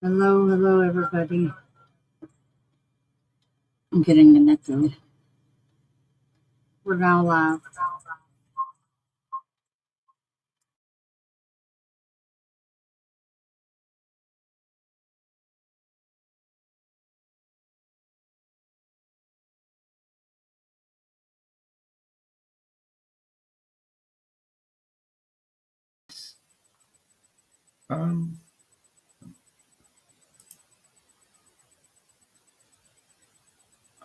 Hello, everybody. I'm getting connected. We're now live. Um,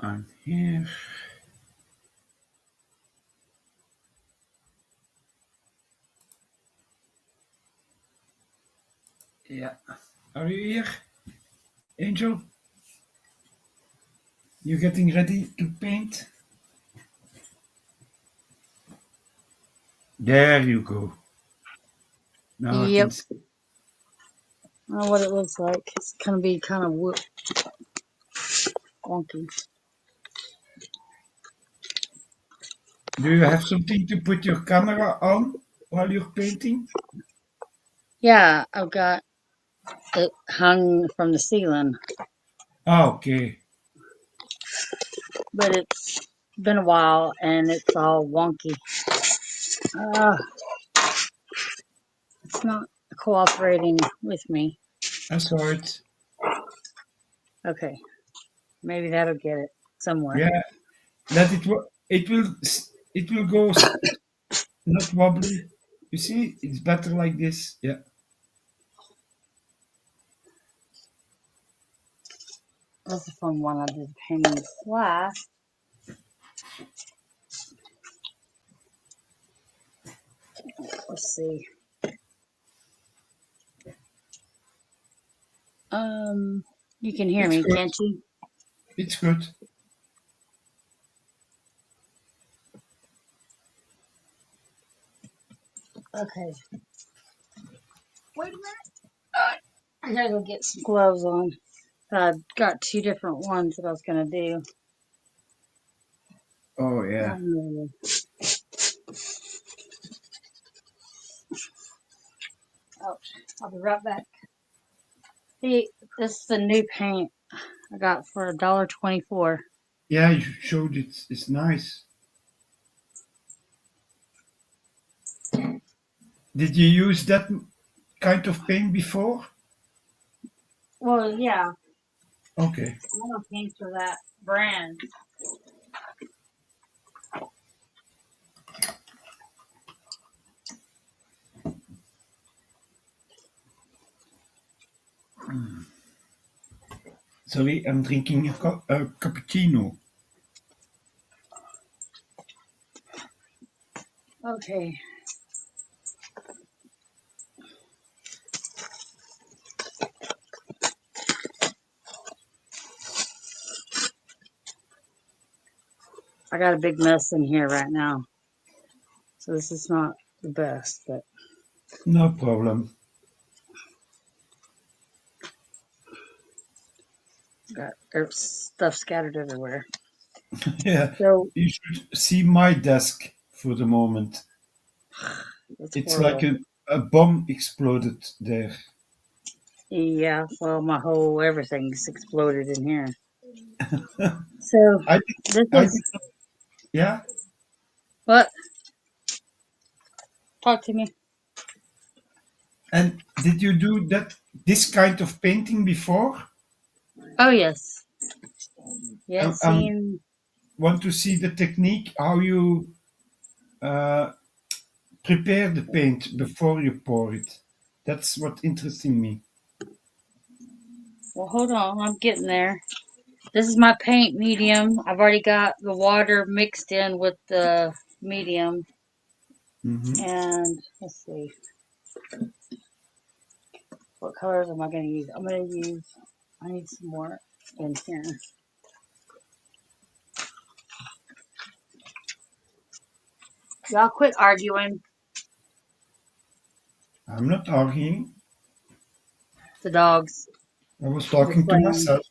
I'm here. Yeah. Are you here, Angel? You getting ready to paint? There you go. Now I can Yep. see. I don't know what it looks like. It's gonna be kind of wonky. Do you have something to put your camera on while you're painting? Yeah, I've got it hung from the ceiling, Ah, okay. but it's been a while and it's all wonky. Uh, it's not cooperating with me. I saw it. Okay, maybe that'll get it somewhere. Yeah. Let it. It will. It will go. Not wobbly. You see, it's better like this. Yeah. This is from one I did painting last. Let's see. You can hear It's me, good. can't you? It's good. Okay. Wait a minute. I gotta go get some gloves on. I got two different ones that I was gonna do. Oh yeah. Oh, I'll be right back. See, this is the new paint I got for $1.24. Yeah. You showed it. It's nice. Did you use that kind of paint before? Well, yeah, Okay. I don't paint for that brand. Sorry, I'm drinking a cappuccino. Okay. I got a big mess in here right now, so this is not the best, but No problem. got stuff scattered everywhere. Yeah, So you should see my desk for the moment. it's It's like horrible. a bomb exploded there. Yeah, well, my whole everything's exploded in here. So I, this I, is yeah. what? Talk to me. And did you do this kind of painting before? Oh yes, I, yes. I Seen. want to see the technique, how you uh, prepare the paint before you pour it. That's what interesting me. Well, hold on. I'm getting there. This is my paint medium. I've already got the water mixed in with the medium. Hmm. And let's see. What colors am I going to use? I need some more in here. Y'all quit arguing. I'm not arguing. The dogs. I was They're talking to playing. myself.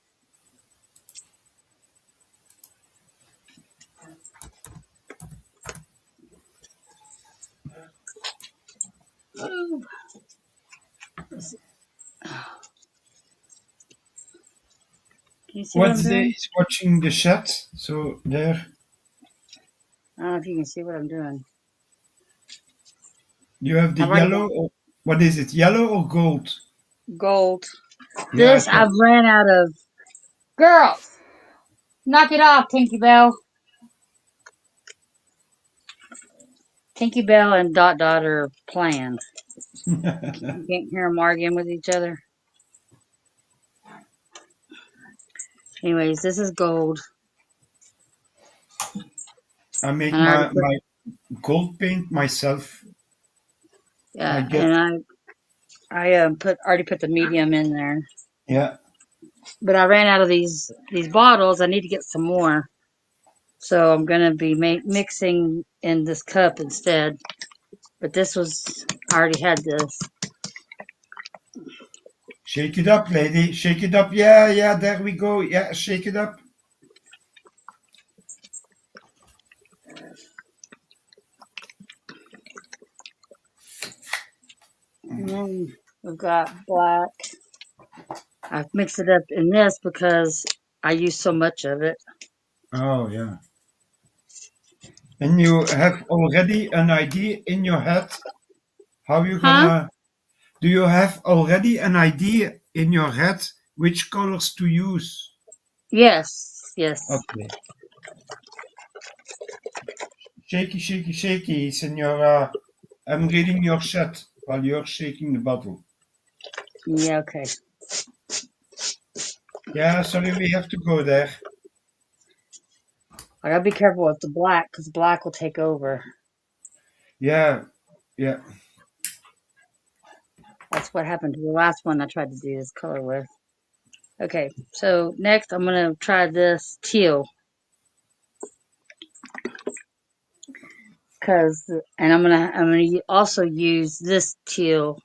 Ooh. Can you see what I'm Wednesday doing? is watching the chat, so there I don't know if you can see what I'm doing. you have the I've already yellow, or what is it, yellow or gold? got gold. Yeah, I This can. I've ran out of. Girls, knock it off, Tinky Bell. Tinky Bell and Dot Dot are playing. You can't hear them arguing with each other. Anyways, this is gold. I make And I already put, my gold paint myself. I yeah, get, and I already put the medium in there. yeah. But I ran out of these bottles. I need to get some more. So I'm gonna be mixing in this cup instead. But this was I already had this. Shake it up, lady. Shake it up. Yeah, yeah, there we go. Yeah, shake it up. And then we've got black. I've mixed it up in this because I use so much of it. Oh, yeah. And you have already an idea in your head how you Huh? gonna. Do you have already an idea in your head which colors to use? Yes. Yes. Okay. Shaky, shaky, shaky, Senora. I'm reading your chat while you're shaking the bottle. Yeah, okay. Yeah, sorry, we have to go there. I gotta be careful with the black because black will take over. Yeah, yeah. That's what happened to the last one I tried to do this color with. Okay, so next I'm gonna try this teal and I'm gonna also use this teal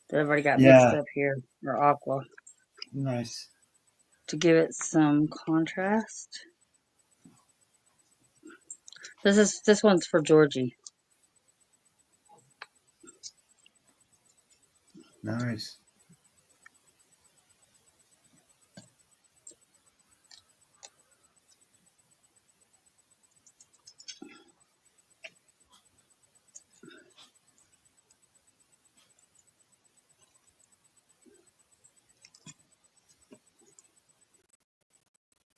that I've already got mixed Yeah, up here or aqua nice. to give it some contrast. This one's for Georgie. Nice.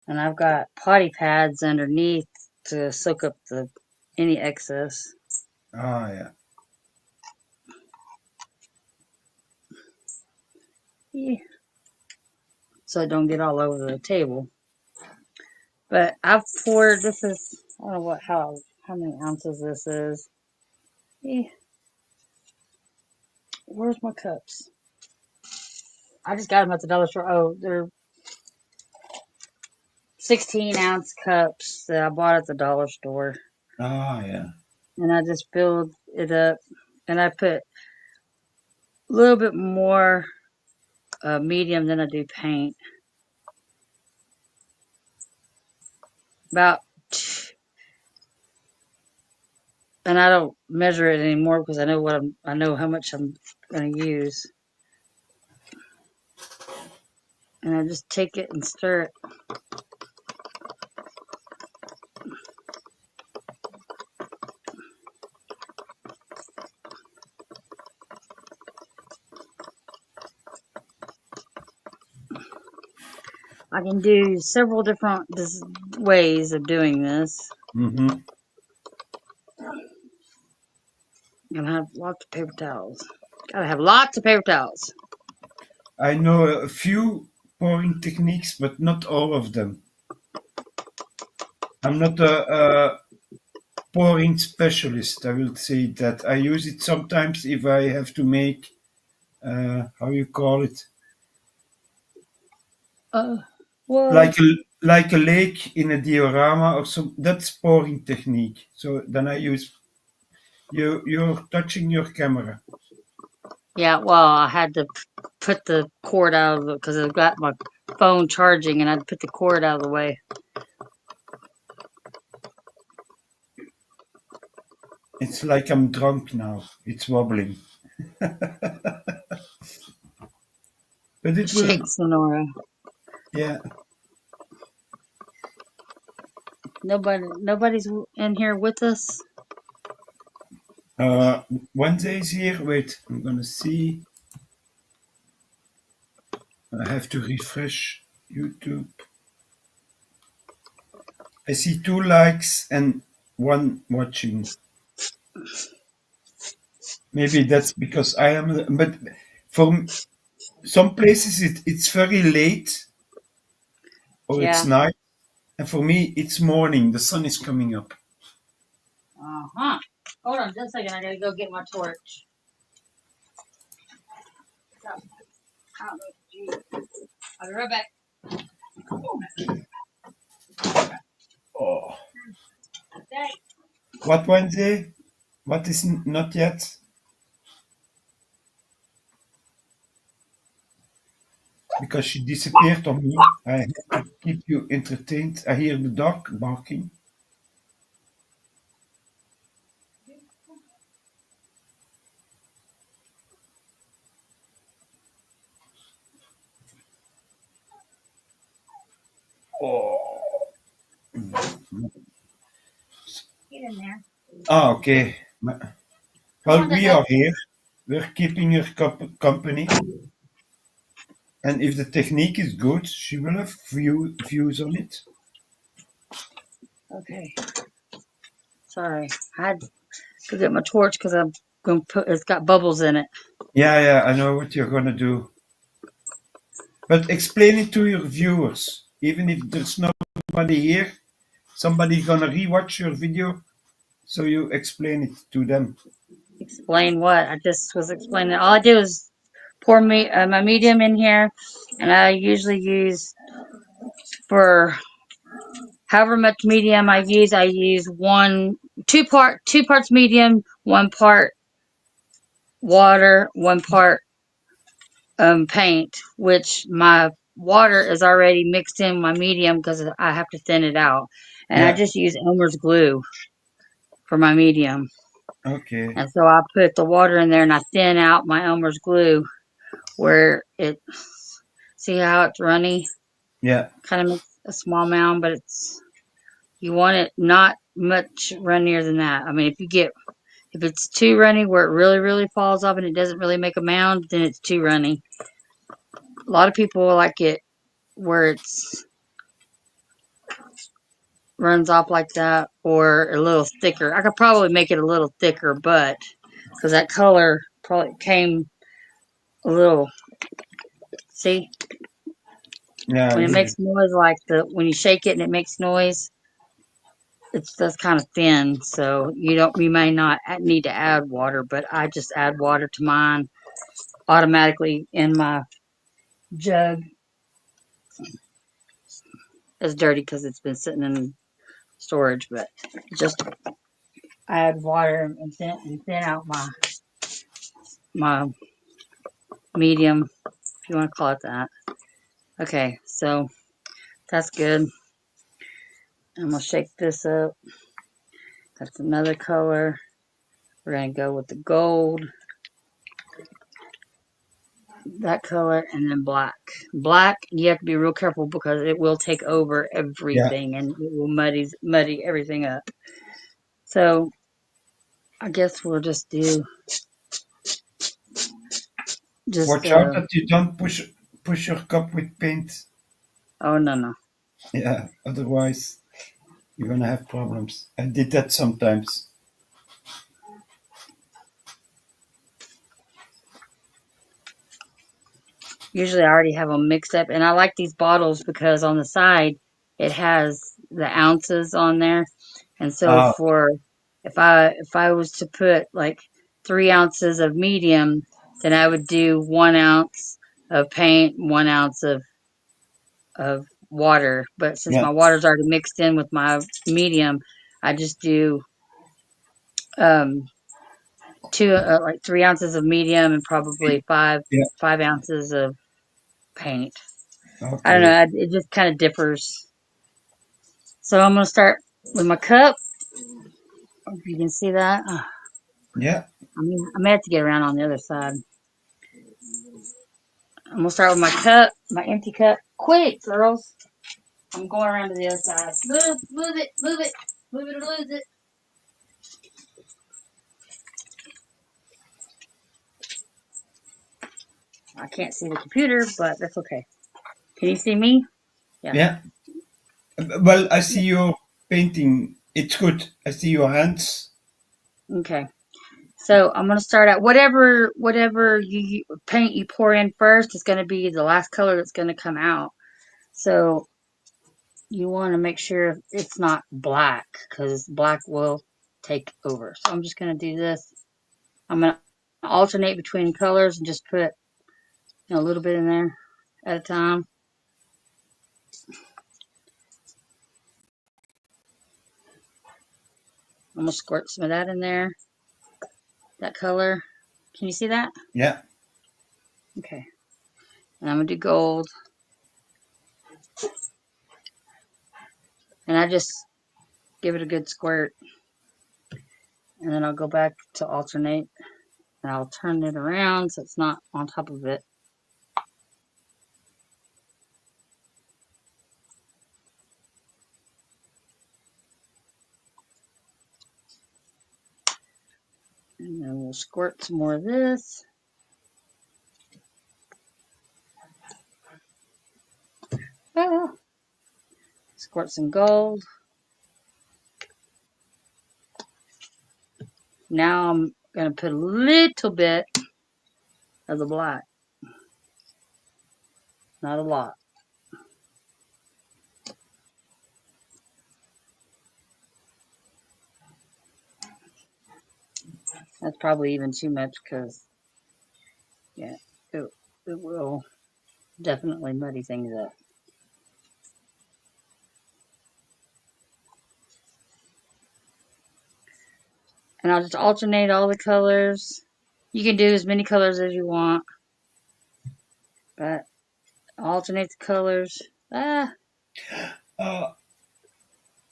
And I've got potty pads underneath to soak up any excess. Ah, yeah. Yeah. So it don't get all over the table. But I've poured this is I don't know how many ounces this is. Yeah. Where's my cups? I just got them at the dollar store. Oh, they're 16-ounce cups that I bought at the dollar store. Ah, yeah. And I just filled it up and I put a little bit more medium than I do paint. About, and I don't measure it anymore because I know how much I'm going to use. And I just take it and stir it. I can do several different ways of doing this. Mm-hmm. And I have lots of paper towels. Gotta have lots of paper towels. I know a few pouring techniques, but not all of them. I'm not a pouring specialist. I will say that I use it sometimes if I have to make how you call it, Well, like a lake in a diorama or some. That's pouring technique. So then I use you're touching your camera. yeah, well, I had to put the cord out of it because I've got my phone charging and I had to put the cord out of the way. It's like I'm drunk now. It's wobbling. But it will, Shake Sonora. yeah. Nobody's in here with us. Wednesday is here. Wait, I'm gonna see. I have to refresh YouTube. I see 2 likes and 1 watching. Maybe that's because I am, but for some places it's very late or it's Yeah. night, and for me it's morning. The sun is coming up. Uh-huh. Hold on just a second. I gotta go get my torch. I don't know if you- I'll be right back. Oh, Okay. what Wednesday? What is not yet? Because she disappeared on me. I have to keep you entertained. I hear the dog barking. Oh. Get in there. Ah, okay. Come Well, on, we Dada. are here. We're keeping her company. And if the technique is good, she will have views on it. Okay. Sorry. I had to get my torch because I'm gonna put it's got bubbles in it. Yeah, I know what you're gonna do. But explain it to your viewers. Even if there's nobody here, somebody gonna rewatch your video, so you explain it to them. Explain what? I just was explaining. All I do is pour me my medium in here, and I usually use for however much medium I use. I use two parts medium, 1 part water, 1 part paint. Which my water is already mixed in my medium because I have to thin it out, and I Yeah. just use Elmer's glue for my medium. Okay. And so I put the water in there and I thin out my Elmer's glue where it, see how it's runny? Yeah. Kind of makes a small mound, but you want it not much runnier than that. I mean, if it's too runny where it really, really falls off and it doesn't really make a mound, then it's too runny. A lot of people like it where it's runs off like that or a little thicker. I could probably make it a little thicker, but because that color probably came a little, see, Yeah, I when it hear makes it. noise like when you shake it and it makes noise, it's that's kind of thin. So you may not need to add water, but I just add water to mine automatically in my jug. It's dirty because it's been sitting in storage, but just add water and thin out my medium, if you want to call it that. Okay, so that's good. I'm gonna shake this up. That's another color. We're gonna go with the gold, that color, and then black. Black, you have to be real careful because it will take over Yeah. everything and it will muddy everything up. So I guess we'll just do just Watch out that you don't push your cup with paint. oh no. Yeah. Otherwise, you're gonna have problems. I did that sometimes. Usually I already have them mixed up, and I like these bottles because on the side it has the ounces on there, and so Ah. for if I was to put like 3 ounces of medium, then I would do 1 ounce of paint, 1 ounce of water. But since Yeah. my water's already mixed in with my medium, I just do um two like 3 ounces of medium and probably Yeah. 5 ounces of paint. I don't know. Okay. It just kind of differs. So I'm gonna start with my cup. If you can see that, Yeah. I may have to get around on the other side. I'm gonna start with my cup, my empty cup. Quick, girls. I'm going around to the other side. Move it, move it, move it or lose it. I can't see the computer, but that's okay. Can you see me? Yeah. Yeah. Well, I see your painting. It's good. I see your hands. Okay. So I'm gonna start out whatever paint you pour in first is gonna be the last color that's gonna come out. So you want to make sure it's not black because black will take over. So I'm just gonna do this. I'm gonna alternate between colors and just put a little bit in there at a time. I'm gonna squirt some of that in there. That color. Can you see that? Yeah. Okay. And I'm gonna do gold. And I just give it a good squirt. And then I'll go back to alternate. And I'll turn it around so it's not on top of it. And then we'll squirt some more of this. Ah, squirt some gold. Now I'm going to put a little bit of the black. Not a lot. That's probably even too much because, yeah, it will definitely muddy things up. And I'll just alternate all the colors. You can do as many colors as you want, but alternate the colors. Ah, Uh,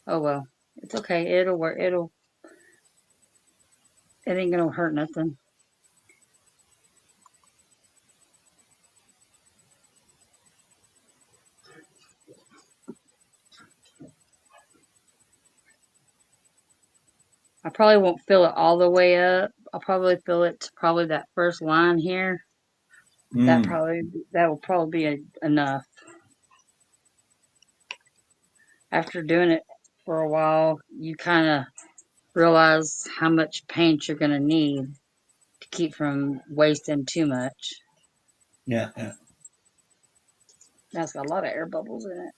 oh well. It's okay. It'll work. It ain't gonna hurt nothing. I probably won't fill it all the way up. I'll probably fill it to probably that first line here. mm, That will probably be enough. After doing it for a while, you kind of realize how much paint you're gonna need to keep from wasting too much. yeah, yeah. That's got a lot of air bubbles in it.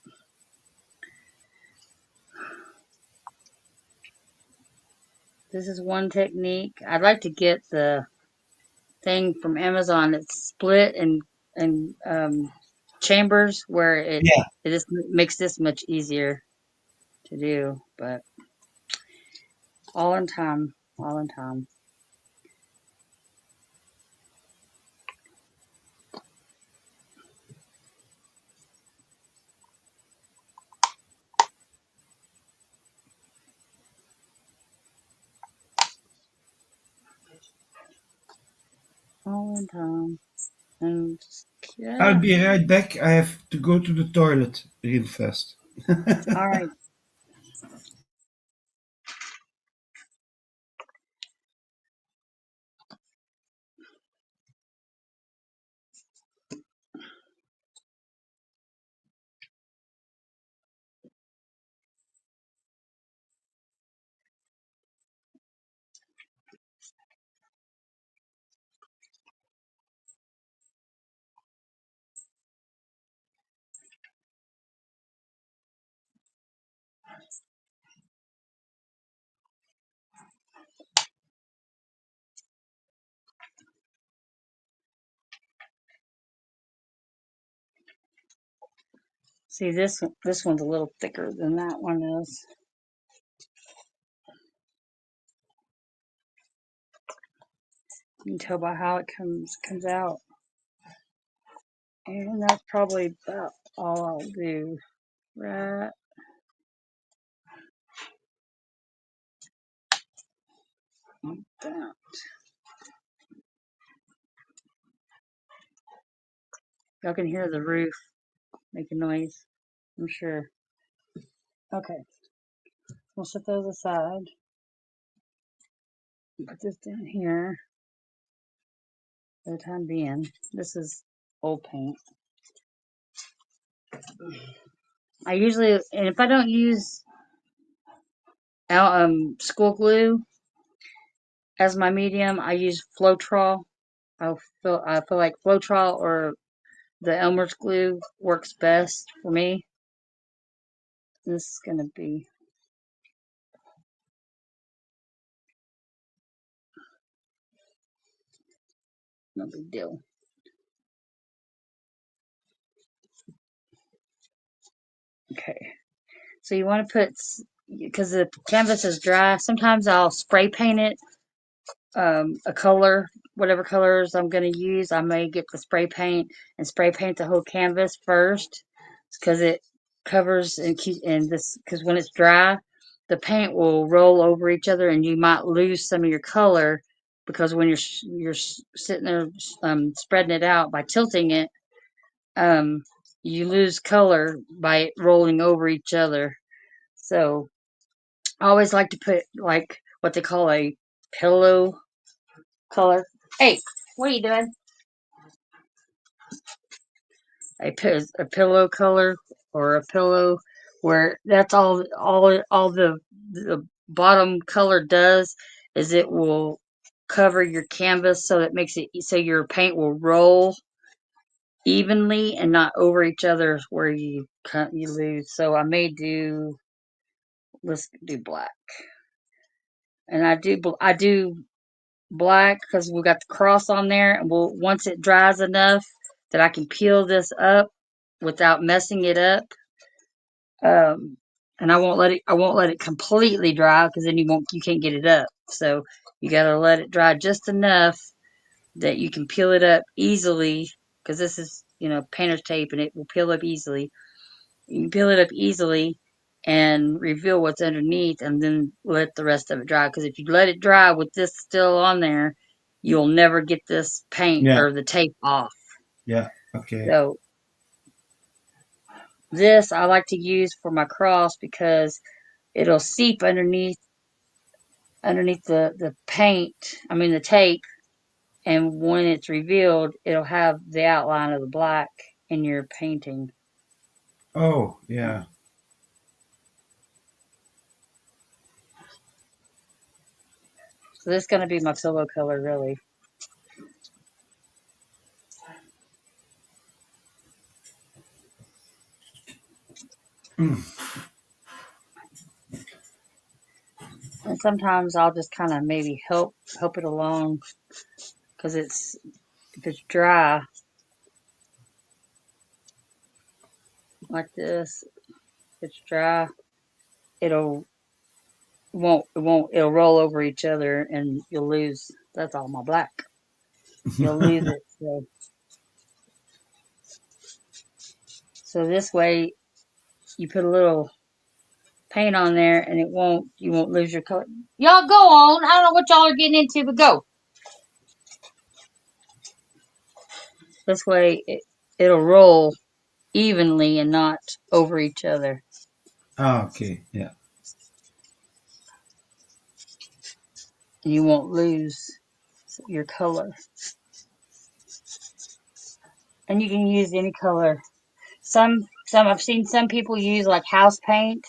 This is one technique. I'd like to get the thing from Amazon that's split and chambers where Yeah. it just makes this much easier to do, but all in time, all in time. All in time. And just, I'll yeah. be right back. I have to go to the toilet real fast. All right. See this one's a little thicker than that one is. You can tell by how it comes out. And that's probably about all I'll do. Right. Like that. Y'all can hear the roof making noise, I'm sure. Okay, we'll set those aside. Put this down here for the time being. This is old paint. I usually, and if I don't use school glue as my medium, I use Floetrol. I feel like Floetrol or the Elmer's glue works best for me. This is gonna be no big deal. Okay, so you want to put, because the canvas is dry. Sometimes I'll spray paint it a color, whatever colors I'm going to use. I may get the spray paint and spray paint the whole canvas first, because it covers and keep, and this, because when it's dry, the paint will roll over each other and you might lose some of your color, because when you're sitting there spreading it out by tilting it, um, you lose color by it rolling over each other. So I always like to put like what they call a pillow color. Hey, what are you doing? A pillow color or a pillow, where that's all the bottom color does is it will cover your canvas, so that makes it so your paint will roll evenly and not over each other where you lose. So I may do, let's do black, and I do black because we got the cross on there, and once it dries enough that I can peel this up without messing it up. Um, and I won't let it completely dry, because then you can't get it up. So you gotta let it dry just enough that you can peel it up easily, because this is, painter's tape, and it will peel up easily. You can peel it up easily and reveal what's underneath, and then let the rest of it dry. Because if you let it dry with this still on there, you'll never get this paint Yeah, or the tape off. yeah, okay. So this I like to use for my cross, because it'll seep underneath the paint, I mean the tape, and when it's revealed, it'll have the outline of the black in your painting. Oh, yeah. So this is going to be my pillow color, really. Mm. And sometimes I'll just kind of maybe help it along, because if it's dry like this, if it's dry, it'll it'll roll over each other, and you'll lose. That's all my black. You'll lose it. So this way, you put a little paint on there, and you won't lose your color. Y'all go on. I don't know what y'all are getting into, but go. This way, it'll roll evenly and not over each other. Ah, okay, yeah. And you won't lose your color. And you can use any color. Some I've seen some people use like house paint.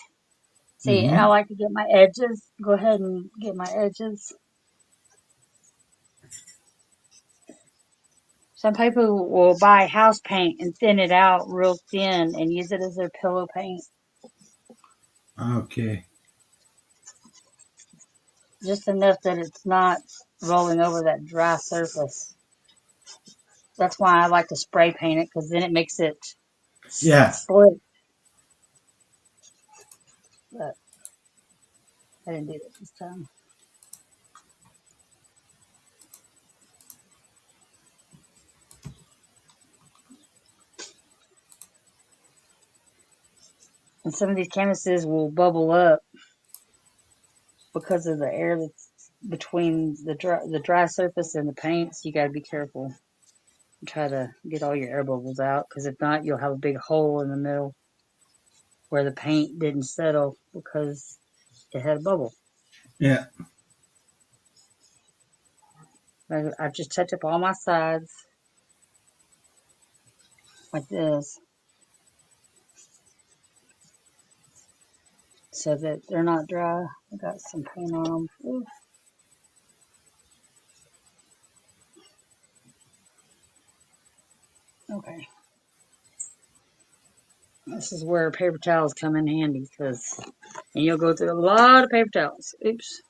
See, and I Mm-hmm. like to get my edges. Go ahead and get my edges. Some people will buy house paint and thin it out real thin and use it as their pillow paint. Okay. Just enough that it's not rolling over that dry surface. That's why I like to spray paint it, because then it makes it Yeah. slick. But I didn't do that this time. And some of these canvases will bubble up because of the air that's between the dry surface and the paint. So you got to be careful and try to get all your air bubbles out, because if not, you'll have a big hole in the middle. where the paint didn't settle because it had a bubble. Yeah. I just touch up all my sides like this so that they're not dry. I got some paint on them. Ooh. Okay. This is where paper towels come in handy because and you'll go through a lot of paper towels. Oops.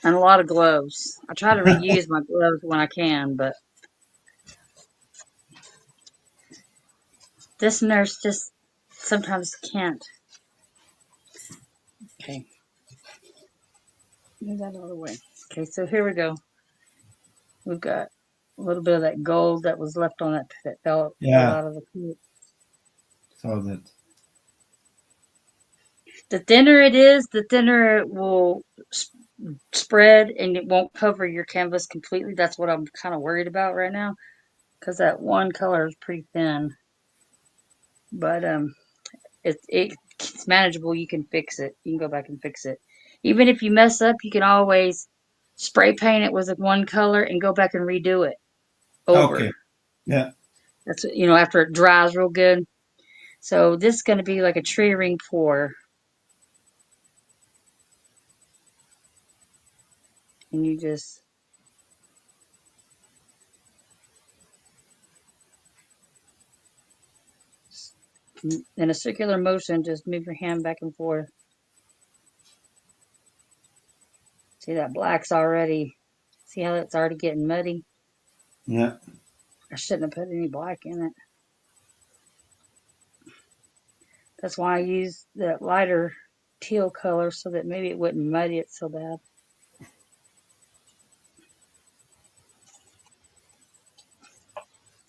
And a lot of gloves. I try to reuse my gloves when I can, but this nurse just sometimes can't. Okay. Move that out of the way. Okay, so here we go. We've got a little bit of that gold that was left on that fell Yeah. out of the paint. So that. The thinner it is, the thinner it will spread and it won't cover your canvas completely. That's what I'm kind of worried about right now because that one color is pretty thin. But it's manageable. You can fix it. You can go back and fix it. Even if you mess up, you can always spray paint it with one color and go back and redo it over. Okay. Yeah. That's after it dries real good. So this is going to be like a tree ring pour, and you just in a circular motion, just move your hand back and forth. See that black's already. See how it's already getting muddy? Yeah. I shouldn't have put any black in it. That's why I used that lighter teal color so that maybe it wouldn't muddy it so bad.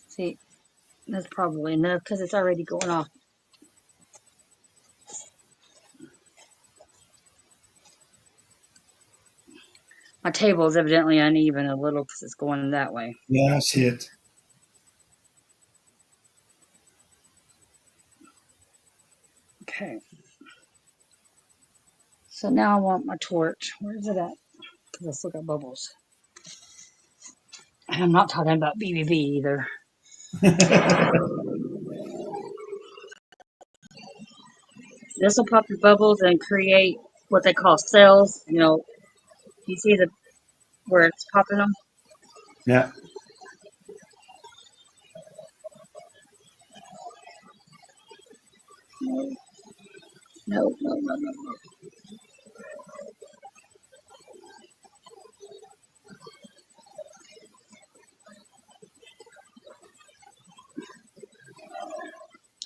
See, that's probably enough because it's already going off. My table is evidently uneven a little because it's going that way. Yeah, I see it. Okay. So now I want my torch. Where is it at? Because I still got bubbles. And I'm not talking about BBB either. This will pop the bubbles and create what they call cells. You see the where it's popping them? Yeah. No, no, no, no, no.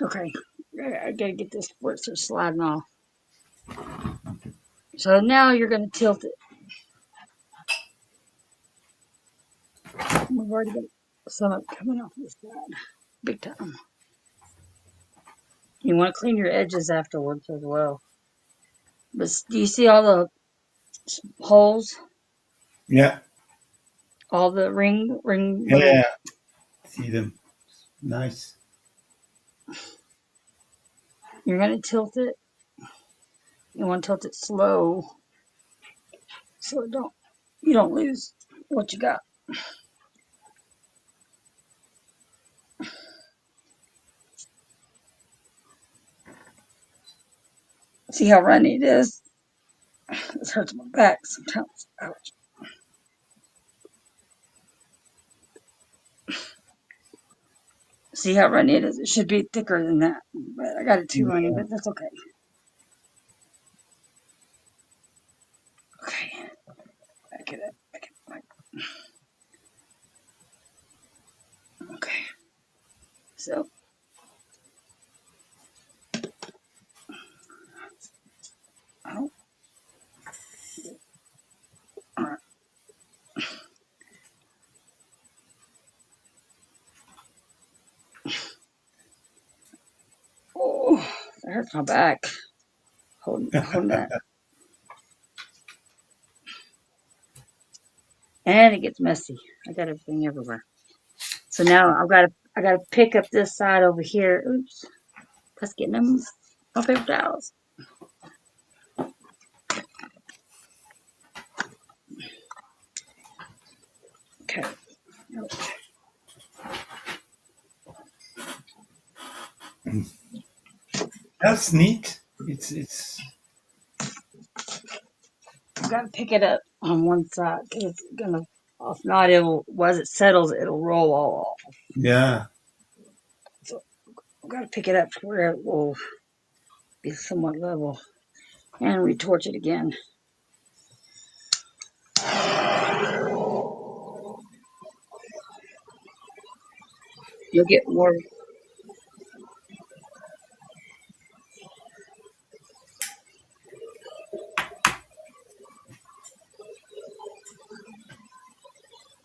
Okay, I gotta get this where it's sliding off. So now you're gonna tilt it. We've already got some of it coming off this side, big time. You want to clean your edges afterwards as well. But do you see all the holes? Yeah. All the ring little. Yeah. See them. Nice. You're gonna tilt it. You want to tilt it slow, so you don't lose what you got. See how runny it is? This hurts my back sometimes. Ouch. See how runny it is? It should be thicker than that, but I got it too runny, but that's okay. Okay, back it up. Okay, so oh, all right. Oh, that hurts my back. Holding that, and it gets messy. I got everything everywhere. So now I gotta pick up this side over here. Oops, that's getting them on paper towels. Okay. That's neat. It's I gotta pick it up on one side because it's gonna. If not, it'll as it settles, it'll roll all off. yeah. So I gotta pick it up to where it will be somewhat level and retorch it again. You'll get more.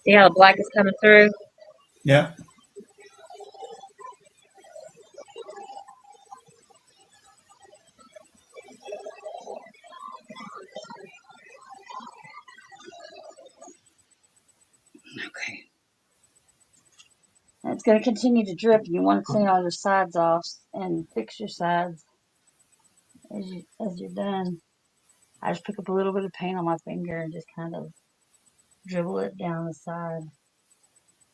See how the black is coming through? Yeah. Okay. And it's going to continue to drip, and you want to clean all your sides off and fix your sides as you're done. I just pick up a little bit of paint on my finger and just kind of dribble it down the side,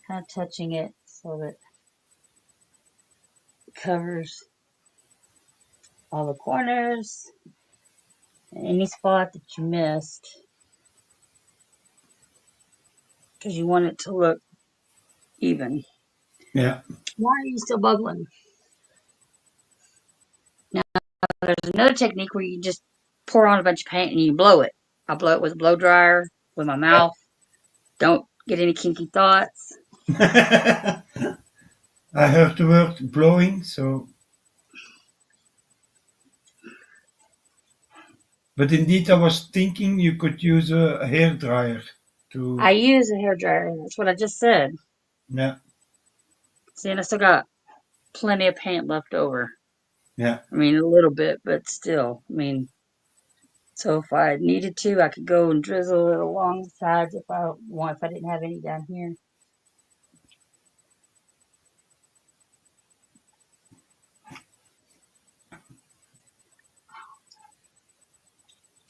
kind of touching it so that it covers all the corners and any spot that you missed, because you want it to look even. Yeah. Why are you still bubbling? Now, there's another technique where you just pour on a bunch of paint and you blow it. I blow it with a blow dryer with my mouth. Don't get any kinky thoughts. I heard the word blowing, so. But indeed, I was thinking you could use a hair dryer I to. use a hair dryer. That's what I just said. Yeah. See, and I still got plenty of paint left over. Yeah. I mean, a little bit, but still. I mean, so if I needed to, I could go and drizzle it along the sides if I want. If I didn't have any down here.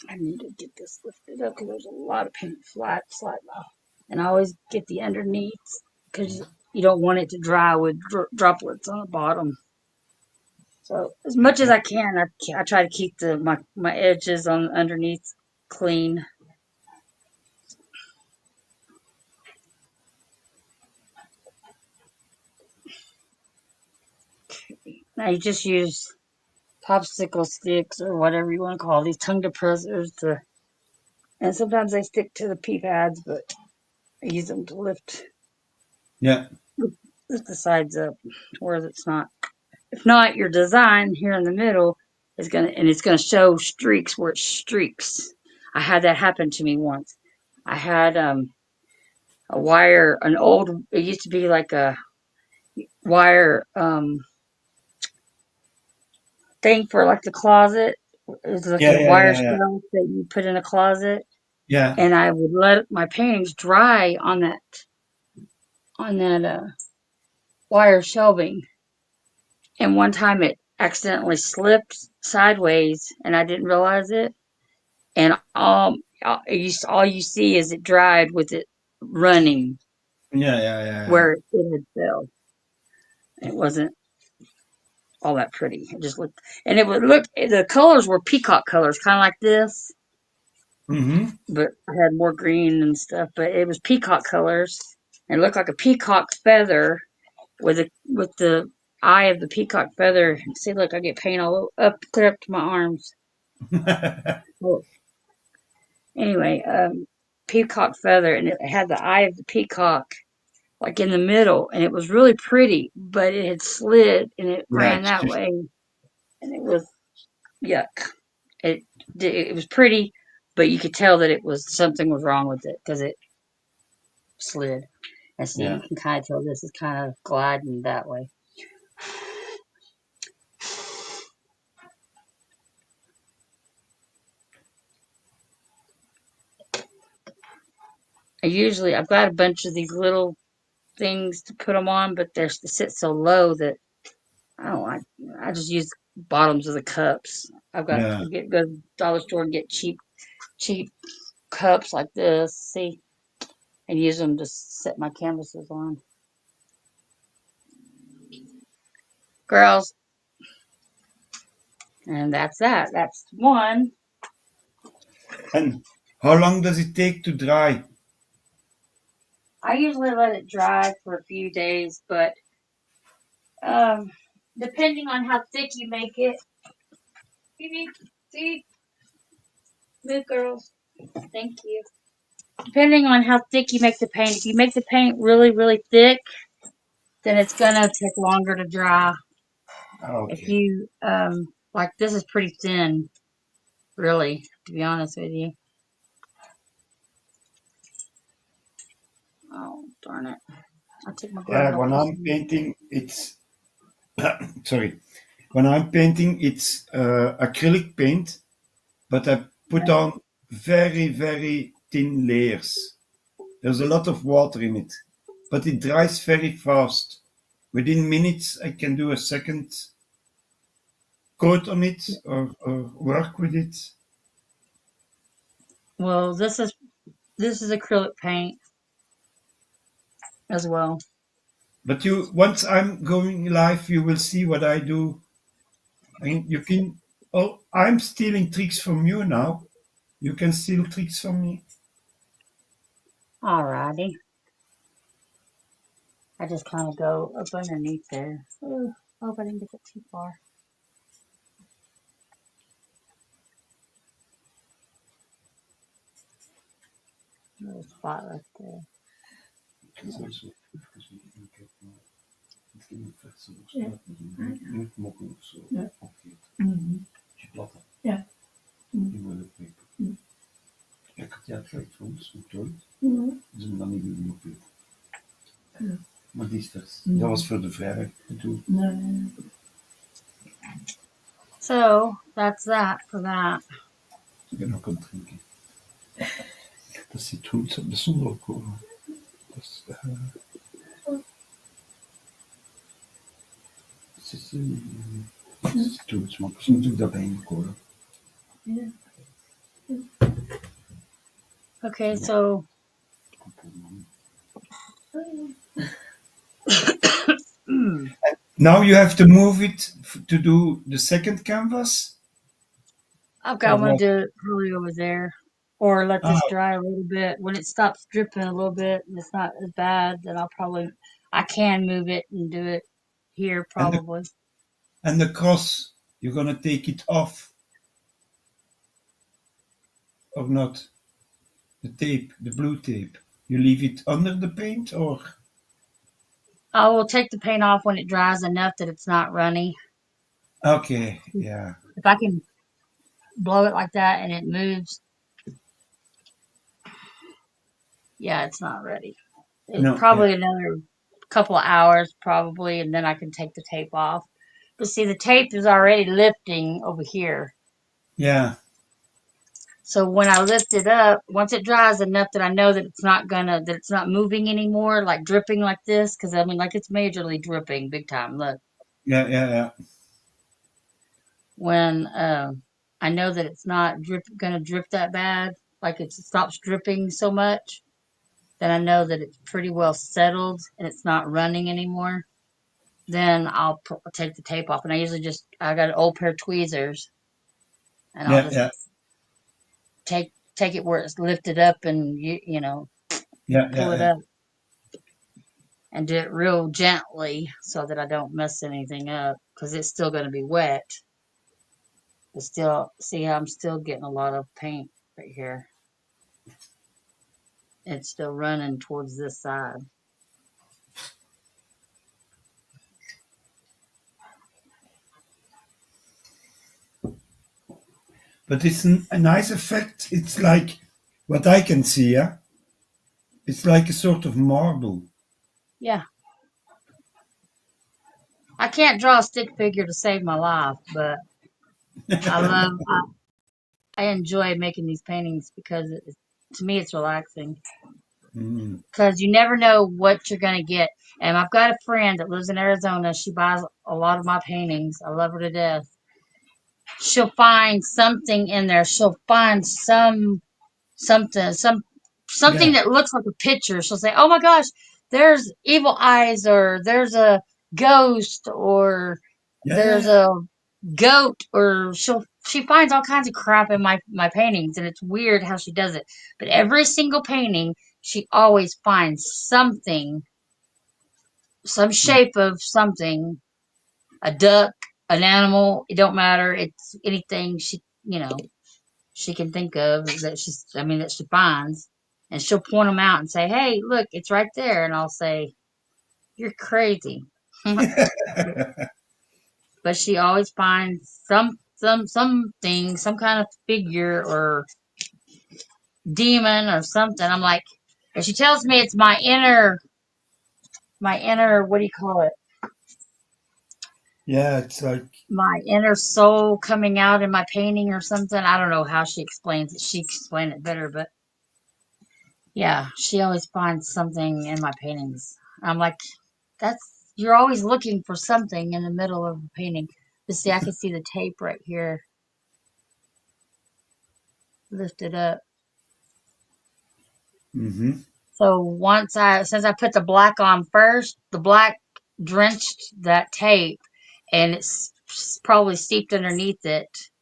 I need to get this lifted up because there's a lot of paint flat sliding off. And I always get the underneath because you don't want it to dry with droplets on the bottom. So as much as I can, I try to keep my edges on underneath clean. Now you just use popsicle sticks or whatever you want to call these tongue depressors to, and sometimes they stick to the pea pads, but I use them to Yeah. lift the sides up where it's not. If not, your design here in the middle is it's gonna show streaks where it streaks. I had that happen to me once. I had a wire, it used to be like a wire thing for like the closet. It was like Yeah. a Yeah. wire Yeah. Yeah. shelf that you put in a closet, Yeah. and I would let my paintings dry on that wire shelving. And one time it accidentally slipped sideways, and I didn't realize it. And all you see is it dried with it running Yeah. Yeah. Yeah. where it had fell. It wasn't all that pretty. It just looked, and it would look. The colors were peacock colors, kind of like this, Mm-hmm. but I had more green and stuff. But it was peacock colors, and it looked like a peacock feather with the eye of the peacock feather. See, look, I get paint all up, clear up to my arms. Well, anyway, peacock feather, and it had the eye of the peacock like in the middle, and it was really pretty, but it had slid and it Yeah. ran It's that just. way, and it was yuck. It it was pretty, but you could tell that it was something was wrong with it because it slid. And see, Yeah. you can kind of tell this is kind of gliding that way. I've got a bunch of these little things to put them on, but they sit so low that I don't like. I just use bottoms of the cups. Yeah. Go to the dollar store and get cheap cups like this. See, and use them to set my canvases on. Girls, and that's that. That's one. And how long does it take to dry? I usually let it dry for a few days, but um, depending on how thick you make it. See, move, girls. Thank you. Depending on how thick you make the paint. If you make the paint really, really thick, then it's gonna take longer to dry. If Okay. you like, this is pretty thin, really, to be honest with you. Oh, darn it. I took my gloves Yeah, off. when I'm painting, it's sorry. When I'm painting, it's acrylic paint, but I put on very, very thin layers. There's a lot of water in it, but it dries very fast. Within minutes, I can do a second coat on it or work with it. Well, this is acrylic paint as well. But you, once I'm going live, you will see what I do. And you can. Oh, I'm stealing tricks from you now. You can steal tricks from me. Alrighty. I just kind of go up underneath there. Ooh, hope I didn't get it too far. Little spot right there. Ja. Ja. Mhm. Ja. Mhm. Mhm. Ja. Maar die is dat. Mhm. Dat was voor de vrijdag bedoeld. Nee. So that's that for that. Ik ben ook aan het drinken. Dat citroen op de zon ook komen. Dat is, citroensmak. Dus moet ik daarbij inkoren. Ja. Okay, so Now you have to move it to do the second canvas. I'm Or gonna what? do it probably over there, or let this Ah, dry a little bit. When it stops dripping a little bit and it's not as bad, then I can move it and do it here and probably. the cross, you're gonna take it off or not? The tape, the blue tape. You leave it under the paint or? I will take the paint off when it dries enough that it's not runny. Okay, yeah. If I can blow it like that and it moves, yeah, it's not ready. It's No, yeah, probably another couple of hours, probably, and then I can take the tape off. But see, the tape is already lifting over here. yeah, So when I lift it up, once it dries enough that I know that it's not moving anymore, like dripping like this, because I mean, like it's majorly dripping big time. Look, yeah. when I know that it's not gonna drip that bad, like it stops dripping so much, then I know that it's pretty well settled and it's not running anymore. Then I'll take the tape off, and I got an old pair of tweezers, and I'll Yeah, just yeah, take it where it's lifted up, and you know, yeah, pull yeah, it yeah. up and do it real gently so that I don't mess anything up because it's still going to be wet. But still, see how I'm still getting a lot of paint right here. It's still running towards this side. But it's a nice effect. It's like what I can see, yeah? It's like a sort of marble. Yeah. I can't draw a stick figure to save my life, but I enjoy making these paintings because to me it's relaxing. because you never know what you're going to get. And I've got a friend that lives in Arizona. She buys a lot of my paintings. I love her to death. She'll find something in there. She'll find something Yeah. that looks like a picture. She'll say, "Oh my gosh, there's evil eyes, or there's a ghost, or there's Yeah. a goat," or she finds all kinds of crap in my paintings, and it's weird how she does it. But every single painting, she always finds something, some shape of something, a duck, an animal. It don't matter. It's anything she can think of that she finds, and she'll point them out and say, "Hey, look, it's right there." And I'll say, "You're crazy." But she always finds something, some kind of figure or demon or something. I'm like, and she tells me it's my inner, what do you call it? Yeah, it's like, My inner soul coming out in my painting or something. I don't know how she explains it. She explained it better, but yeah, she always finds something in my paintings. I'm like, you're always looking for something in the middle of the painting. But see, I can see the tape right here lifted up. So since I put the black on first, the black drenched that tape, and it's probably seeped underneath it, to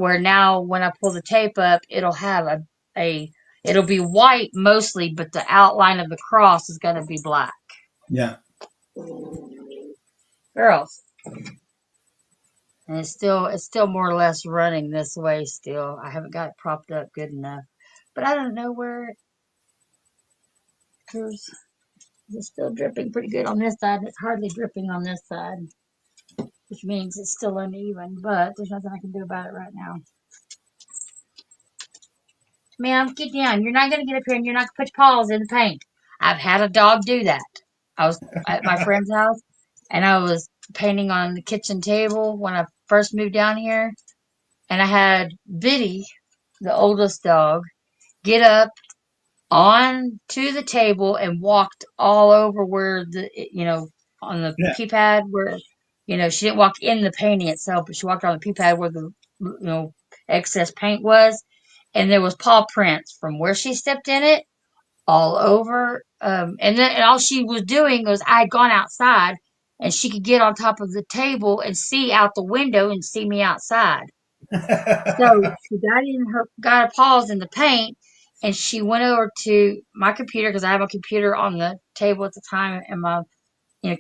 where now when I pull the tape up, it'll have it'll be white mostly, but the outline of the cross is going to be black. yeah. Girls. And it's still more or less running this way still. I haven't got it propped up good enough. But I don't know where it's still dripping pretty good on this side. It's hardly dripping on this side, which means it's still uneven, but there's nothing I can do about it right now. Ma'am, get down. You're not going to get up here and you're not going to put your paws in the paint. I've had a dog do that. I was at my friend's house and I was painting on the kitchen table when I first moved down here. And I had Biddy, the oldest dog, get up on to the table and walked all over where on the Yeah. pee pad where, she didn't walk in the painting itself, but she walked on the pee pad where the, excess paint was. And there was paw prints from where she stepped in it all over. And all she was doing was I had gone outside and she could get on top of the table and see out the window and see me outside. So she got her paws in the paint, and she went over to my computer because I have a computer on the table at the time and my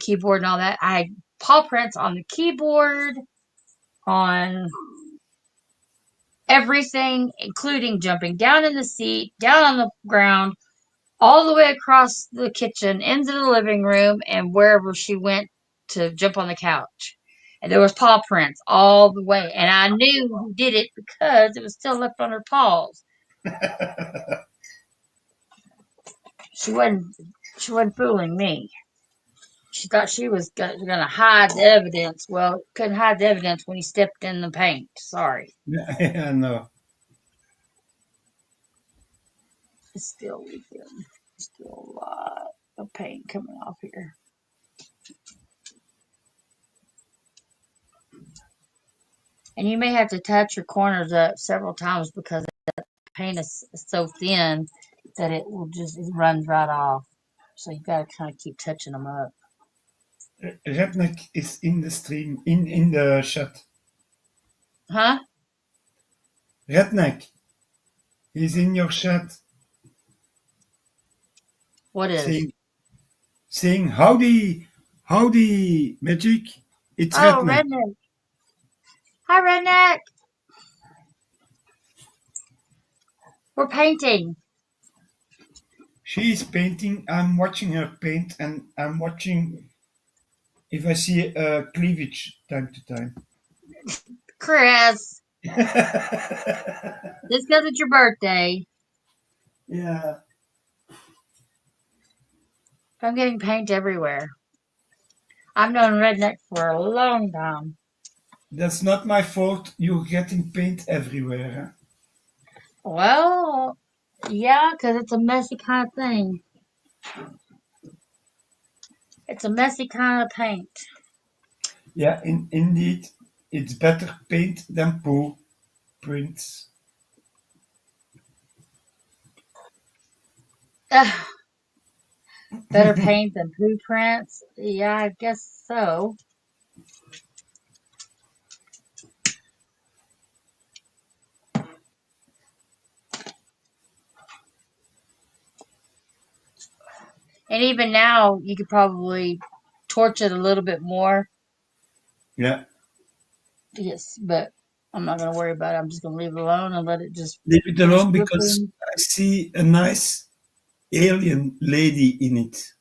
keyboard and all that. I had paw prints on the keyboard, on everything, including jumping down in the seat, down on the ground, all the way across the kitchen, into the living room, and wherever she went to jump on the couch. And there was paw prints all the way. And I knew who did it because it was still left on her paws. She wasn't fooling me. She thought she was gonna hide the evidence. Well, couldn't hide the evidence when he stepped in the paint. Sorry. Yeah, no. It's still leaking. Still a lot of paint coming off here. And you may have to touch your corners up several times because the paint is so thin that it runs right off. So you got to kind of keep touching them up. Redneck is in the stream, in the chat. Huh? Redneck, he's in your chat What is? saying howdy magic. It's Oh, Redneck. Redneck. Hi, Redneck. We're painting. She's painting. I'm watching her paint, and I'm watching if I see cleavage time to time. Chris, just because it's your birthday. Yeah. I'm getting paint everywhere. I've known Redneck for a long time. That's not my fault. You're getting paint everywhere. Well, Yeah, because it's a messy kind of thing. It's a messy kind of paint. Yeah, indeed, it's better paint than prints. Ugh, better paint than poo prints. Yeah, I guess so. And even now, you could probably torch it a little bit more. Yeah, Yes, but I'm not gonna worry about it. I'm just gonna leave it alone and let it just leave it finish alone because dripping. I see a nice alien lady in it.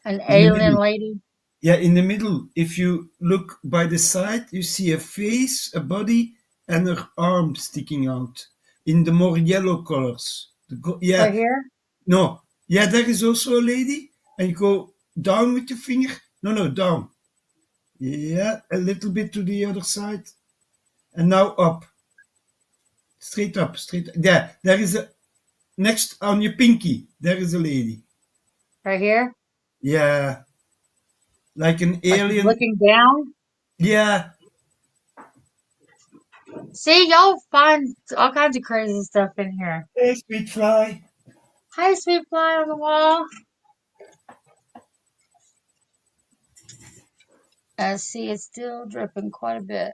An In the alien middle. lady. Yeah, in the middle. If you look by the side, you see a face, a body, and her arm sticking out in the more yellow colors. Right Yeah, here? no. Yeah, there is also a lady. And you go down with your finger. No, no, down. Yeah, a little bit to the other side. And now up. Straight up, straight. Yeah, there is a. Next on your pinky, there is a lady. Right here? Yeah, like an Like she's alien. looking down? Yeah. See, y'all find all kinds of crazy stuff in here. Hey, sweet fly. Hi, sweet fly on the wall. See, it's still dripping quite a bit.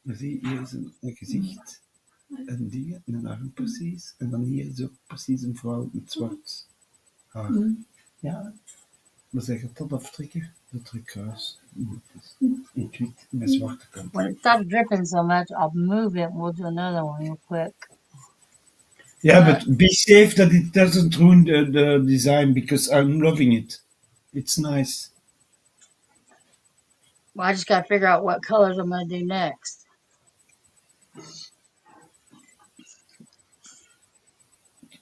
Zie, hier is een gezicht, een ding, een arm precies. En dan hier is ook precies een vrouw met zwart haar. Ja, maar zij gaat dat aftrekken, dat er een kruis in het wit met zwarte kant. When it stops dripping so much, I'll move it and we'll do another one real quick. Yeah, but be safe that it doesn't ruin the design because I'm loving it. It's nice. Well, I just gotta figure out what colors I'm gonna do next.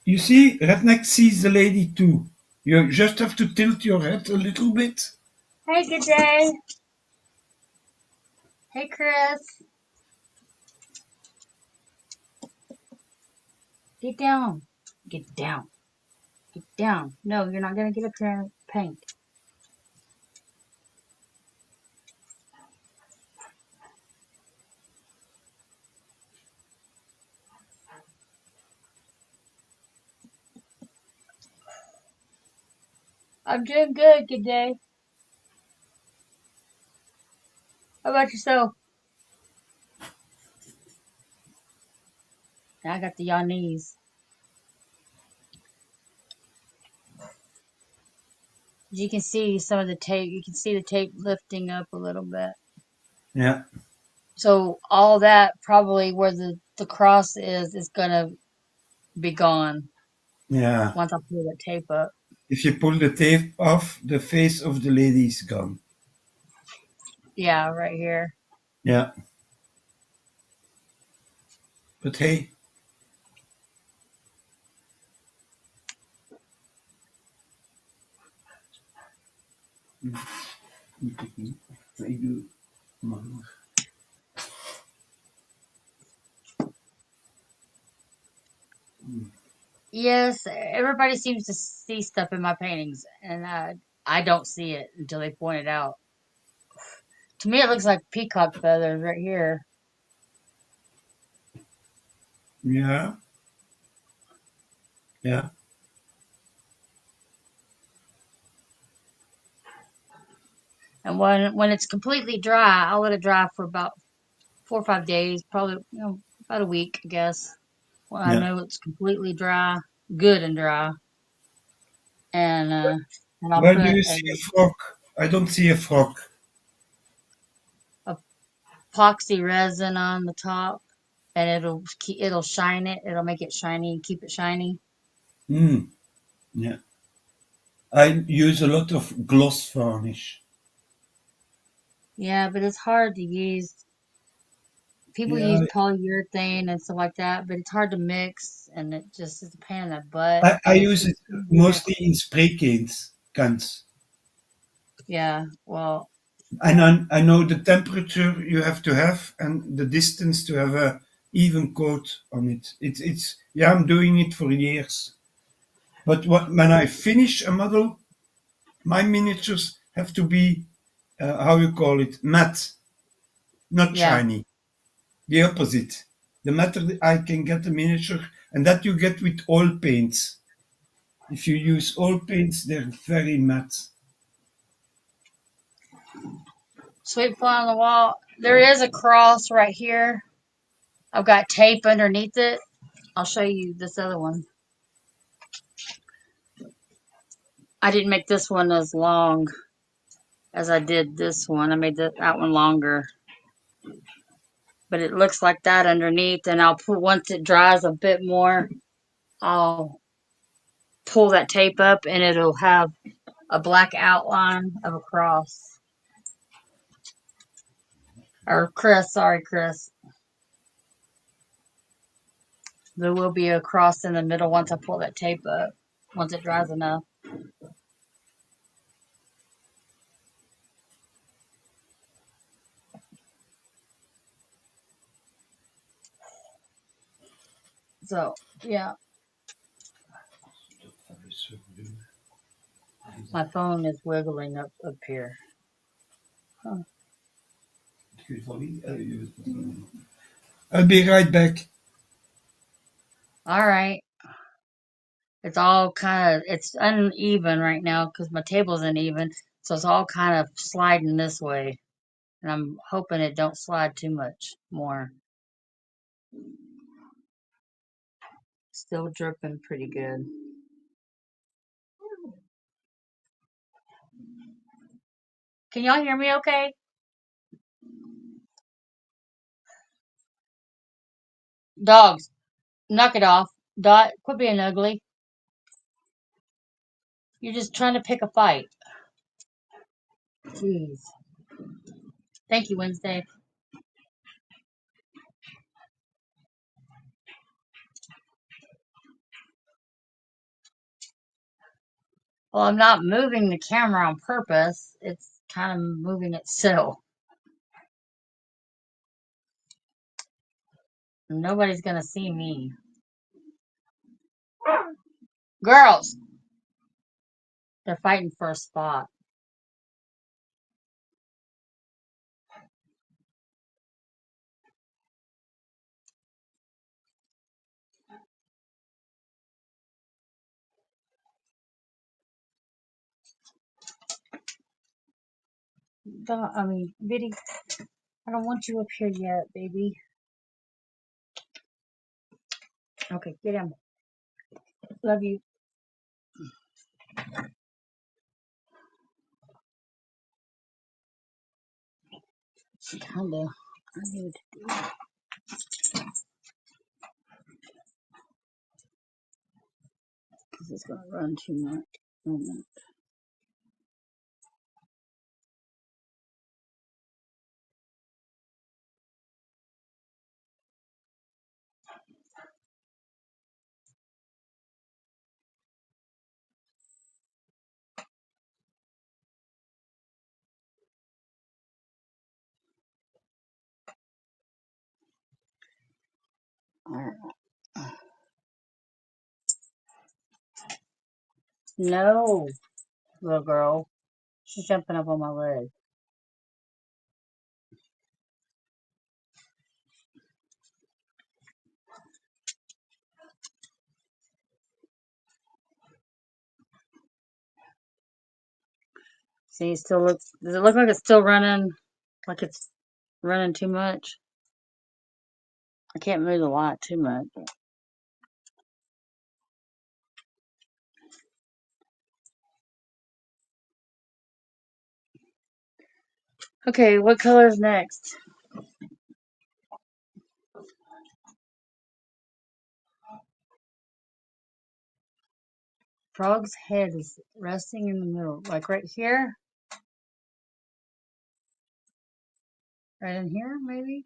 You see, Redneck sees the lady too. You just have to tilt your head a little bit. Hey, good day. Hey, Chris. Get down. Get down. Get down. No, you're not gonna get up here and paint. I'm doing good, good day. How about yourself? I got the yaw knees. You can see some of the tape. You can see the tape lifting up a little bit. Yeah. So all that probably where the cross is gonna be gone Yeah. once I pull that tape up. If you pull the tape off, the face of the lady is gone. Yeah, right here. Yeah. But hey. Moet ik niet. Ik doe maar. Yes, everybody seems to see stuff in my paintings, and I don't see it until they point it out. To me, it looks like peacock feathers right here. Yeah. Yeah. And when it's completely dry, I'll let it dry for about 4 or 5 days, probably about a week, I guess. When I Yeah. know it's completely dry, good and dry, and I'll Where put do you see a frog? I don't see a frog. a epoxy resin on the top, and it'll shine it. It'll make it shiny and keep it shiny. Yeah. I use a lot of gloss varnish. Yeah, but it's hard to use. People use Yeah. polyurethane and stuff like that, but it's hard to mix, and it just is a pain in the butt. I And it's use it just mostly in spray cans. yeah. Well, And I know the temperature you have to have and the distance to have even coat on it. It's yeah, I'm doing it for years. But when I finish a model, my miniatures have to be how you call it, matte, not Yeah. shiny. The opposite. The matter I can get a miniature, and that you get with oil paints. If you use oil paints, they're very matte. Sweet fly on the wall. There is a cross right here. I've got tape underneath it. I'll show you this other one. I didn't make this one as long as I did this one. I made that one longer. But it looks like that underneath, and I'll put, once it dries a bit more, I'll pull that tape up and it'll have a black outline of a cross. Or Chris, sorry, Chris. There will be a cross in the middle once I pull that tape up, once it dries enough. So, yeah, my phone is wiggling up here. Huh. I'll be right back. All right. It's all kind of, it's uneven right now because my table's uneven. So it's all kind of sliding this way. And I'm hoping it don't slide too much more. Still dripping pretty good. Can y'all hear me okay? Dogs, knock it off. Dot, quit being ugly. You're just trying to pick a fight. Jeez. Thank you, Wednesday. Well, I'm not moving the camera on purpose. It's kind of moving itself. Nobody's gonna see me. Girls, they're fighting for a spot. Biddy, I don't want you up here yet, baby. Okay, get him. Love you. Kinda. I need to do it because it's gonna run too much. Alright. No, little girl. She's jumping up on my leg. See, it still looks. Does it look like it's still running? Like it's running too much? I can't move the light too much. Okay, what color is next? Frog's head is resting in the middle, like right here, right in here, maybe.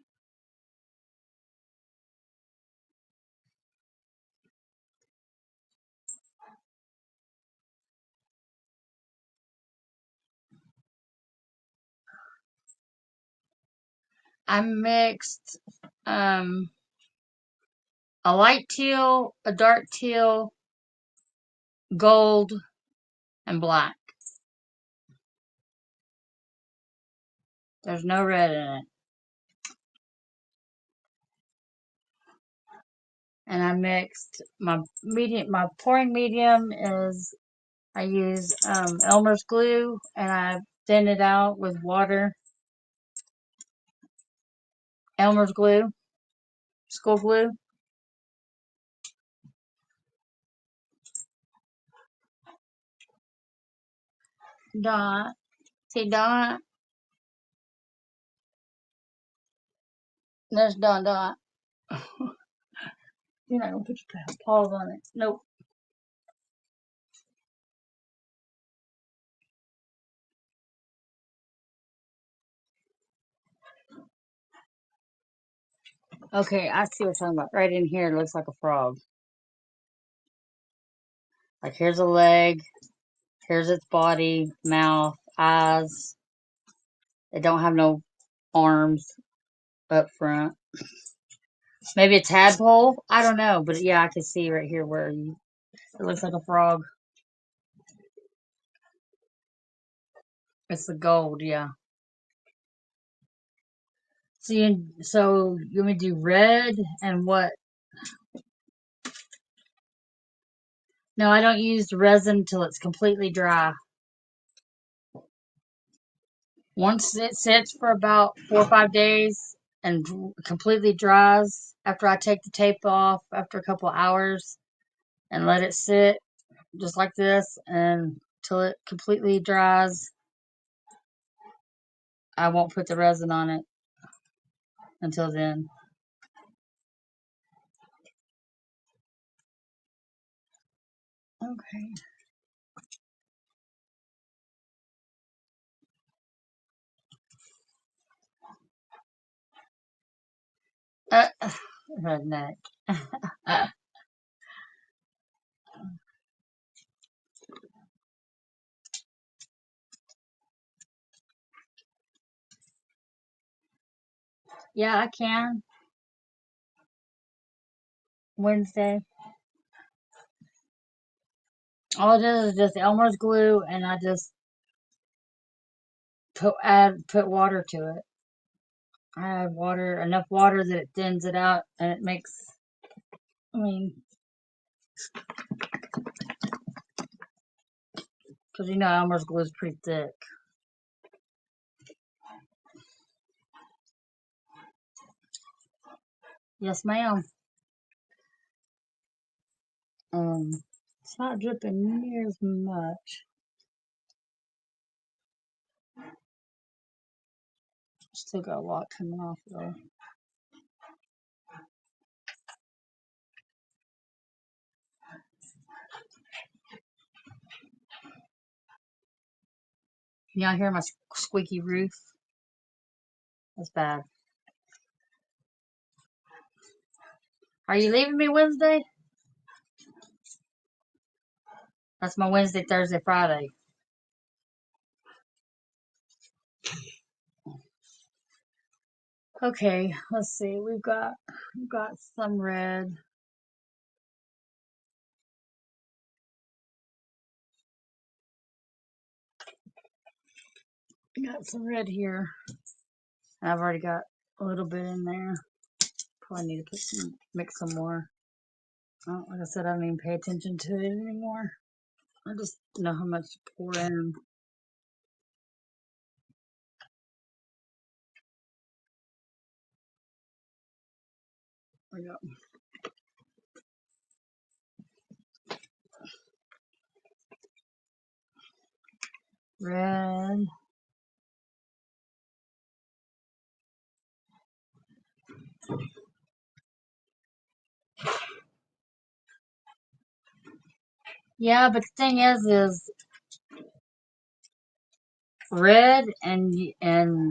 I mixed. a light teal, a dark teal, gold, and black. There's no red in it. And I mixed my medium. My pouring medium is I use Elmer's glue, and I thin it out with water. Elmer's glue, school glue. Dot. See Dot? There's Dot. You're not gonna put your paws on it. Nope. Okay, I see what you're talking about. Right in here, it looks like a frog. Like here's a leg, here's its body, mouth, eyes. They don't have no arms up front. Maybe a tadpole? I don't know, but yeah, I can see right here where it looks like a frog. It's the gold, yeah. So you want me to do red and what? No, I don't use resin till it's completely dry. Once it sits for about 4 or 5 days and completely dries, after I take the tape off after a couple hours and let it sit just like this until it completely dries, I won't put the resin on it until then. Okay. Redneck. Yeah, I can. Wednesday. All it is just Elmer's glue, and I just put water to it. I add water, enough water that it thins it out, and it makes. I mean, because you know Elmer's glue is pretty thick. Yes, ma'am. It's not dripping near as much. Still got a lot coming off though. Y'all hear my squeaky roof? That's bad. Are you leaving me Wednesday? That's my Wednesday, Thursday, Friday. Okay, let's see. We've got some red. Got some red here. I've already got a little bit in there. Probably need to mix some more. Oh, like I said, I don't even pay attention to it anymore. I just know how much to pour in. There we go. Red. Yeah, but the thing is red and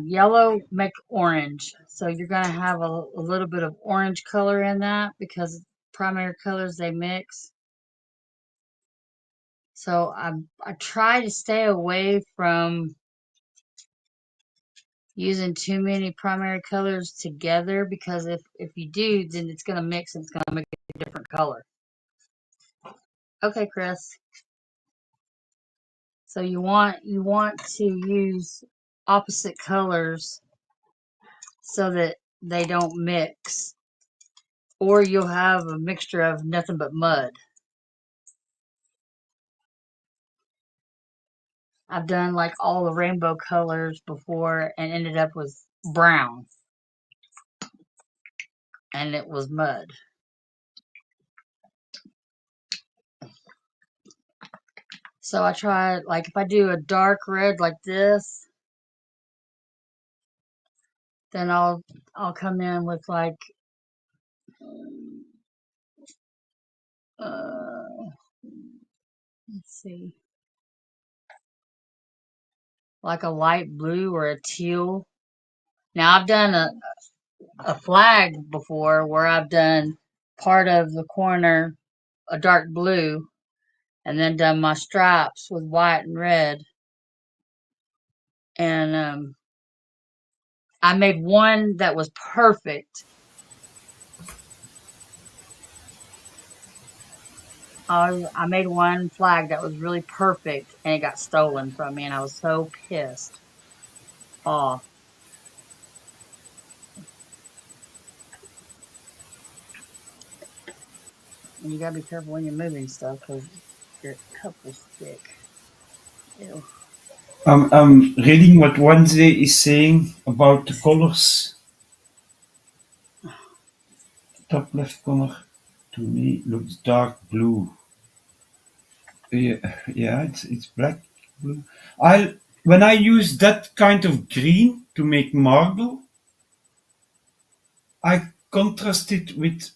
yellow make orange. So you're gonna have a little bit of orange color in that because primary colors they mix. So I try to stay away from using too many primary colors together because if you do, then it's gonna mix and it's gonna make color. Okay, Chris. So you want to use opposite colors so that they don't mix, or you'll have a mixture of nothing but mud. I've done like all the rainbow colors before and ended up with brown, and it was mud. So I try, like, if I do a dark red like this, then I'll come in with like uh let's see, like a light blue or a teal. Now I've done a flag before where I've done part of the corner a dark blue and then done my stripes with white and red. And I made one that was perfect. I made one flag that was really perfect and it got stolen from me and I was so pissed off. And you gotta be careful when you're moving stuff because your cup will stick. Ew. I'm reading what Wednesday is saying about the colors. Top left corner to me looks dark blue. Yeah, it's black blue. I When I use that kind of green to make marble, I contrast it with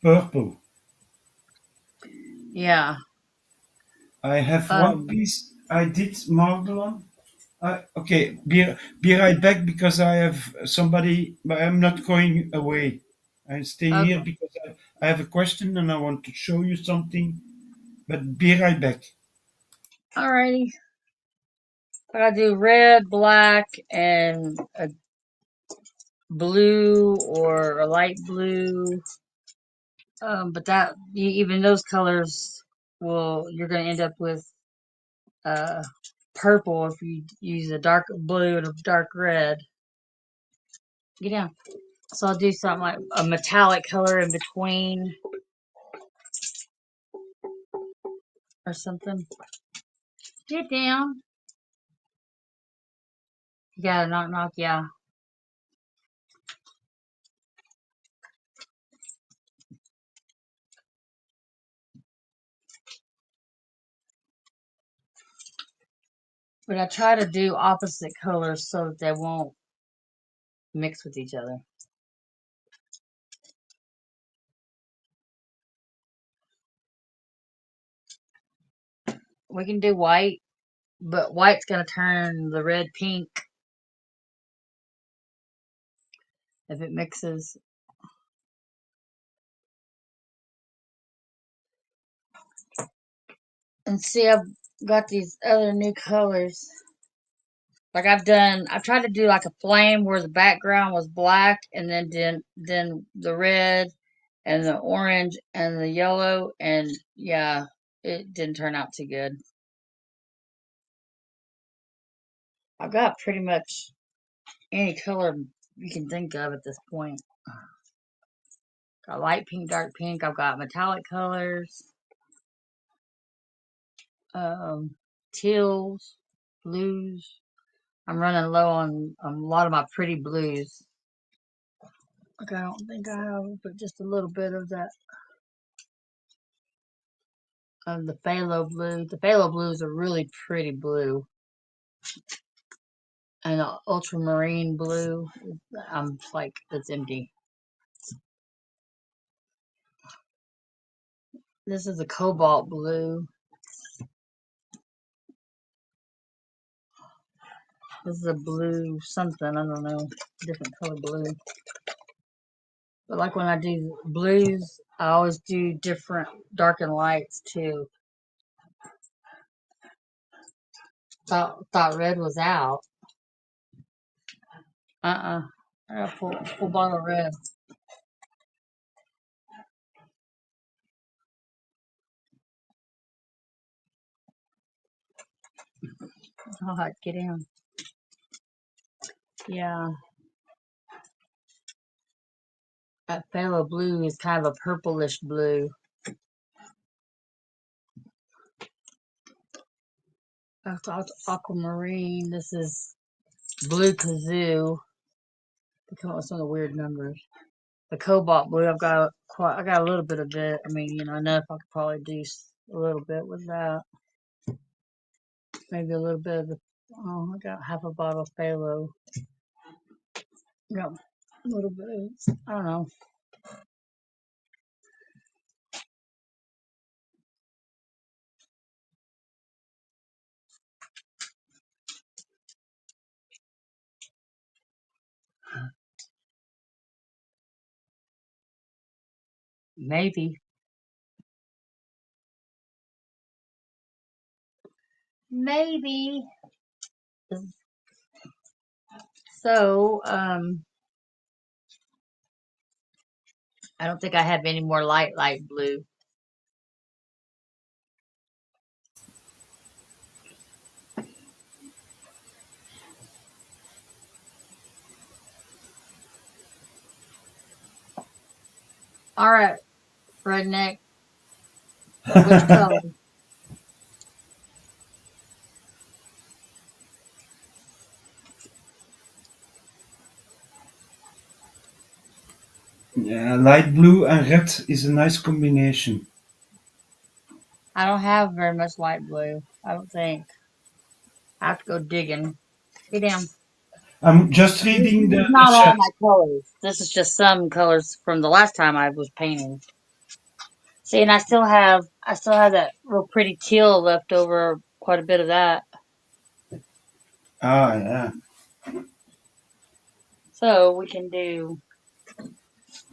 purple. Yeah. I have one piece I did marble on. Okay, be right back because I have somebody, but I'm not going away. I'm staying here Okay. because I have a question and I want to show you something, but be right back. Alrighty. I gotta do red, black, and a blue or a light blue. But that even those colors you're gonna end up with uh purple if you use a dark blue and a dark red. Get down. So I'll do something like a metallic color in between or something. Get down. You gotta knock, yeah. But I try to do opposite colors so that they won't mix with each other. We can do white, but white's gonna turn the red pink if it mixes. And see, I've got these other new colors. Like I've tried to do like a flame where the background was black and then the red and the orange and the yellow, and yeah, it didn't turn out too good. I've got pretty much any color you can think of at this point. Got light pink, dark pink. I've got metallic colors, teals, blues. I'm running low on a lot of my pretty blues. Like I don't think I have, but just a little bit of that of the phthalo blue. The phthalo blue is a really pretty blue, and the ultramarine blue. I'm like it's empty. This is a cobalt blue. This is a blue something. I don't know, different color blue. But like when I do blues, I always do different dark and lights too. Thought red was out. I got full bottle of red. I'll have to get in. Yeah, that phthalo blue is kind of a purplish blue. That's aquamarine. This is blue kazoo. They come up with some of the weird numbers. The cobalt blue, I got a little bit of it. I mean, enough. I could probably do a little bit with that. Maybe a little bit of the. Oh, I got half a bottle of phthalo. Got a little bit. I don't know. Maybe. Maybe. So, I don't think I have any more light blue. All right, redneck. Which color? Yeah, light blue and red is a nice combination. I don't have very much light blue. I don't think. I have to go digging. Get down. I'm just This reading is the not all chat. my colors. This is just some colors from the last time I was painting. See, and I still have that real pretty teal left over. Quite a bit of that. Ah, yeah. So we can do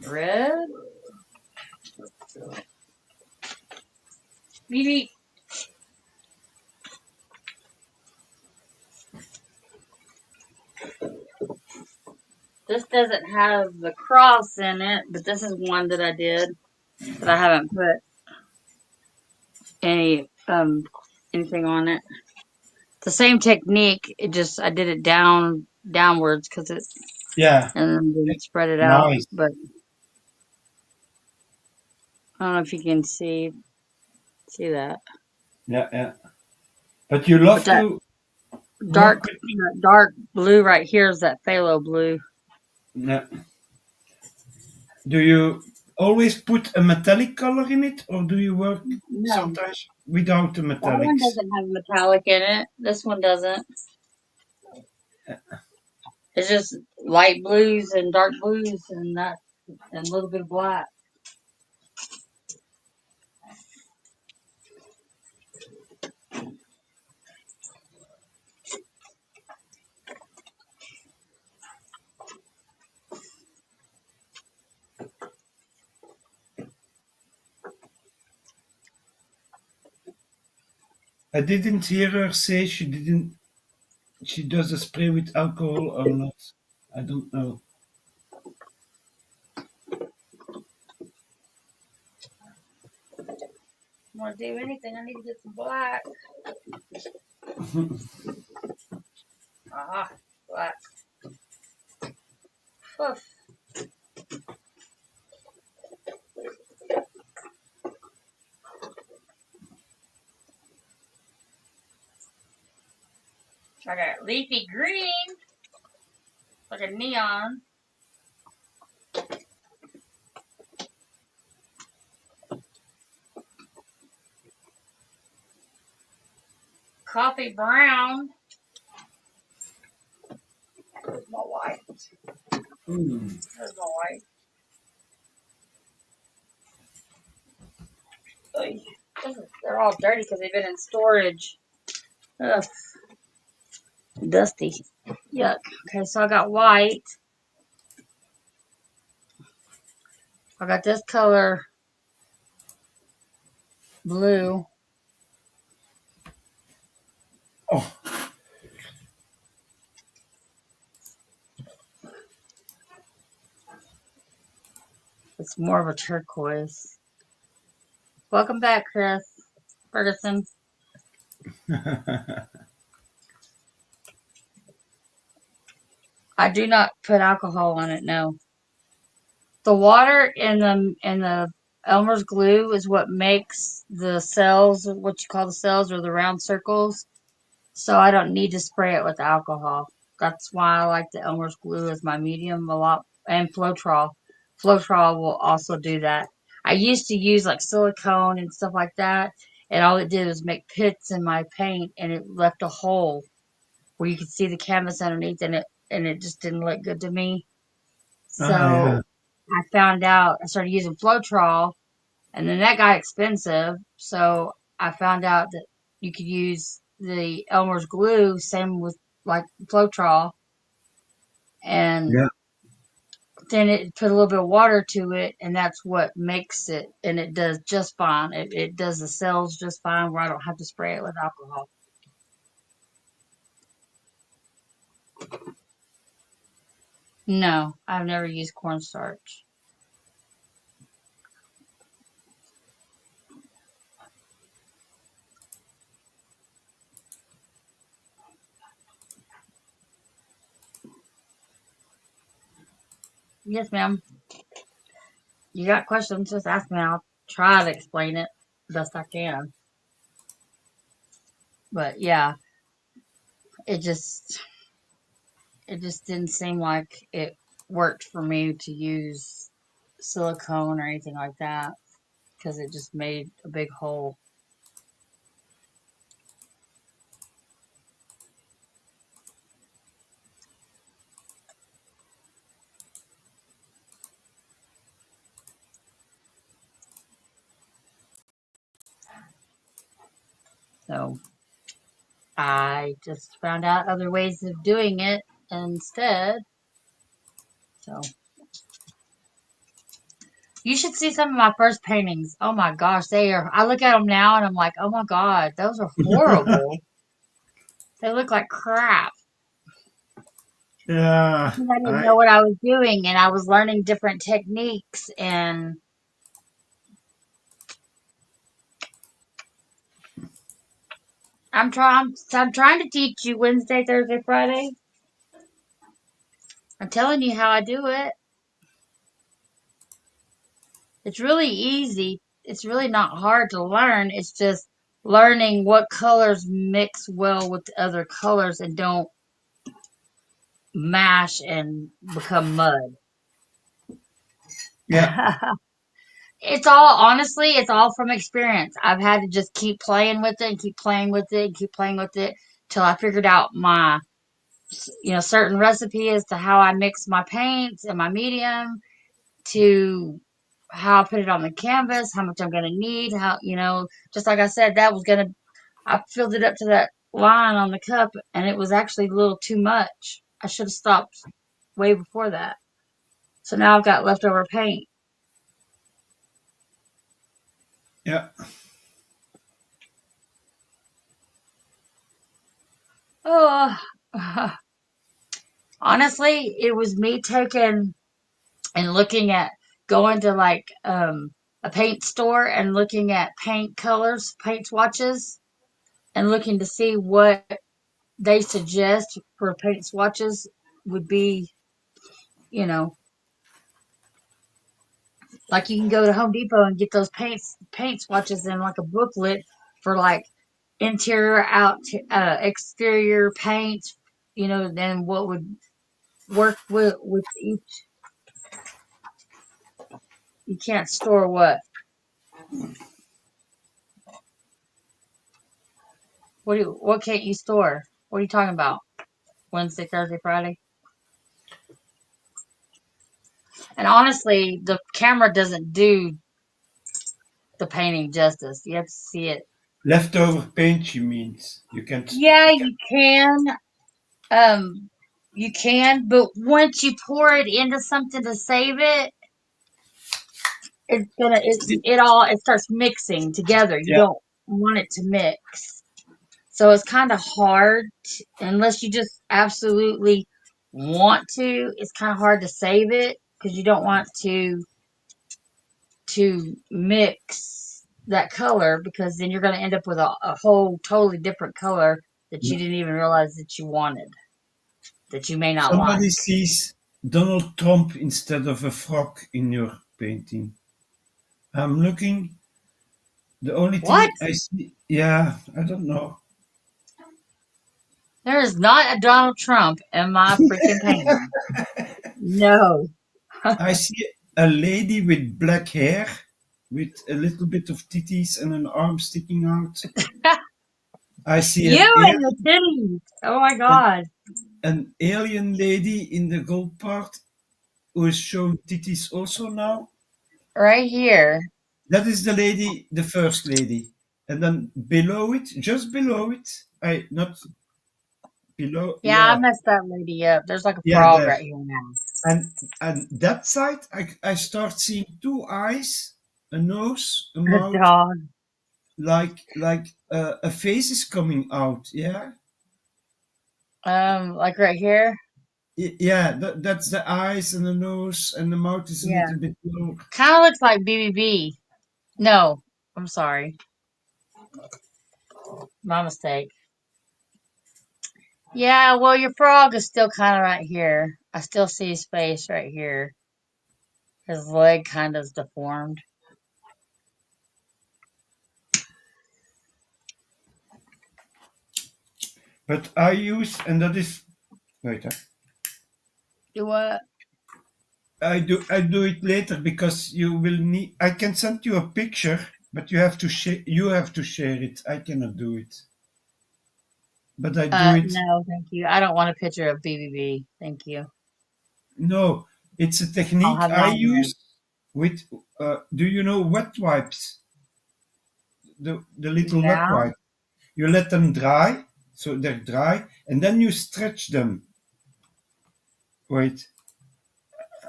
red. Maybe. This doesn't have the cross in it, but this is one that I did, but I haven't put any anything on it. The same technique. It just I did it downwards because it Yeah, and then spread it out. nice. But I don't know if you can see that. Yeah, yeah. But you But love that to work dark with. that dark blue right here is that phthalo blue. Yeah. Do you always put a metallic color in it, or do you work No, sometimes without the that one metallics? doesn't have metallic in it. This one doesn't. It's just light blues and dark blues and that and a little bit of black. I didn't hear her say she didn't. She does a spray with alcohol or not. I don't know. Want to do anything? I need to get some black. Ah, black. Poof. I got leafy green, like a neon. Coffee brown. There's my white. There's my white. Oy. They're all dirty because they've been in storage. Ugh, dusty. Yuck. Okay, so I got white. I got this color blue. Oh, It's more of a turquoise. Welcome back, Chris Ferguson. I do not put alcohol on it. No, the water in the Elmer's glue is what makes the cells, what you call the cells, or the round circles. So I don't need to spray it with alcohol. That's why I like the Elmer's glue as my medium a lot, and Floetrol. Floetrol will also do that. I used to use like silicone and stuff like that, and all it did was make pits in my paint, and it left a hole where you could see the canvas underneath, and it just didn't look good to me. Ah, yeah. So I found out I started using Floetrol, and then that got expensive. So I found out that you could use the Elmer's glue, same with like Floetrol, and Yeah. then it put a little bit of water to it, and that's what makes it, and it does just fine. It does the cells just fine, where I don't have to spray it with alcohol. No, I've never used cornstarch. Yes, ma'am. You got questions? Just ask me. I'll try to explain it best I can. But yeah, it just it just didn't seem like it worked for me to use silicone or anything like that because it just made a big hole. So I just found out other ways of doing it instead. So you should see some of my first paintings. Oh my gosh, they are. I look at them now and I'm like, oh my god, those are horrible. They look like crap. Yeah. I didn't know what I was doing, and I was learning different techniques, and I'm trying to teach you Wednesday, Thursday, Friday. I'm telling you how I do it. It's really easy. It's really not hard to learn. It's just learning what colors mix well with the other colors and don't mash and become mud. Yeah. It's all, honestly, it's all from experience. I've had to just keep playing with it and keep playing with it and keep playing with it till I figured out my, certain recipe as to how I mix my paints and my medium, to how I put it on the canvas, how much I'm going to need, just like I said, I filled it up to that line on the cup, and it was actually a little too much. I should have stopped way before that. So now I've got leftover paint. Yeah. Oh, honestly, it was me taking and looking at going to like a paint store and looking at paint colors, paint swatches, and looking to see what they suggest for paint swatches would be, you know, like you can go to Home Depot and get those paint swatches in like a booklet for like interior, out, exterior paints, then what would work with each. You can't store what? What can't you store? What are you talking about? Wednesday, Thursday, Friday? And honestly, the camera doesn't do the painting justice. You have to see it. Leftover paint, you means. You can. Yeah, you can. Um, you can, but once you pour it into something to save it, it starts mixing together. You Yeah. don't want it to mix. So it's kind of hard unless you just absolutely want to. It's kind of hard to save it because you don't want to mix that color, because then you're going to end up with a whole totally different color that you Yeah. didn't even realize that you wanted. that you may not Somebody like. sees Donald Trump instead of a frog in your painting. I'm looking. The only What? thing I see, yeah, I don't know. There is not a Donald Trump in my freaking painting. No. I see a lady with black hair, with a little bit of titties and an arm sticking out. I see You and your titties. Oh my God. an alien lady in the gold part who is showing titties also now. Right here. That is the lady, the first lady. And then below it, just below it, I not below, Yeah, I yeah, messed that lady up. There's like a yeah, frog there. right here now. And that side, I start seeing two eyes, a nose, a The mouth, dog. like a face is coming out. Yeah, Like right here. Yeah. That's the eyes and the nose, and the mouth is a Yeah. little bit lower. Kind of looks like BBB. No, I'm sorry. My mistake. Yeah, well, your frog is still kind of right here. I still see his face right here. His leg kind of is deformed. But I use, and that is wait. Do what? I do it later because you will need. I can send you a picture, but you have to share. You have to share it. I cannot do it, but I do it. No, thank you. I don't want a picture of BBB. Thank you. No, it's a I'll technique have I mine ready. use with. Do you know wet wipes? The little wet Yeah. wipe. You let them dry, so they're dry, and then you stretch them. Wait,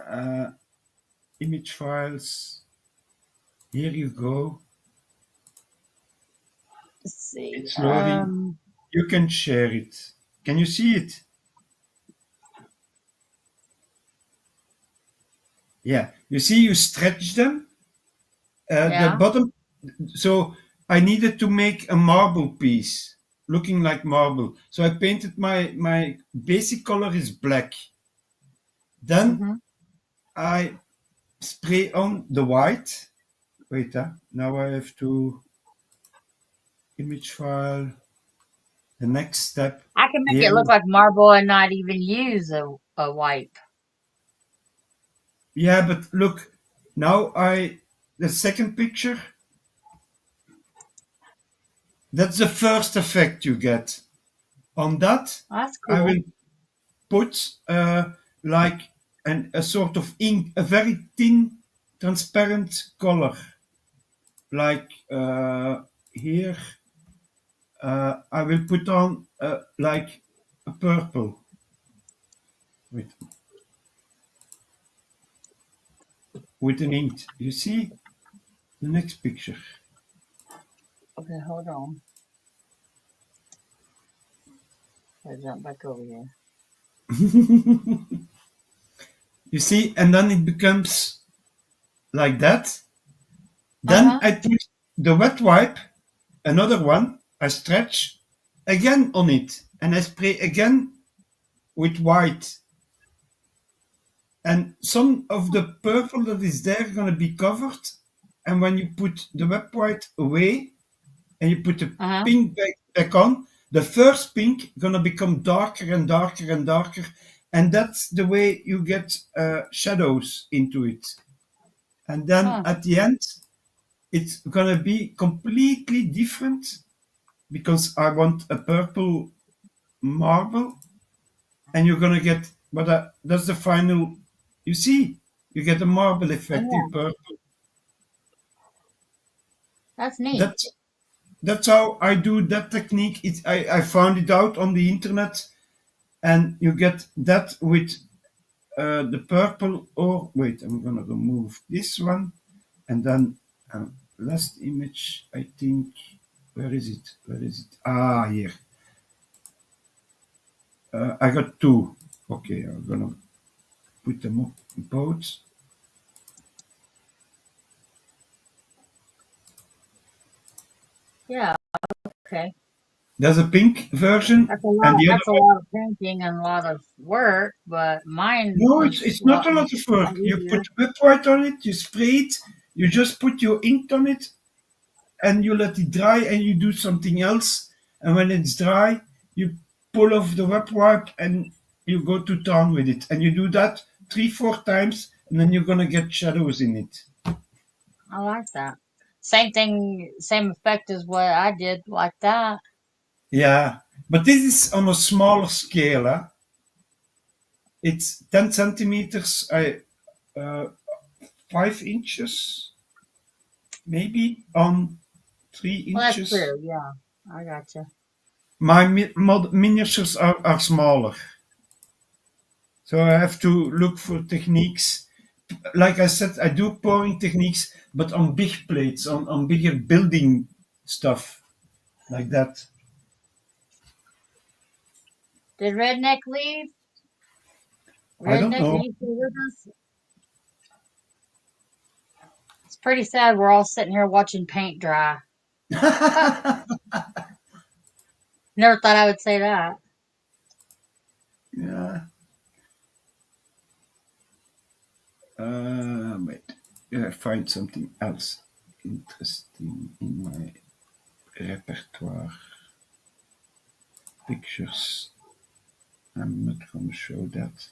uh, image files. Here you go. Let's see. It's loading. You can share it. Can you see it? Yeah. You see, you stretch them. The Yeah. bottom. So I needed to make a marble piece, looking like marble. So I painted my basic color is black. Then Mm-hmm. I spray on the white. Wait, now I have to image file. The next step I can make here. it look like marble and not even use a wipe. Yeah, but look, now the second picture. That's the first effect you get. On that, That's I cool. will put like a sort of ink, a very thin, transparent color. Like here, I will put on like a purple. Wait, with an ink. You see the next picture. Okay, hold on. I'll jump back over here. You see, and then it becomes like that. Then I put the wet wipe, another one, I stretch again on it, and I spray again with white. And some of the purple that is there gonna be covered. And when you put the wet white away and you put the Uh-huh. pink back on, the first pink gonna become darker and darker and darker. And that's the way you get shadows into it. And then at the end, it's gonna be completely different because I want a purple marble, and you're gonna get that's the final. You see, you get a marble effect in Yeah, purple. that's neat. That's how I do that technique. I found it out on the internet, and you get that with the purple. Or wait, I'm gonna remove this one, and then last image. I think. Where is it? Where is it? Ah, here. I got two. Okay, I'm gonna put them up both. Yeah, okay. There's a pink version, That's a and lot. the other That's a one. lot of painting and a lot of work, but mine No, is it's a not lot, a lot of work. You easier. put wet white on it, you spray it, you just put your ink on it, and you let it dry, and you do something else. And when it's dry, you pull off the wet wipe and you go to town with it. And you do that 3, 4 times, and then you're gonna get shadows in it. I like that. Same thing, same effect as what I did like that. Yeah, but this is on a smaller scale. Huh? It's 10 centimeters, 5 inches, maybe on three Well, that's inches. true. Yeah, I gotcha. My miniatures are smaller, so I have to look for techniques. Like I said, I do pouring techniques, but on big plates, on bigger building stuff like that. Did Redneck leave? I don't Redneck, are know. you still with us? It's pretty sad. We're all sitting here watching paint dry. Never thought I would say that. Yeah. Wait. I find something else interesting in my repertoire. Pictures. I'm not going to show that.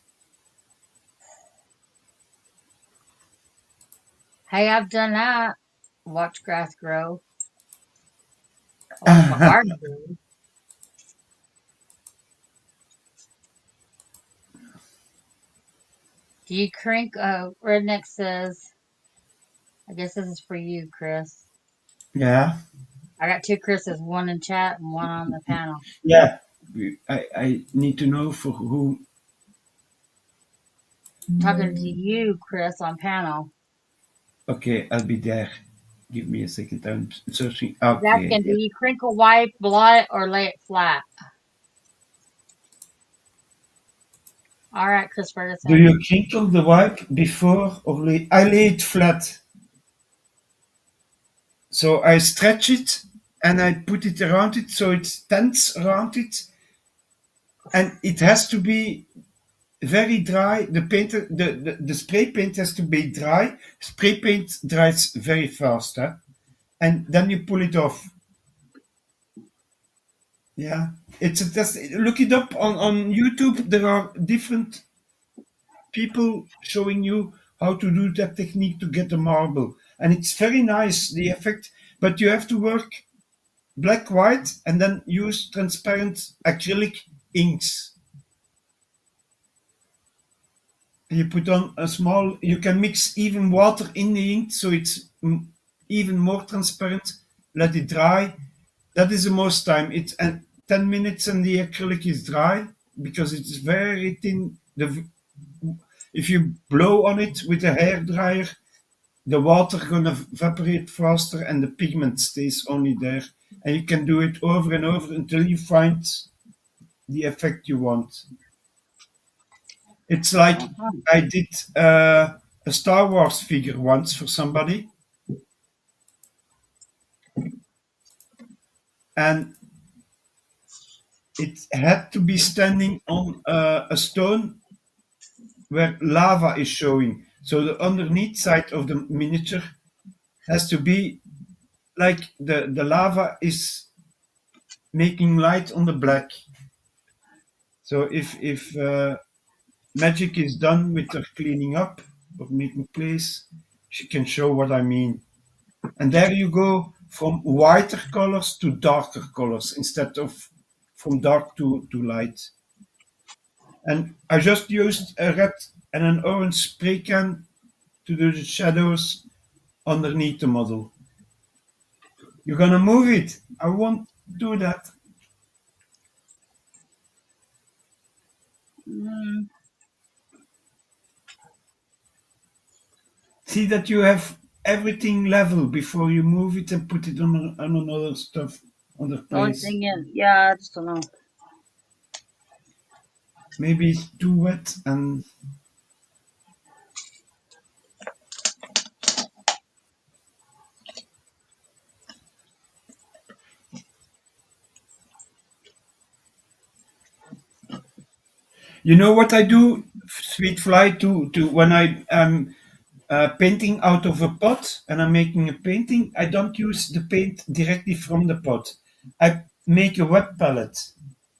Hey, I've done that. Watch grass grow. I watch my garden grow. Do you crink? Redneck says, I guess this is for you, Chris. Yeah. I got two Chris's, one in chat and one on the panel. Yeah. I need to know for who. Talking to you, Chris, on panel. Okay, I'll be there. Give me a second. I'm searching. He's Okay. asking, do Yeah. you crinkle, wipe, blot, or lay it flat? All right, Chris Do Ferguson. you crinkle the wipe before or lay? I lay it flat. So I stretch it and I put it around it so it's tense around it. And it has to be very dry. The paint, the spray paint has to be dry. Spray paint dries very fast. Huh? And then you pull it off. Yeah. It's a test. Look it up on YouTube. There are different people showing you how to do that technique to get the marble. And it's very nice, the effect, but you have to work black, white, and then use transparent acrylic inks. You put on a small, you can mix even water in the ink so it's even more transparent. Let it dry. That is the most time. It's 10 minutes and the acrylic is dry because it's very thin. If you blow on it with a hair dryer, the water gonna evaporate faster and the pigment stays only there. And you can do it over and over until you find the effect you want. It's like Uh-huh. I did a Star Wars figure once for somebody, and it had to be standing on a stone where lava is showing. So the underneath side of the miniature has to be like the lava is making light on the black. So if Magic is done with her cleaning up or making place, she can show what I mean. And there you go from whiter colors to darker colors instead of from dark to light. And I just used a red and an orange spray can to do the shadows underneath the model. You're gonna move it. I won't do that. Mm, See that you have everything level before you move it and put it on another stuff, other the only place. thing is, yeah, I just don't know. Maybe it's too wet and You know what I do, Sweet Fly, to when I am painting out of a pot and I'm making a painting, I don't use the paint directly from the pot. I make a wet palette.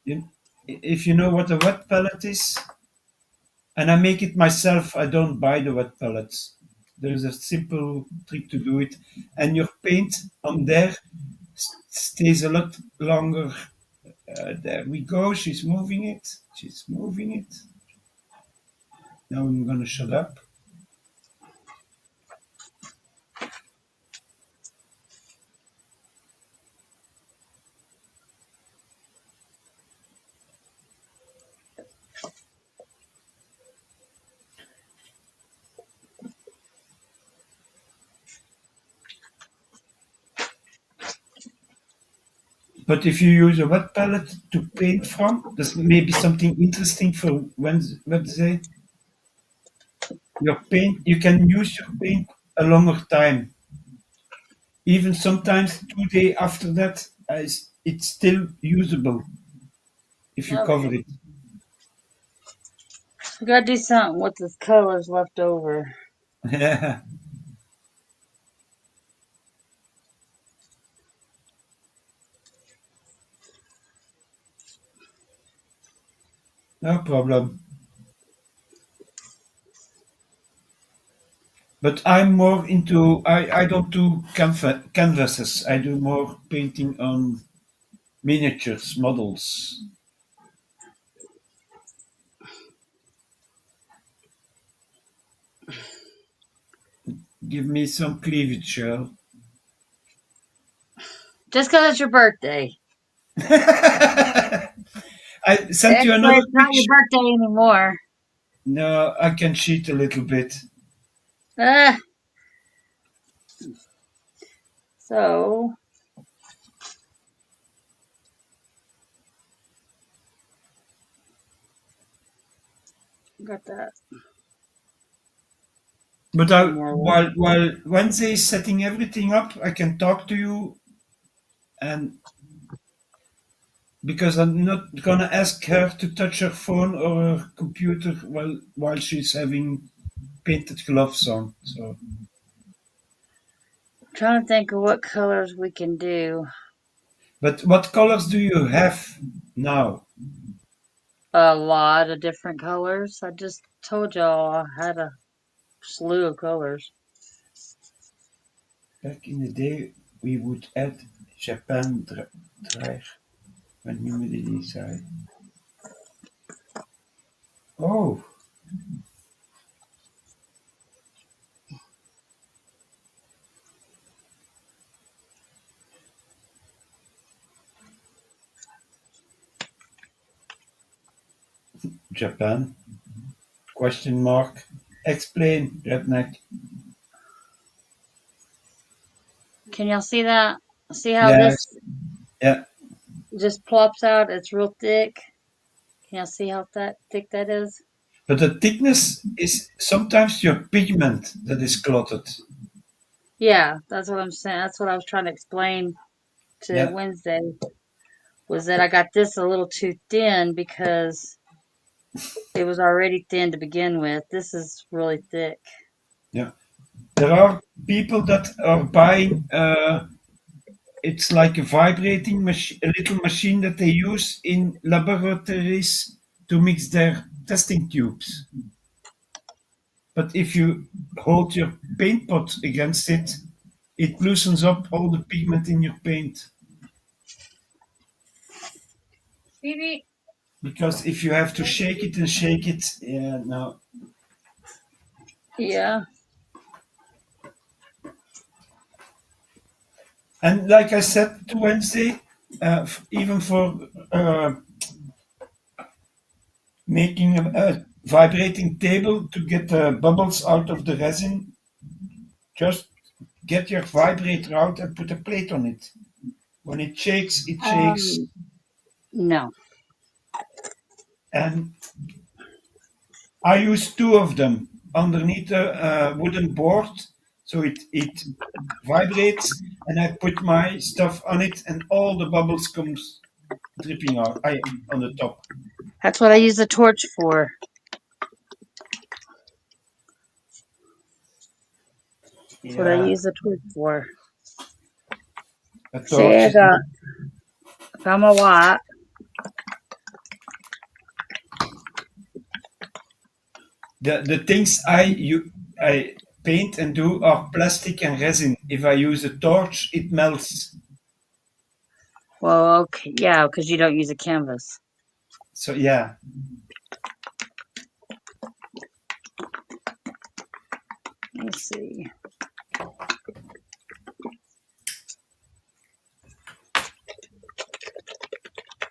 You, if you know what a wet palette is, and I make it myself, I don't buy the wet pellets. There is a simple trick to do it, and your paint on there stays a lot longer. There we go. She's moving it. She's moving it. Now I'm gonna shut up. But if you use a wet palette to paint from, there's maybe something interesting for Wednesday. Your paint, you can use your paint a longer time. Even sometimes 2 days after that, it's still usable if you Okay. cover it. We gotta do something with the colors left over. Yeah, no problem. But I'm more into, I don't do canvases. I do more painting on miniatures, models. Give me some cleavage, Cheryl. Just 'cause it's your birthday. I sent you Actually, another it's not your picture. birthday anymore. No, I can cheat a little bit. Ah, so got that. But One more one. while Wednesday is setting everything up, I can talk to you, and because I'm not gonna ask her to touch her phone or her computer while she's having painted gloves on. So, I'm trying to think of what colors we can do. but what colors do you have now? A lot of different colors. I just told y'all I had a slew of colors. Back in the day, we would add Japan dryer. Wat noemen die zei? Oh, Japan? Question mark. Explain, redneck. Can y'all see that? See how this Yes, yeah. just plops out? It's real thick. Can y'all see how thick that is? But the thickness is sometimes your pigment that is clotted. Yeah, that's what I'm saying. That's what I was trying to explain to Yeah, Wednesday, was that I got this a little too thin because it was already thin to begin with. This is really thick. yeah. There are people that are buying. It's like a vibrating machine, a little machine that they use in laboratories to mix their testing tubes. But if you hold your paint pot against it, it loosens up all the pigment in your paint. Phoebe? Because if you have to shake it and shake it, yeah, no. Yeah. And like I said to Wednesday, even for making a vibrating table to get the bubbles out of the resin, just get your vibrator out and put a plate on it. When it shakes, it shakes. No. And I use two of them underneath a wooden board, so it vibrates, and I put my stuff on it, and all the bubbles comes dripping out on the top. That's what I use the torch for. That's what I Yeah, use the torch for. a See, torch I is found my white. the things I paint and do are plastic and resin. If I use a torch, it melts. Well, okay, yeah, because you don't use a canvas. So yeah, Let me see.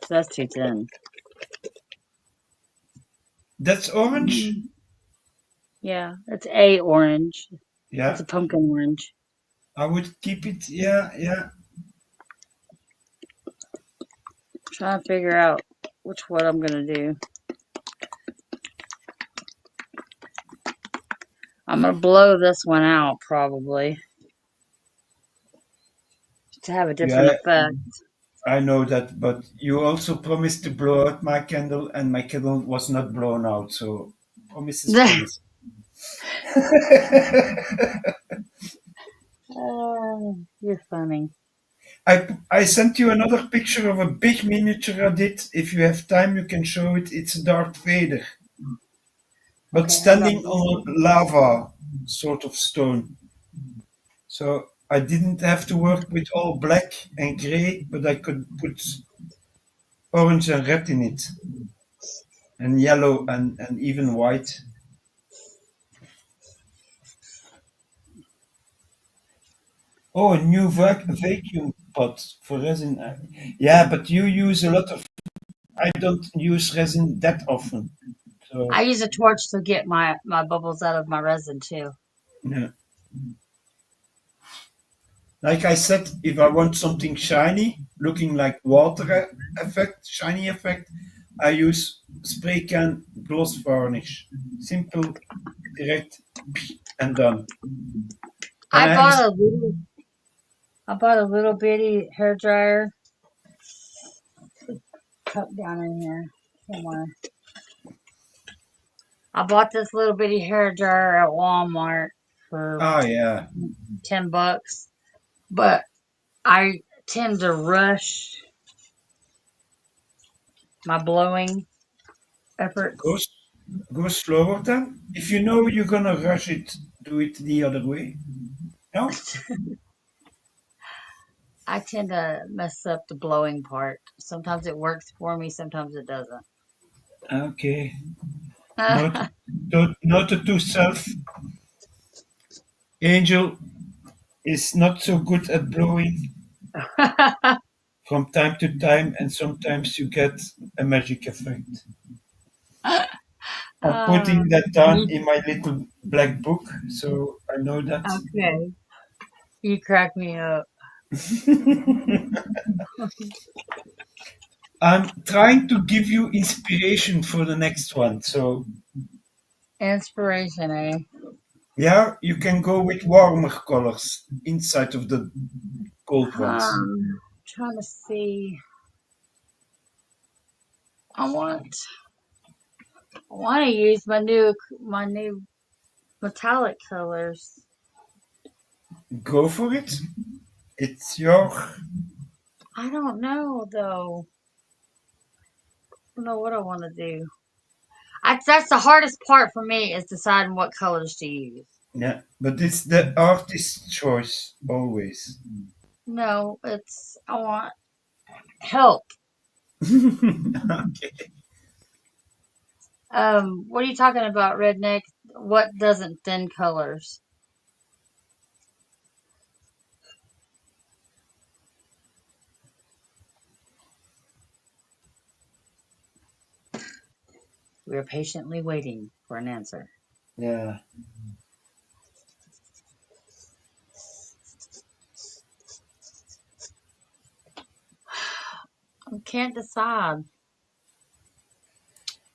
So that's too thin. that's orange. Yeah, it's a orange. It's Yeah, a pumpkin orange. I would keep it. Yeah, yeah. Trying to figure out which one I'm gonna do. I'm gonna blow this one out probably to have a different Yeah, effect. I know that, but you also promised to blow out my candle, and my candle was not blown out. So promise is promise. You're funny. I sent you another picture of a big miniature I did. If you have time, you can show it. It's Darth Vader, but Okay, hold standing on. on lava sort of stone. So I didn't have to work with all black and gray, but I could put orange and red in it, and yellow and even white. Oh, a new vacuum pot for resin. Yeah, but you use a lot of. I don't use resin that often. So, I use a torch to get my bubbles out of my resin too. yeah. Like I said, if I want something shiny, looking like water effect, shiny effect, I use spray can gloss varnish. Simple, direct, and done. And I I have a bought a little I bought a little bitty hair dryer tucked down in here somewhere. I bought this little bitty hair dryer at Walmart for yeah. $10, but I tend to rush my blowing Go, efforts. s- go slower then. If you know you're gonna rush it, do it the other way. No? I tend to mess up the blowing part. Sometimes it works for me, sometimes it doesn't. Okay. Not, not to self. Angel is not so good at blowing from time to time, and sometimes you get a magic effect. I'm uh, putting that down in my little black book, so I know that. okay. You crack me up. I'm trying to give you inspiration for the next one. So, Inspiration, eh? yeah, you can go with warmer colors inside of the cold ones. Trying to see. I want I want to use my new metallic colors. Go for it. It's your. I don't know though. I don't know what I want to do. That's the hardest part for me is deciding what colors to use. Yeah, but it's the artist's choice always. No, it's I want help. Okay. What are you talking about, redneck? What doesn't thin colors? We are patiently waiting for an answer. Yeah. I can't decide.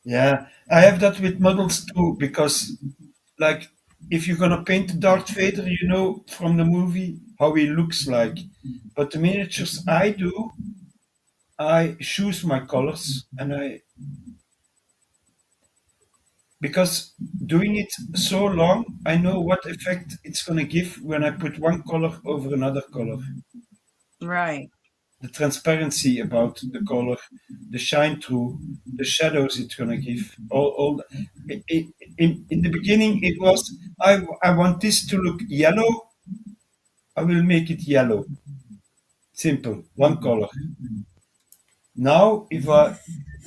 Yeah, I have that with models too, because like if you're gonna paint Darth Vader, you know from the movie how he looks like. But the miniatures I do, I choose my colors and I because doing it so long, I know what effect it's going to give when I put one color over another color. Right. The transparency about the color, the shine through, the shadows it's going to give. In the beginning, it was, I want this to look yellow, I will make it yellow. Simple, one color. Now, if I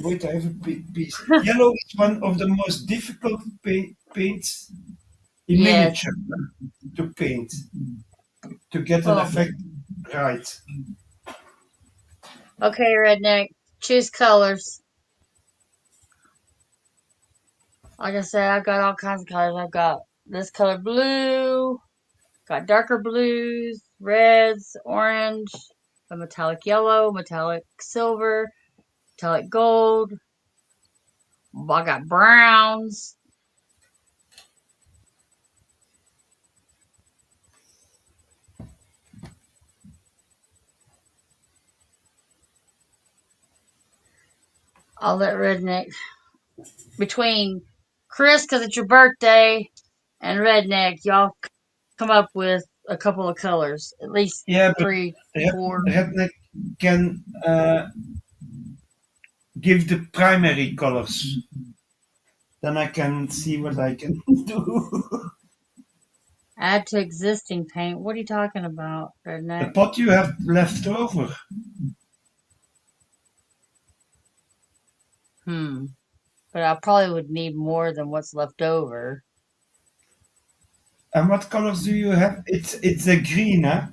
wait, I have a big piece. Yellow is one of the most difficult paints in Yes. miniature to paint, to get an Oh. effect right. Okay, Redneck. Choose colors. Like I said, I've got all kinds of colors. I've got this color blue, got darker blues, reds, orange, a metallic yellow, metallic silver, metallic gold. I got browns. I'll let Redneck, between Chris, because it's your birthday, and Redneck, y'all come up with a couple of colors. At least Yeah, but 3, 4. Redneck can give the primary colors. Then I can see what I can do. Add to existing paint. What are you talking about, The Redneck? pot you have left over. But I probably would need more than what's left over. And what colors do you have? It's a green, huh?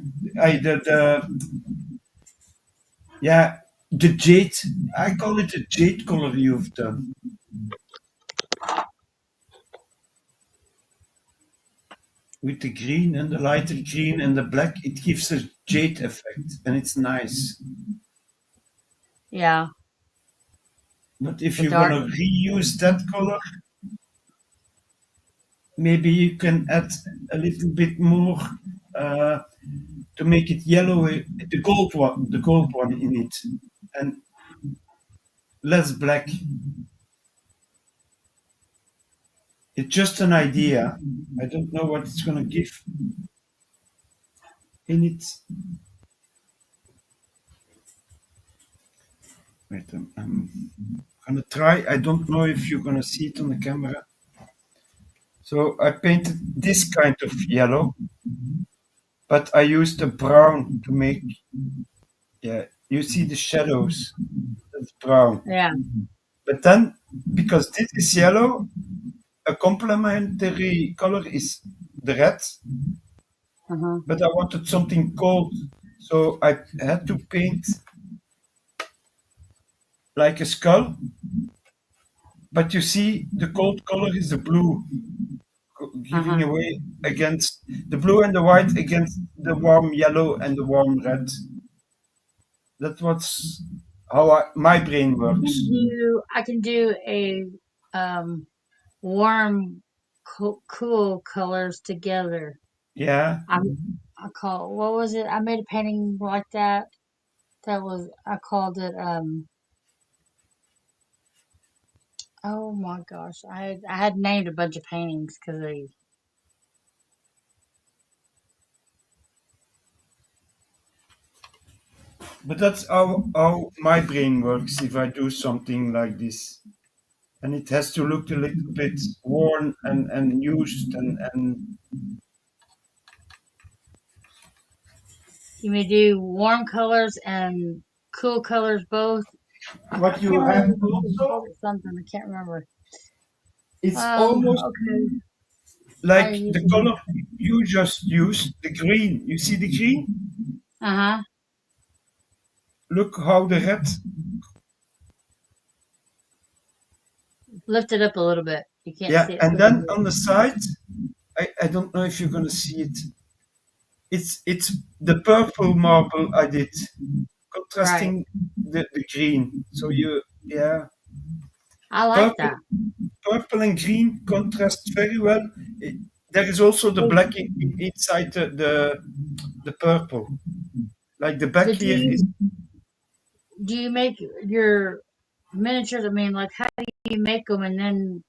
Yeah, the jade. I call it the jade color you've done. With the green and the lighter green and the black, it gives a jade effect, and it's nice. Yeah. But if The you're dark. gonna reuse that color, maybe you can add a little bit more to make it yellow, the gold one in it, and less black. It's just an idea. I don't know what it's gonna give in it. Wait, I'm gonna try. I don't know if you're gonna see it on the camera. So I painted this kind of yellow, but I used a brown to make. Yeah, you see the shadows. That's brown. Yeah. But then, because this is yellow, a complementary color is the red. But I wanted something cold, so I had to paint like a skull. But you see, the cold color is the blue, giving away against the blue and the white against the warm yellow and the warm red. That's what's how my brain works. I can do a warm, cool colors together. Yeah. I call, what was it? I made a painting like that. I called it oh my gosh. I had named a bunch of paintings because they. But that's how my brain works if I do something like this. And it has to look a little bit worn and used and You may do warm colors and cool colors both. what you have also, Something I can't remember. it's almost Okay. like the color you just used, the green. You see the green? Look how the red. Lift it up a little bit. You can't see it. And then on the side, I don't know if you're gonna see it. It's the purple marble I did, contrasting the green. So I like that. Purple and green contrast very well. There is also the black inside the purple. Like the back here is. Do you make your miniatures? I mean, like, how do you make them and then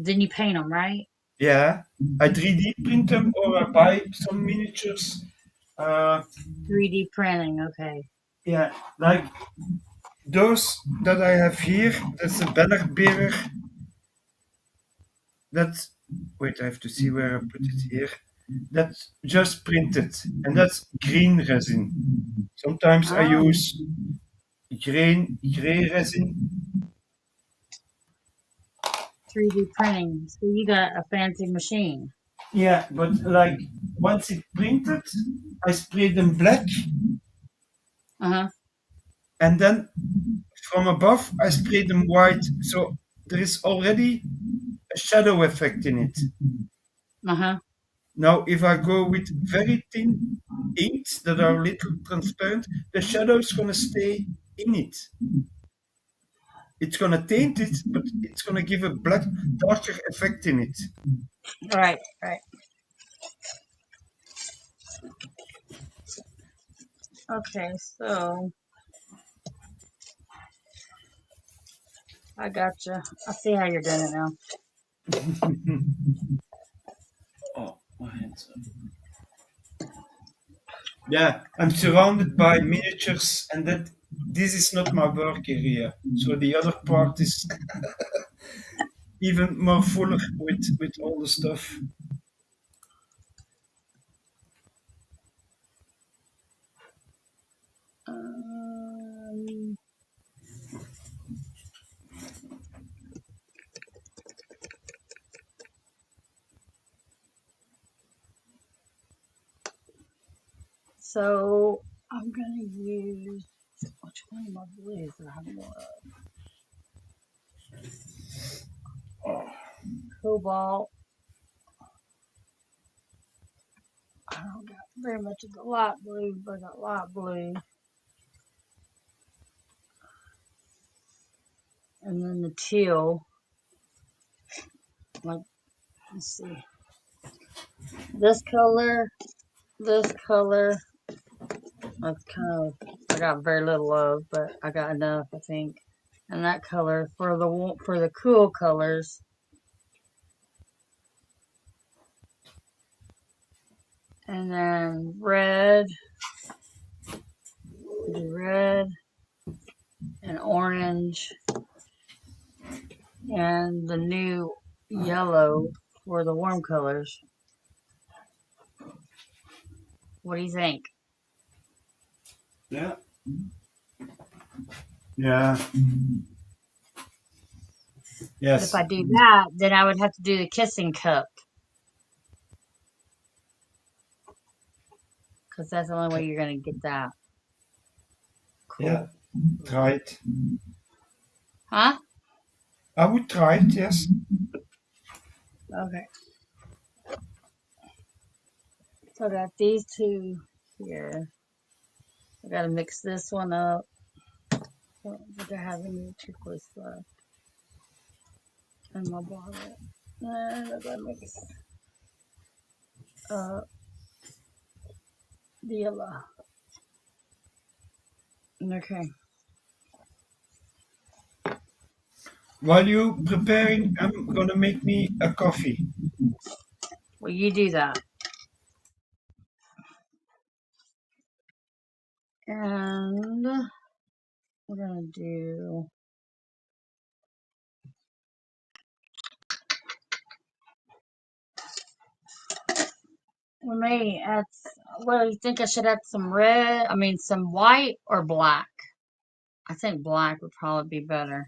Then you paint them, right? Yeah, I 3D print them or I buy some miniatures. 3D printing. Okay. Yeah, like those that I have here. That's a bannerbearer. That's wait, I have to see where I put it here. That's just printed, and that's green resin. Sometimes I Oh, use gray resin. 3D printing. So you got a fancy machine. Yeah, but like once it's printed, I spray them black, Uh-huh. and then from above I spray them white. So there is already a shadow effect in it. Uh-huh. Now, if I go with very thin inks that are a little transparent, the shadow is going to stay in it. It's going to taint it, but it's going to give a black, darker effect in it. Right, right. Okay, so I gotcha. I see how you're doing it now. Oh, my hands up. Yeah, I'm surrounded by miniatures, and this is not my work area. So the other part is even more fuller with all the stuff. Um, so I'm gonna use which one of my blues do I have more of? Cobalt. I don't got very much of the light blue, but I got light blue. And then the teal. Like, let's see. This color. That's kind of, I got very little of, but I got enough, I think. And that color for the cool colors. And then red, do red and orange, and the new yellow for the warm colors. What do you think? Yeah. Yeah. But if Yes. I do that, then I would have to do the kissing cup. Because that's the only way you're going to get that. Cool. Yeah. Try it. Huh? I would try it, yes. Okay. So I got these two here. I gotta mix this one up. I don't think I have any turquoise left in my bottle. And I gotta mix up the yellow. Okay. While you preparing, I'm gonna make me a coffee. Well, you do that. And we're gonna do. We may add. What do you think? I should add some red. I mean, some white or black. I think black would probably be better.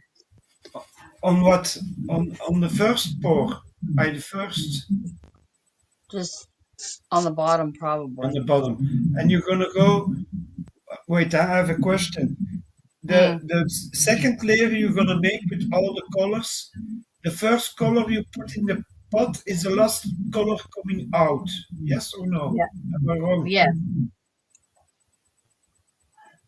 On what? On the first pour. The first Just on the bottom, on probably. the bottom. And you're gonna go. Wait, I have a question. The second layer you're gonna make with all the colors. The first color you put in the pot is the last color coming out. Yes or no? Yeah. Am I wrong? Yes.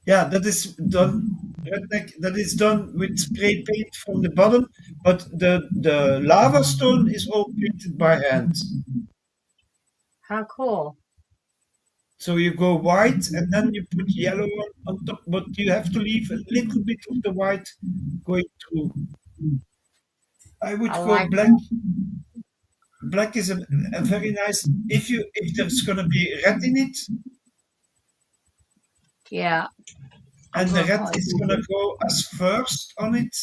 Yeah, that is done. Redneck, that is done with spray paint from the bottom, but the lava stone is all painted by hand. How cool. So you go white and then you put yellow on top, but you have to leave a little bit of the white going through. I would I go like black. Black is a very nice. If there's gonna be red in it, yeah. I'm and the gonna red probably is do gonna it. go as first on it,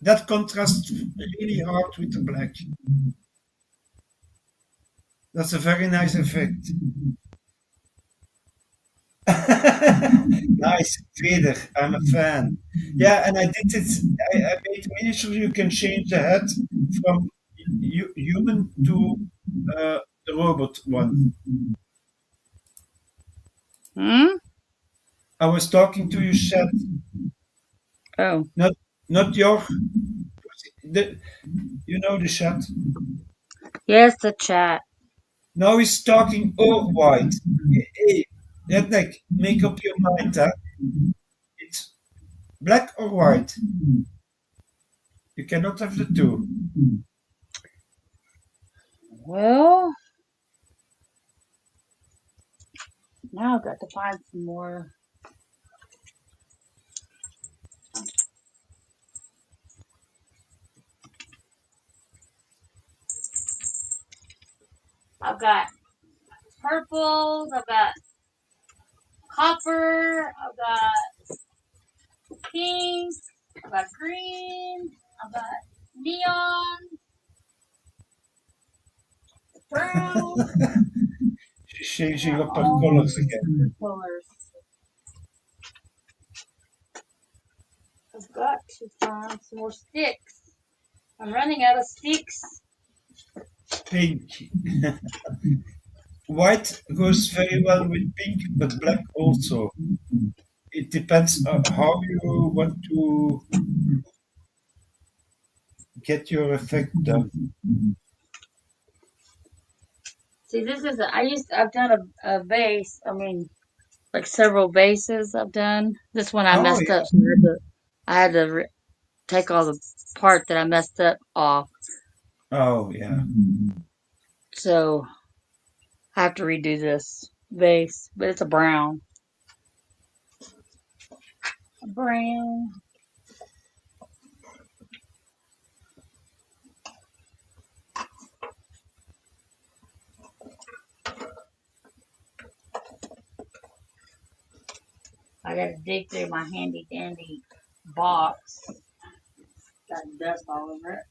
that contrasts really hard with the black. That's a very nice effect. Nice, Vader. I'm a fan. Yeah, and I did it. I made miniature. You can change the head from human to the robot one. Hmm? I was talking to you, chat, Oh, not not your the the chat. yes, the chat. Now he's talking all white. Hey, redneck, make up your mind, huh? It's black or white. You cannot have the two. Well, now I've got to find some more. I've got purples, I've got copper, I've got pink, I've got green, I've got neon, brown, She's I've changing got up her all colors these again. different colors. I've got to find some more sticks. I'm running out of sticks. Pink. White goes very well with pink, but black also. It depends on how you want to get your effect done. See, I've done a vase. I mean, like several vases I've done. This one I Oh messed up, yeah. so I had to take all the part that I messed up off. Oh yeah. So I have to redo this vase, but it's a brown. A brown. I got to dig through my handy dandy box. Got dust all over it.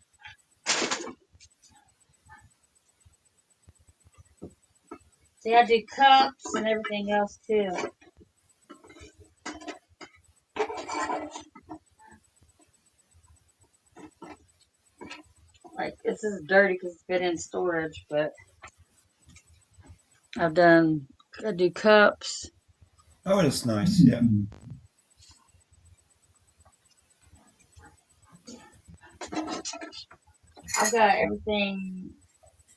See, I do cups and everything else too. Like this is dirty because it's been in storage, but I do cups. Oh, that's nice. Yeah. I've got everything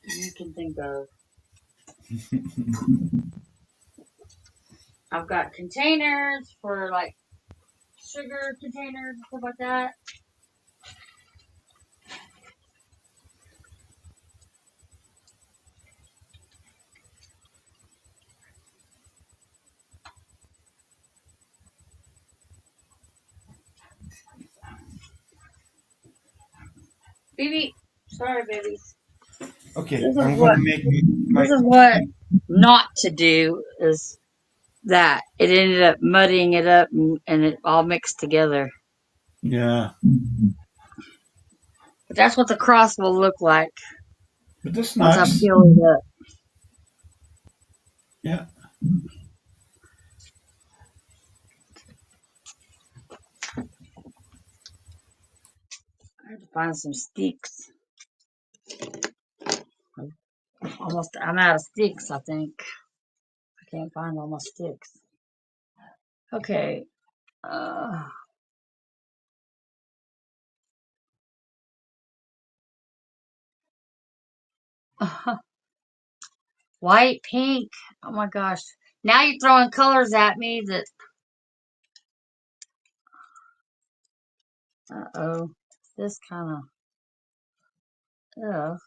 you can think of. I've got containers for like sugar containers and stuff like that. Baby, sorry, babies. Okay, This is I'm what gonna make my this is what not to do is that it ended up muddying it up and it all mixed together. yeah. But that's what the cross will look like But that's once I nice. peel it up. Yeah. I have to find some sticks. I'm out of sticks, I think. I can't find all my sticks. Okay. Uh, white, pink. Oh my gosh. Now you're throwing colors at me that. Uh-oh. This kind of. Ugh.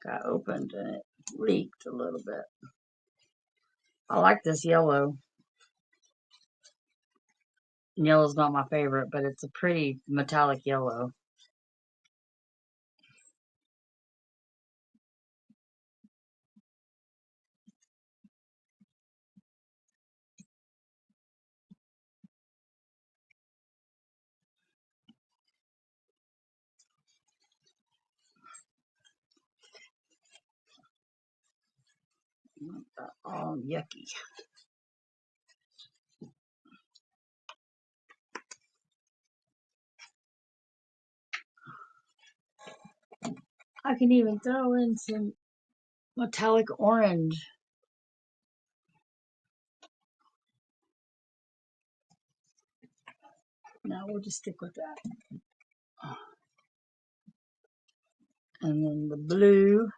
Got opened in it. leaked a little bit. I like this yellow. Yellow's not my favorite, but it's a pretty metallic yellow. Oh, yucky. I can even throw in some metallic orange. No, we'll just stick with that. And then the blue.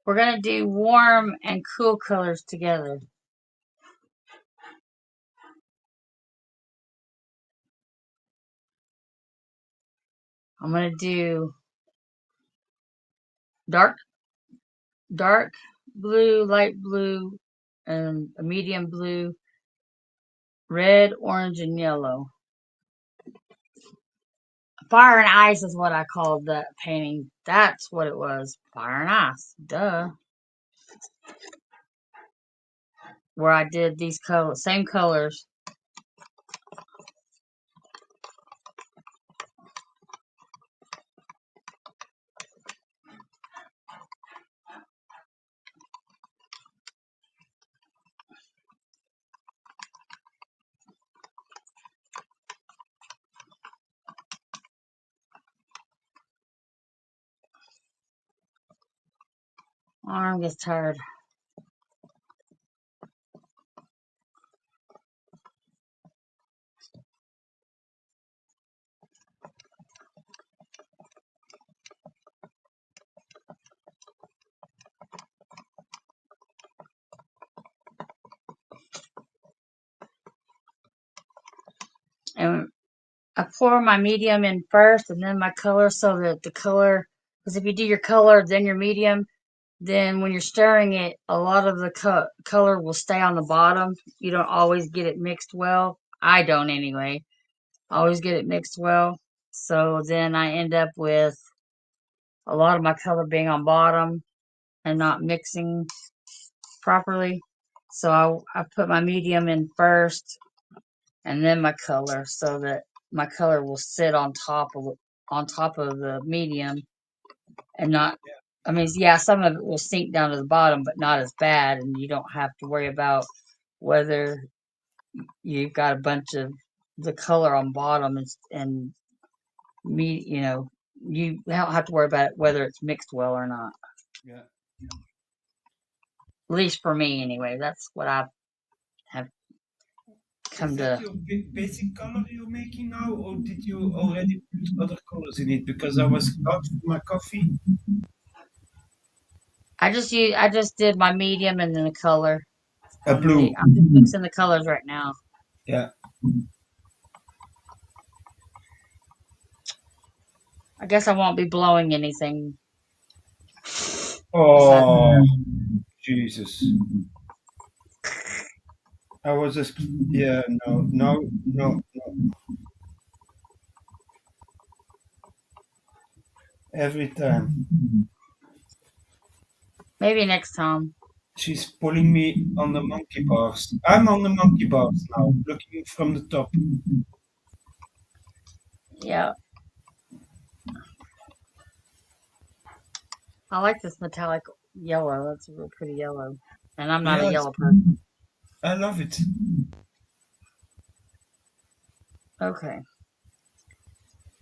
We're going to do warm and cool colors together. I'm going to do dark blue, light blue, and a medium blue, red, orange, and yellow. Fire and Ice is what I called that painting. That's what it was. Fire and Ice. Duh. Where I did these colors, same colors. My arm gets tired. And I pour my medium in first and then my color so that the color, because if you do your color, then your medium, then when you're stirring it, a lot of the color will stay on the bottom. You don't always get it mixed well. I don't anyway. I always get it mixed well. So then I end up with a lot of my color being on bottom and not mixing properly. So I put my medium in first and then my color so that my color will sit on top of the medium and not, I mean, yeah, some of it will sink down to the bottom, but not as bad, and you don't have to worry about whether you've got a bunch of the color on bottom and you don't have to worry about whether it's mixed well or not. Yeah. At least for me, anyway. That's what I have come Is that to. your basic color you're making now, or did you already put other colors in it? Because I was out with my coffee. I just did my medium and then the color. A blue. I'm just mixing the colors right now. Yeah. I guess I won't be blowing anything. Oh, Jesus. I was just, yeah, no. Every time. Maybe next time. She's pulling me on the monkey bars. I'm on the monkey bars now, looking from the top. Yeah. I like this metallic yellow. That's a real pretty yellow. And I'm not a Yes, yellow person. I love it. Okay.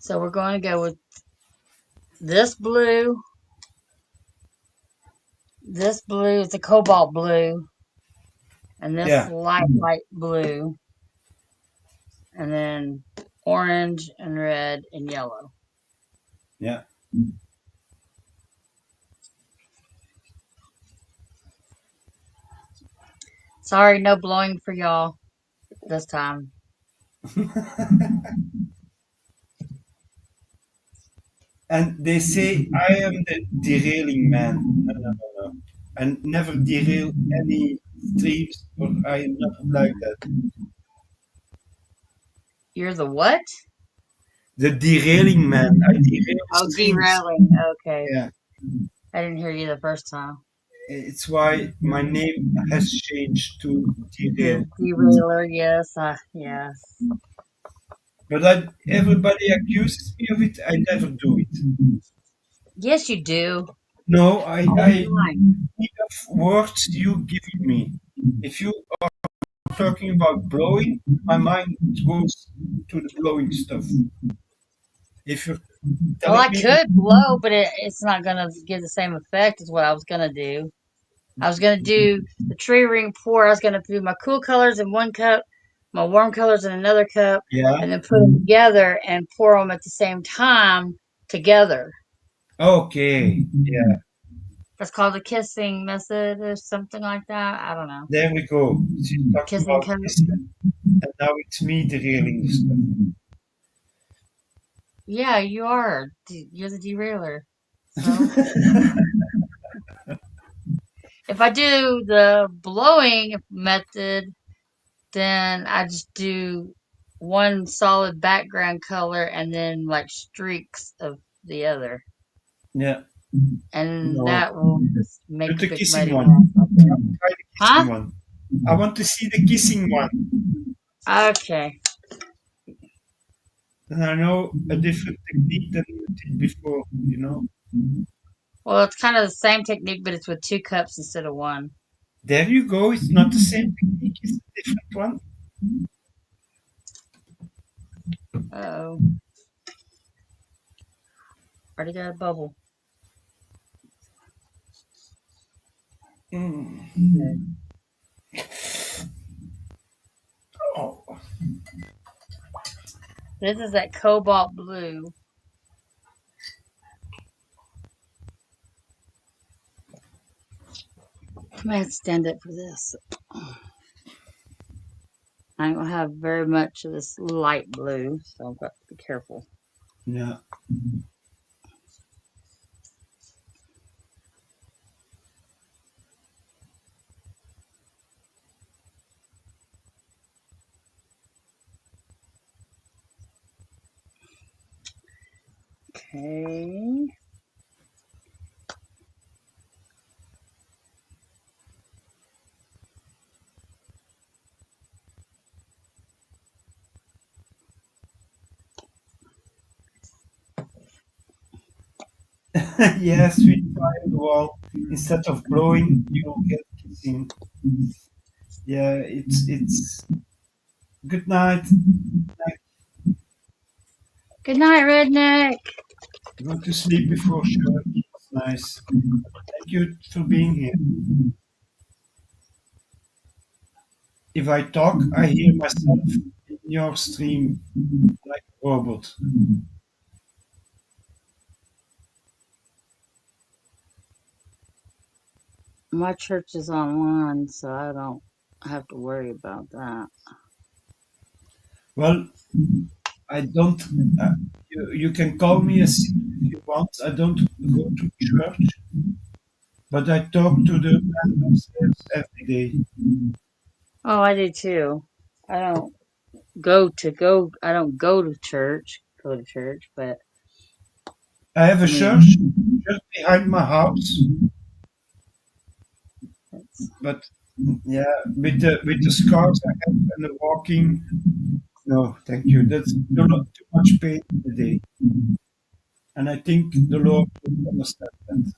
So we're going to go with this blue, this blue is a cobalt blue, and this Yeah, light blue, and then orange and red and yellow. yeah. Sorry, no blowing for y'all this time. And they say I am the derailing man. No, no, no, no. And never derail any streams, or I am not like that. You're the what? The derailing man. I derail Oh, streams. derailing. Okay. Yeah, I didn't hear you the first time. it's why my name has changed to The derail. derailer, yes. Yes. But everybody accuses me of it. I never do it. Yes, you do. No, All I the time. think of words you give me. If you are talking about blowing, my mind goes to the blowing stuff. If you're Well, telling I me that, could blow, but it's not going to give the same effect as what I was going to do. I was going to do the tree ring pour. I was going to do my cool colors in one cup, my warm colors in another cup, yeah, and then put them together and pour them at the same time together. okay, yeah, That's called the kissing method or something like that. I don't know. there we go. She's talking Kissing about cup. this, and now it's me derailing the stuff. Yeah, you are. You're the derailer. So if I do the blowing method, then I just do one solid background color and then like streaks of the other. Yeah, And no, that will just do make a the big kissing muddy one. mess. Try the Huh? kissing one. I want to see the kissing one. Okay. And I know a different technique than you did before, you know. Well, it's kind of the same technique, but it's with 2 cups instead of one. There you go. It's not the same technique, it's a different one. Uh-oh. Already got a bubble. Mm. Oh, This is that cobalt blue. I might have to stand up for this. I don't have very much of this light blue, so I've got to be careful. yeah. Okay. Yes, we try the wall. Instead of blowing, you get kissing. Yeah, it's good night. Good night, Redneck. Go to sleep before church. It's nice. Thank you for being here. If I talk, I hear myself in your stream like a robot. My church is online, so I don't have to worry about that. Well, I don't. Uh, you can call me a sinner if you want. I don't go to church, but I talk to the man upstairs every day. Oh, I do too. I don't I don't go to church, but I have I a mean, church just behind my house, it's, but yeah, with the scars I have and the walking. No, thank you. That's too much pain in the day, and I think the Lord will understand that.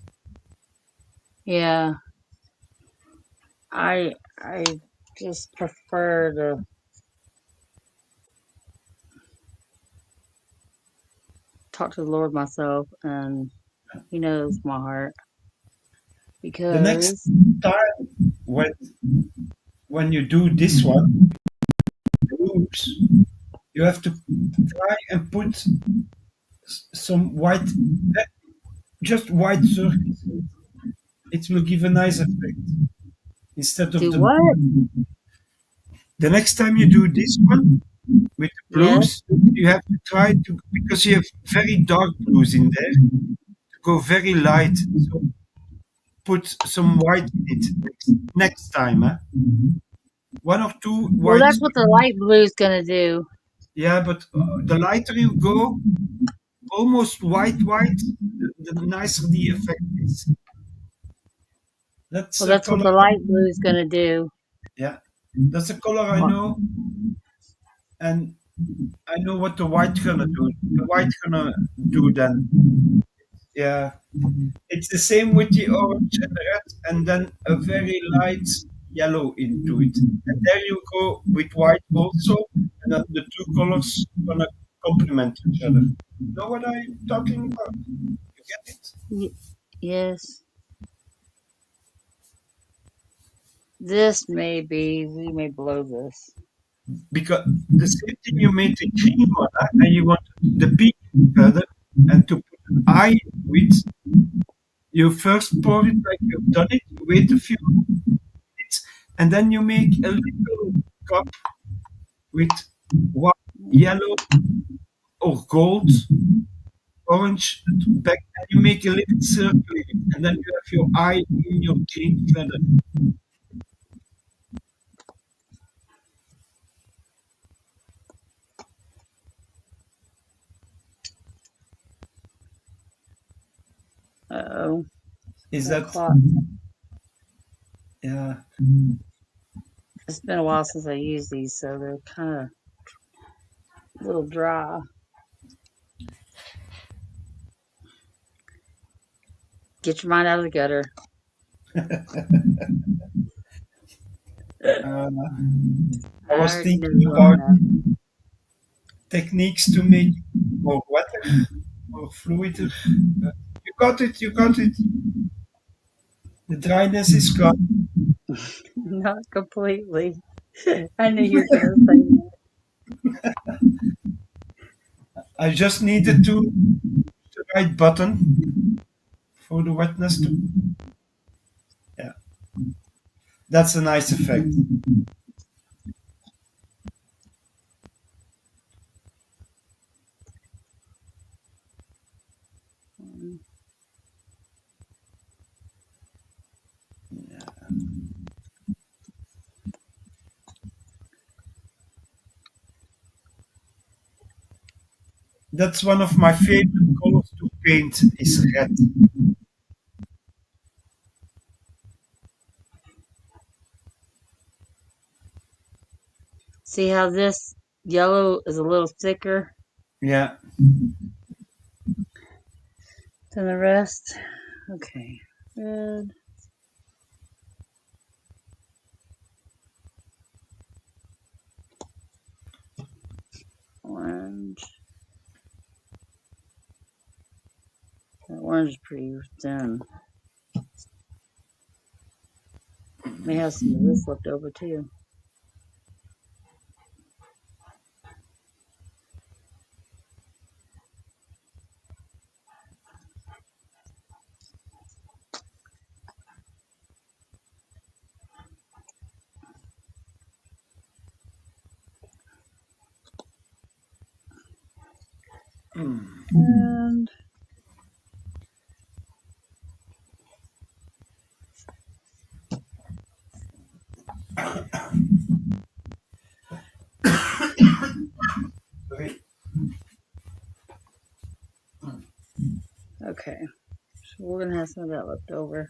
yeah, I just prefer to talk to the Lord myself, and He knows my heart. The next because time when you do this one, oops, you have to try and put some white, just white circles. It will give a nice effect instead of do the. what? The next time you do this one with the Yes. blues, you have to try to, because you have very dark blues in there, to go very light. So put some white in it next time. Huh? One or two Well, white. that's what the light blue is gonna do. Yeah, but the lighter you go, almost white, the nicer the effect is. That's Well, a that's what color. the light blue is gonna do. Yeah, that's a color I know, and I know what the white gonna do. The white gonna do then. Yeah, it's the same with the orange and the red, and then a very light yellow into it. And there you go with white also, and then the two colors gonna complement each other. Know what I'm talking about? You get it? Yes. This may be. We may blow this. Because the same thing you made the green one, and you want the pink further, and to put an eye with, you first pour it like you've done it, you wait a few minutes, and then you make a little cup with white, yellow, or gold, orange back, and you make a little circle in it, and then you have your eye in your green feather. Uh-oh. Is The that, clock. yeah, It's been a while since I used these, so they're kind of a little dry. Get your mind out of the gutter. I I was already know thinking you on about that. techniques to make it more wetter, more fluider. You got it, you got it. The dryness is gone. Not completely. I knew you were gonna say that. I just needed to the right button for the wetness to. Yeah, that's a nice effect. That's one of my favorite colors to paint is red. See how this yellow is a little thicker Yeah, than the rest? Okay. Red, orange. That orange is pretty thin. May have some of this left over too. And sorry. okay. So we're gonna have some of that left over.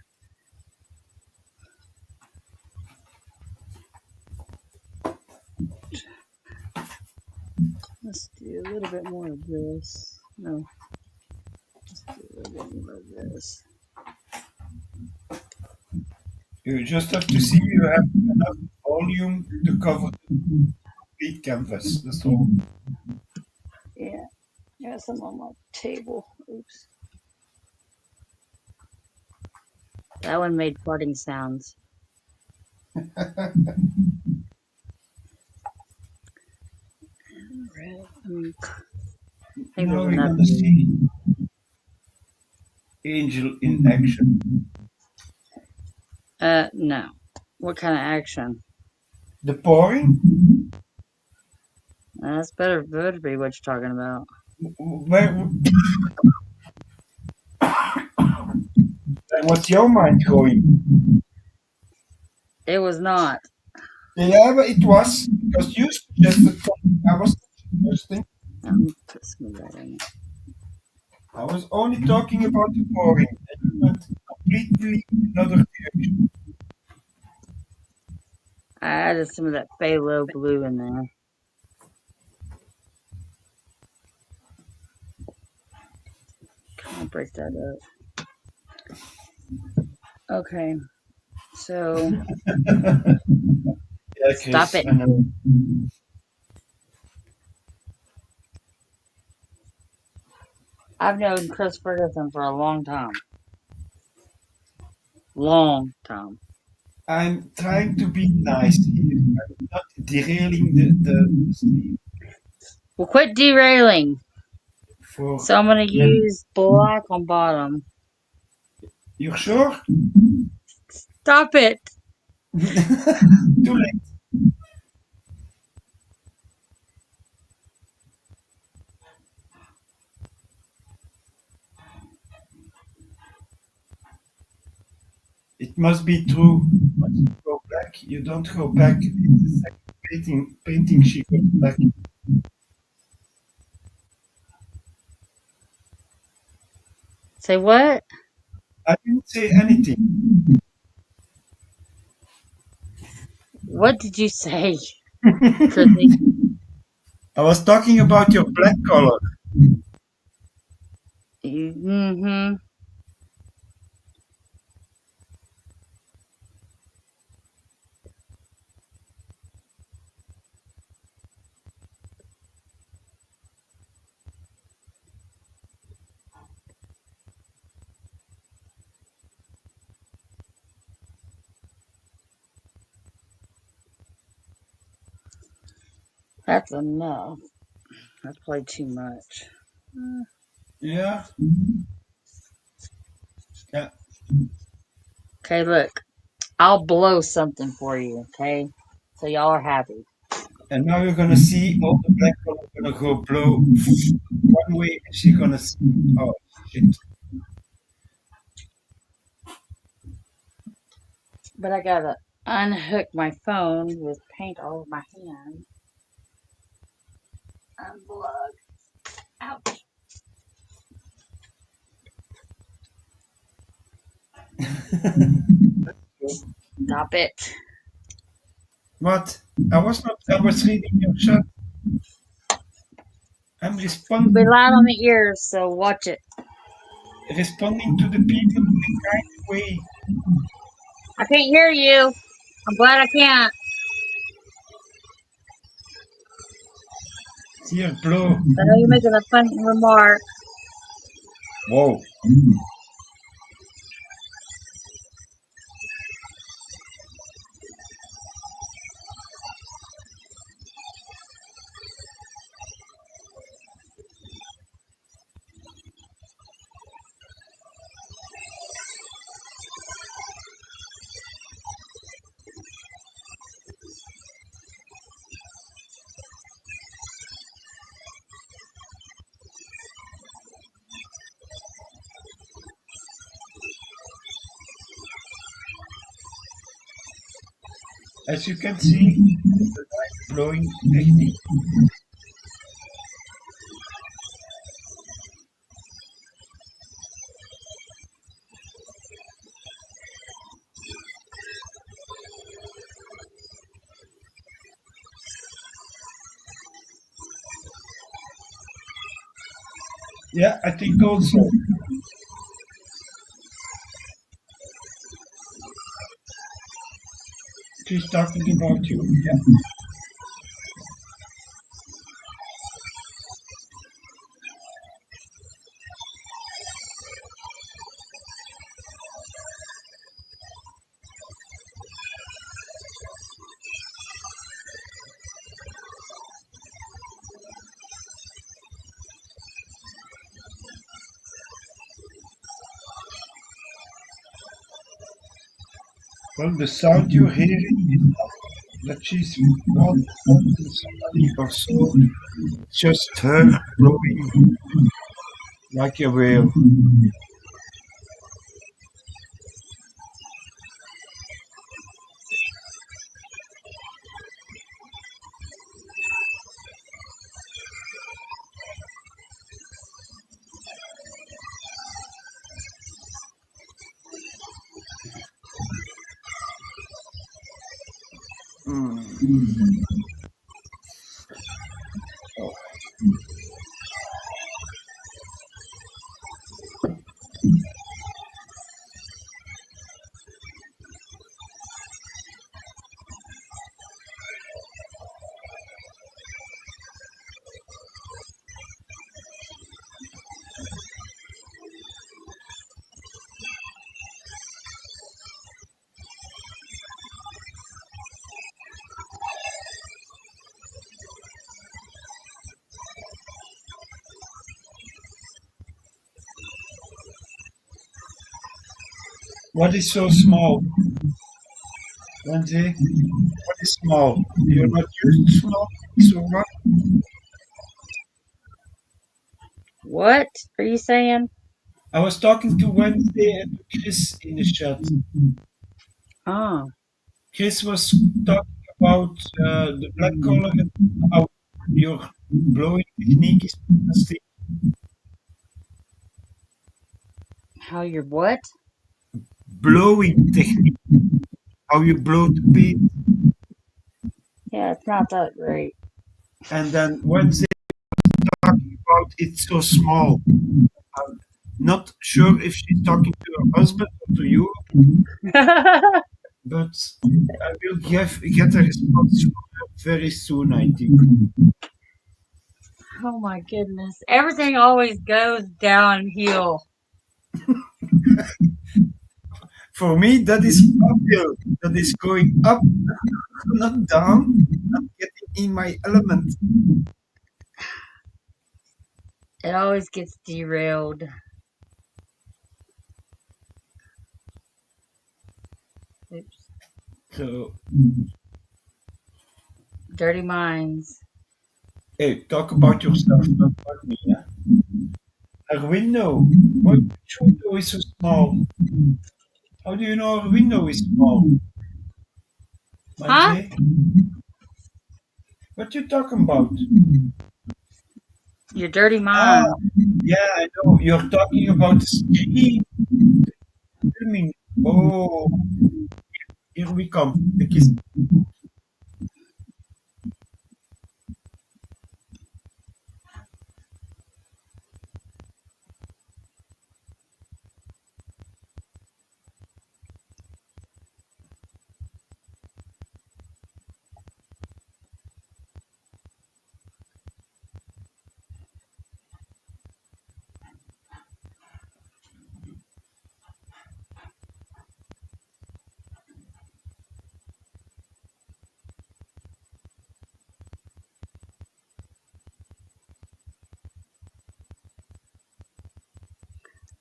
Let's do a little bit more of this. No. Let's do a little bit more of this. You just have to see you have enough volume to cover the complete canvas. That's all. Yeah. Got some on my table. Oops. That one made farting sounds. I think Now there's we're enough gonna here. see Angel in action. No. What kind of action? The pouring? That's better be what you're talking about. Where was your mind going? It was not. Yeah, but it was because you suggested something. I was not suggesting. Put some of that in. I was only talking about the pouring, and you went completely another direction. I added some of that phthalo blue in there. I'll break that up. Okay. So Yeah, stop Chris, it. I know. I've known Chris Ferguson for a long time. Long time. I'm trying to be nice here. I'm not derailing the stream Well, quit derailing. for. So I'm going to use black on bottom. You're sure? Stop it. Too late. It must be true. Once you go back, you don't go back. It's the second painting she goes back. Say what? I didn't say anything. What did you say, Chrissy? I was talking about your black color. Mm-hmm. That's enough. That's probably too much. Yeah. Yeah. Okay, look. I'll blow something for you, okay? So y'all are happy. And now you're gonna see all the black color gonna go blow one way, and she's gonna see. Oh shit! But I gotta unhook my phone with paint all over my hand. Unplug. Ouch. Stop it. What? I was not. I was reading your chat. I'm Be responding loud on the ears, so watch it. responding to the people in a kind way. I can't hear you. I'm glad I can't. Here, blow. I know you're making a funny remark. Whoa. As you can see, the light blowing technique. Yeah, I think also. She's talking about you. Yeah. Well, the sound you're hearing is not that she's one somebody or so. It's just her blowing like a whale. Mm. Oh. What is so small? Lindsay, what is small? You're not used to small, so what? What are you saying? I was talking to Wednesday and to Chris in the chat. Oh, Chris was talking about the black color and how your blowing technique is fantastic. how you're what? Blowing technique, how you blow the paint. Yeah, it's not that great. And then Wednesday talking about it's so small. I'm not sure if she's talking to her husband or to you, but I will get a response from her very soon, I think. Oh my goodness. Everything always goes downhill. For me, that is uphill. That is going up, not down, not getting in my element. It always gets derailed. Oops. So, Dirty minds. hey, talk about yourself, not about me. Yeah? Her window. Which window is so small? How do you know her window is small? Huh? Wednesday? What you talking about? Your dirty Ah, mind. yeah, I know. You're talking about the screen filming. Oh, here we come. The kiss.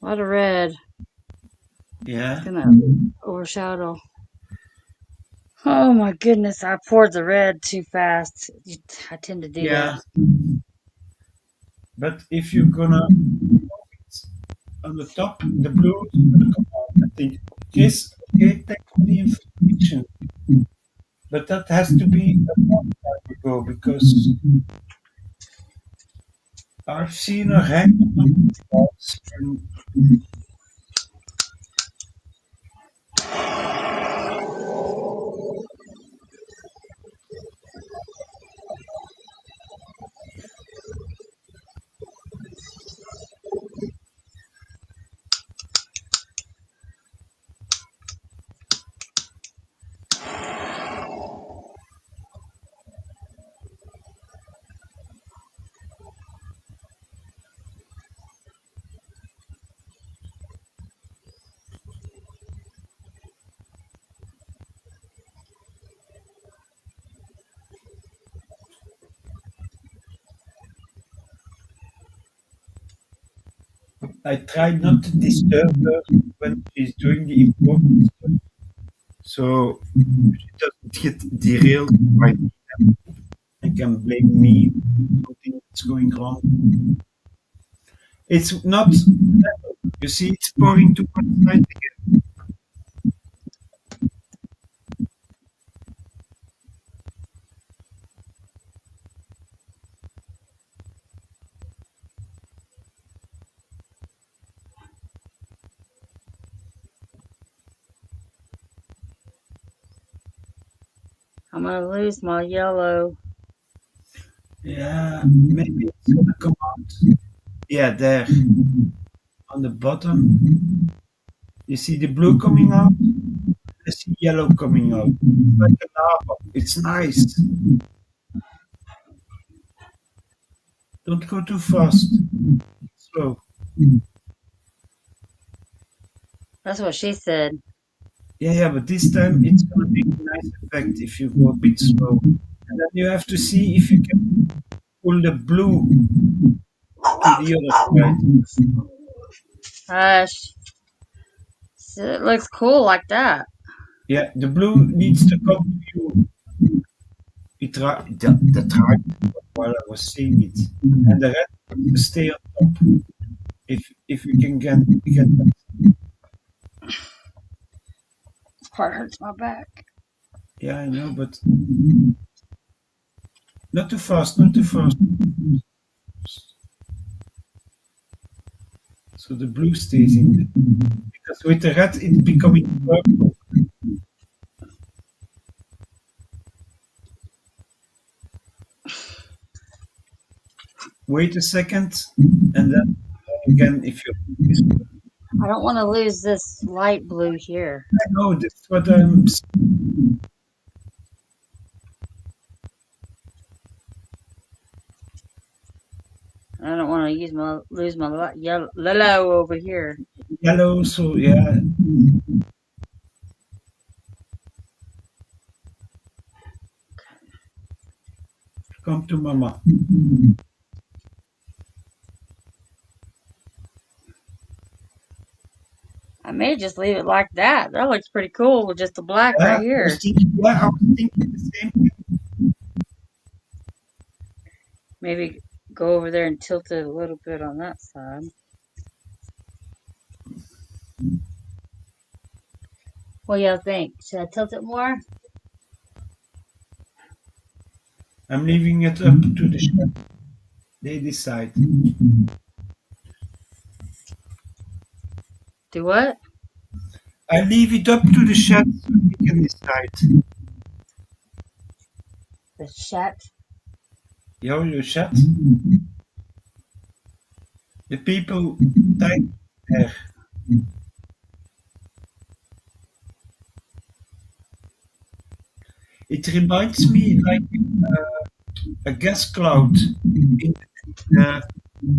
A lot of red. Yeah, It's gonna overshadow. Oh my goodness, I poured the red too fast. I tend to do yeah. that. But if you're gonna on the top, the blue is gonna come out. I think. Yes, okay, thanks for the information. But that has to be a long time ago because I've seen her hang on the walls and I try not to disturb her when she's doing the important stuff. So if she doesn't get derailed by them, and can blame me for something that's going wrong. It's not level. You see, it's pouring to one side again. I'm gonna lose my yellow. Yeah, maybe it's gonna come out. Yeah, there on the bottom. You see the blue coming out? I see yellow coming out. It's like a lava. It's nice. Don't go too fast. Slow. That's what she said. Yeah, but this time it's gonna make a nice effect if you go a bit slow. And then you have to see if you can pull the blue to the other side. Hush. So it looks cool like that. Yeah, the blue needs to come to you. That tried while I was saying it. And the red needs to stay on top. If you can get that. This part hurts my back. Yeah, I know, but not too fast, not too fast. So the blue stays in there. Because with the red it's becoming purple. Wait a second, and then again if you. I don't want to lose this light blue here. I know that's what I'm. I don't want to lose my yellow over here. Yellow, so yeah. Come to mama. I may just leave it like that. That looks pretty cool with just the black right here. I was thinking the same thing. Maybe go over there and tilt it a little bit on that side. What do y'all think? Should I tilt it more? I'm leaving it up to the chef. They decide. Do what? I leave it up to the chef so they can decide. The chat. Yo, your chat. The people type there. It reminds me like a gas cloud in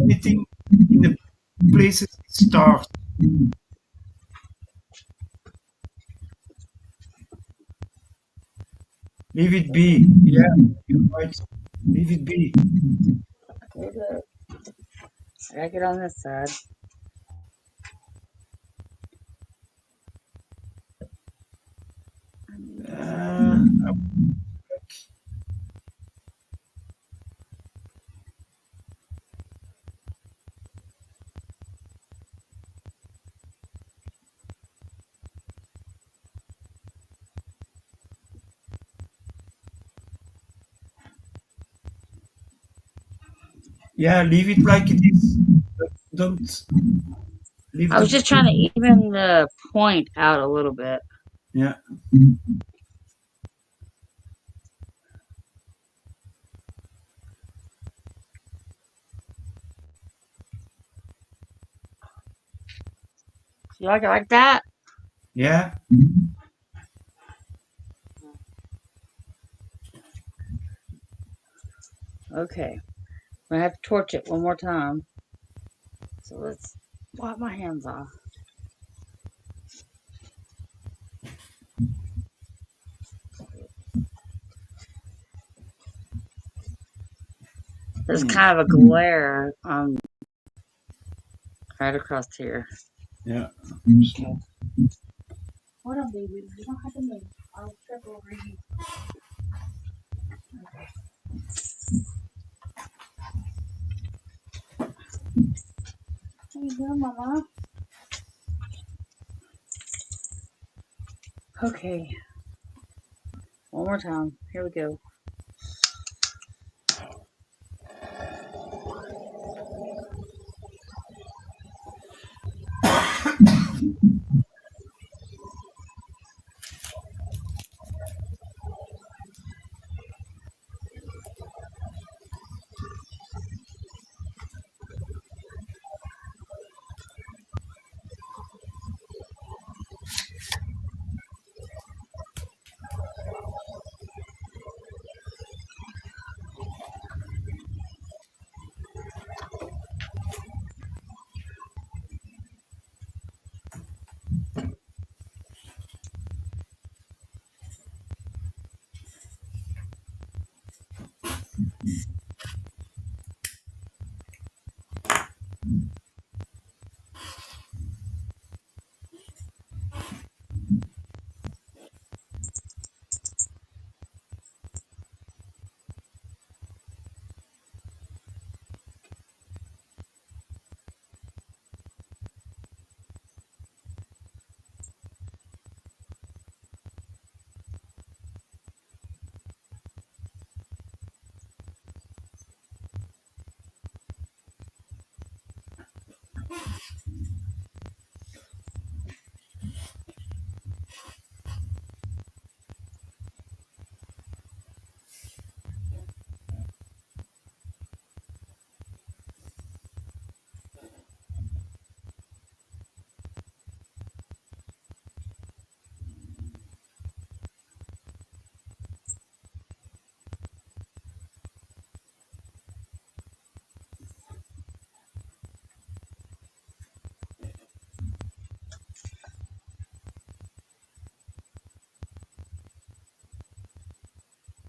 anything in the places it starts. Leave it be. Yeah, you're right. Leave it be. I gotta get on this side. Yeah, leave it like it is. Don't leave I was just trying to even the point out a little bit. Yeah. You like it like that? Yeah. Okay. I'm gonna have to torch it one more time. So let's wipe my hands off. There's kind of a glare on right across here. Yeah. Okay. Hold on, baby. You don't have to move. I'll step over you. How you doing, Mama? Okay. One more time. Here we go.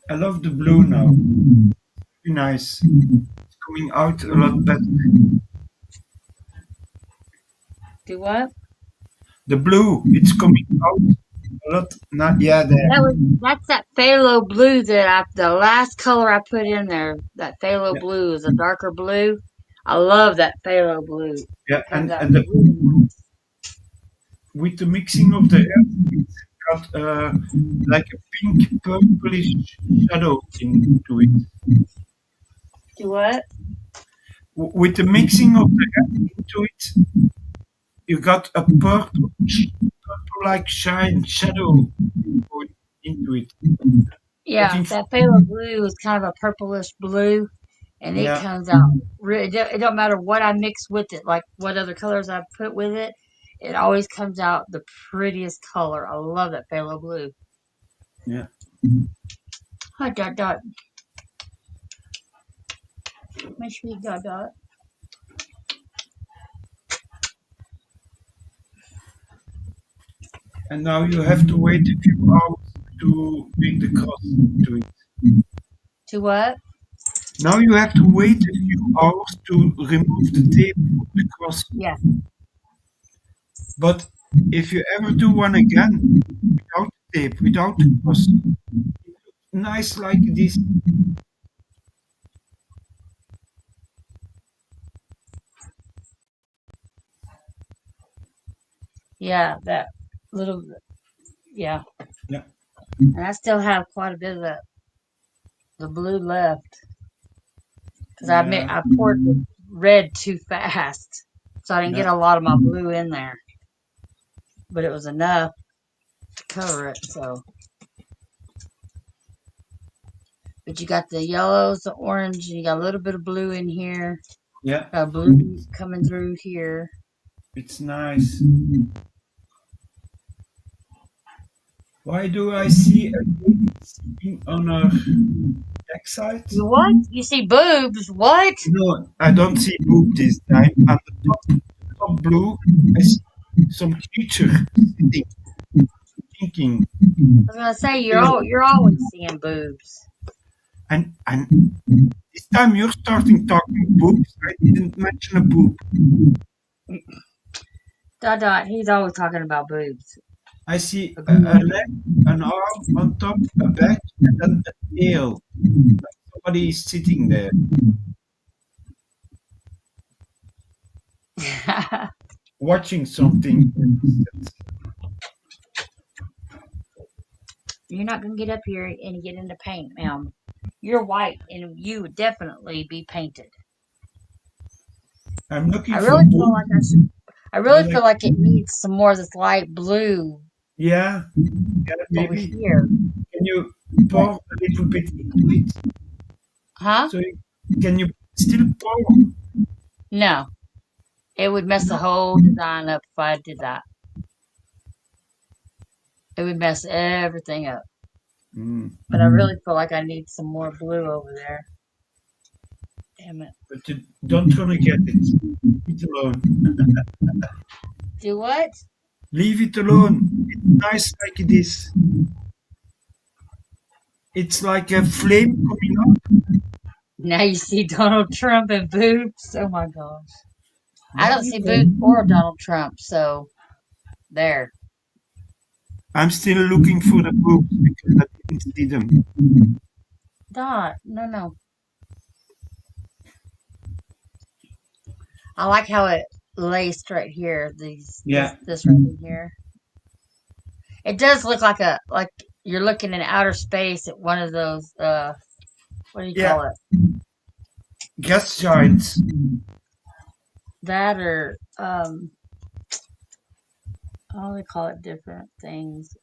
I love the blue now. Very nice. It's coming out a lot better. Do what? The blue, it's coming out a lot. Not yeah, there. That's that phthalo blue the last color I put in there. That phthalo Yeah, blue is a darker blue. I love that phthalo blue. yeah, Comes out and the, really nice. with the mixing of the earth, it's got like a pink purplish shadow into it. Do what? With the mixing of the earth into it, you got a purple like shine shadow going into it. I Yeah, think, that phthalo blue is kind of a purplish blue, and it yeah, comes out. It don't matter what I mix with it, like what other colors I put with it. It always comes out the prettiest color. I love that phthalo blue. yeah. Hi, Dot Dot. My sweet Dot Dot. And now you have to wait a few hours to make the cross into it. To what? Now you have to wait a few hours to remove the tape from the cross. Yeah. But if you ever do one again without the tape, without the cross, it looks nice like this. Yeah, that little, yeah. Yeah, And I still have quite a bit of the blue left because yeah, I poured the red too fast, so I didn't get yeah, a lot of my blue in there. But it was enough to cover it. So, but you got the yellows, the orange, and you got a little bit of blue in here. yeah. Got blue coming through here. It's nice. Why do I see a lady sitting on her backside? You what? You see boobs? What? No, I don't see boob this time. On the top blue, I see some creature sitting, thinking. I was gonna say you're always seeing boobs. And this time you're starting talking boobs. I didn't mention a boob. Dot Dot. He's always talking about boobs. I see a leg, an arm on top, a back, and then a tail. Somebody is sitting there. Watching something. You're not gonna get up here and get into paint, ma'am. You're white, and you would definitely be painted. I'm looking I for really feel blue. like I should. I really feel like it needs some more of this light blue Yeah, over maybe. here. Can you pour a little bit into it? Huh? So can you still pour? No. It would mess the whole design up if I did that. It would mess everything up. Mm. But I really feel like I need some more blue over there. Damn it. But you don't gonna get it. Leave it alone. Do what? Leave it alone. It's nice like it is. It's like a flame coming up. Now you see Donald Trump and boobs. Oh my gosh. I don't see No, boobs or Donald Trump, so there. I'm still looking for the boobs because I didn't see them. Dot. No. I like how it laced right here. This right in here. It does look like you're looking in outer space at one of those what do you call it? Gas giants. That or they call it different things.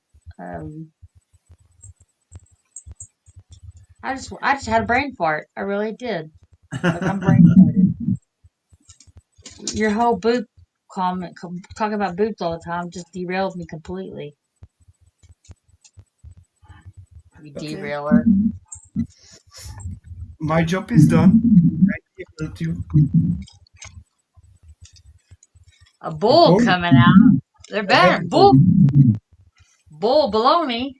I just had a brain fart. I really did. Like I'm brain farted. Your whole boob comment talking about boobs all the time just derailed me completely. You derailer. My job is done. I told you. A bull coming out. They're better. Bull baloney.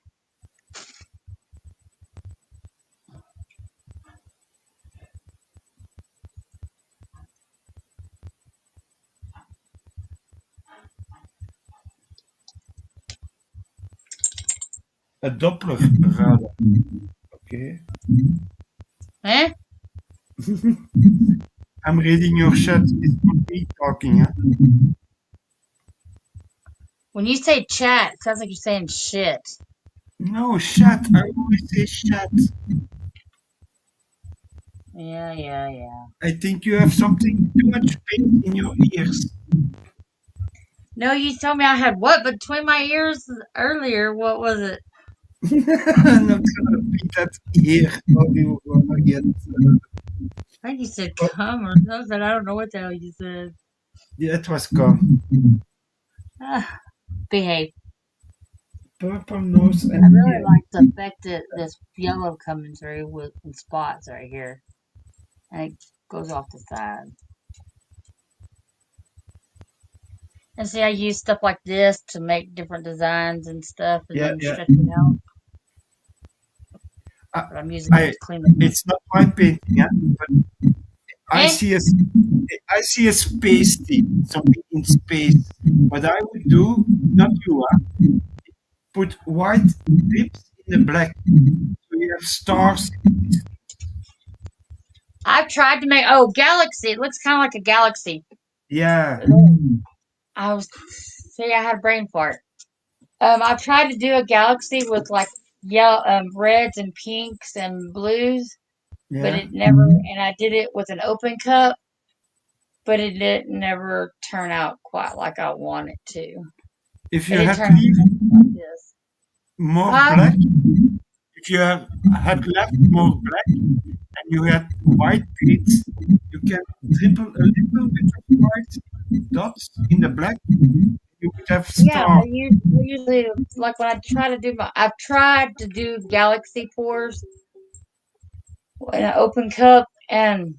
A Doppler radar. Okay. Eh? I'm reading your chat. It's not me talking. Huh? When you say chat, it sounds like you're saying shit. No, chat. I always say chat. Yeah. I think you have something too much paint in your ears. No, you told me I had what between my ears earlier? What was it? I'm not gonna repeat that here. Or you gonna get. I think you said cum or something. I don't know what the hell you said. Yeah, it was gone. Behave. Purple nose and I really like the effect that this yellow coming through with spots right here. And it goes off the side. And see, I use stuff like this to make different designs and stuff and then stretch it out. But I'm using it to clean it. It's not my painting, yeah? But I see a space thing, something in space. What I would do, not you, put white lips in the black. So you have stars. I've tried to make galaxy. It looks kind of like a galaxy. Yeah. I had a brain fart. I've tried to do a galaxy with like yellow, reds and pinks and blues, but it never. And I did it with an open cup, but it didn't never turn out quite like I want it to. If you had more black, if you had left more black and you had white paint, you can dribble a little bit of white dots in the black. You would have stars. Yeah, usually like when I try to do I've tried to do galaxy pours in an open cup, and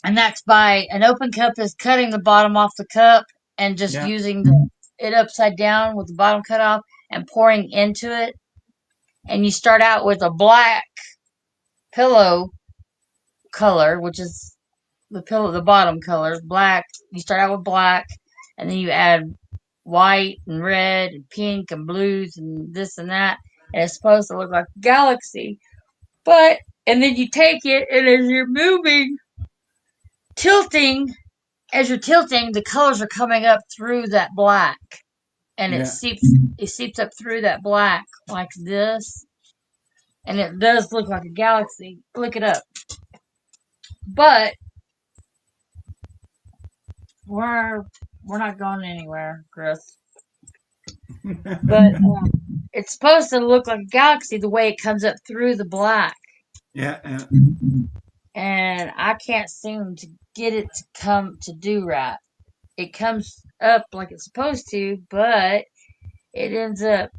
that's by an open cup is cutting the bottom off the cup and just using it upside down with the bottom cut off and pouring into it. And you start out with a black pillow color, which is the bottom color, black. You start out with black, and then you add white and red and pink and blues and this and that. And it's supposed to look like a galaxy. But, and then you take it, and as you're moving, tilting, as you're tilting, the colors are coming up through that black. And Yeah. it seeps up through that black like this. And it does look like a galaxy. Look it up. But we're not going anywhere, Chris. But it's supposed to look like a galaxy the way it comes up through the black. Yeah. And I can't seem to get it to come to do right. It comes up like it's supposed to, but it ends up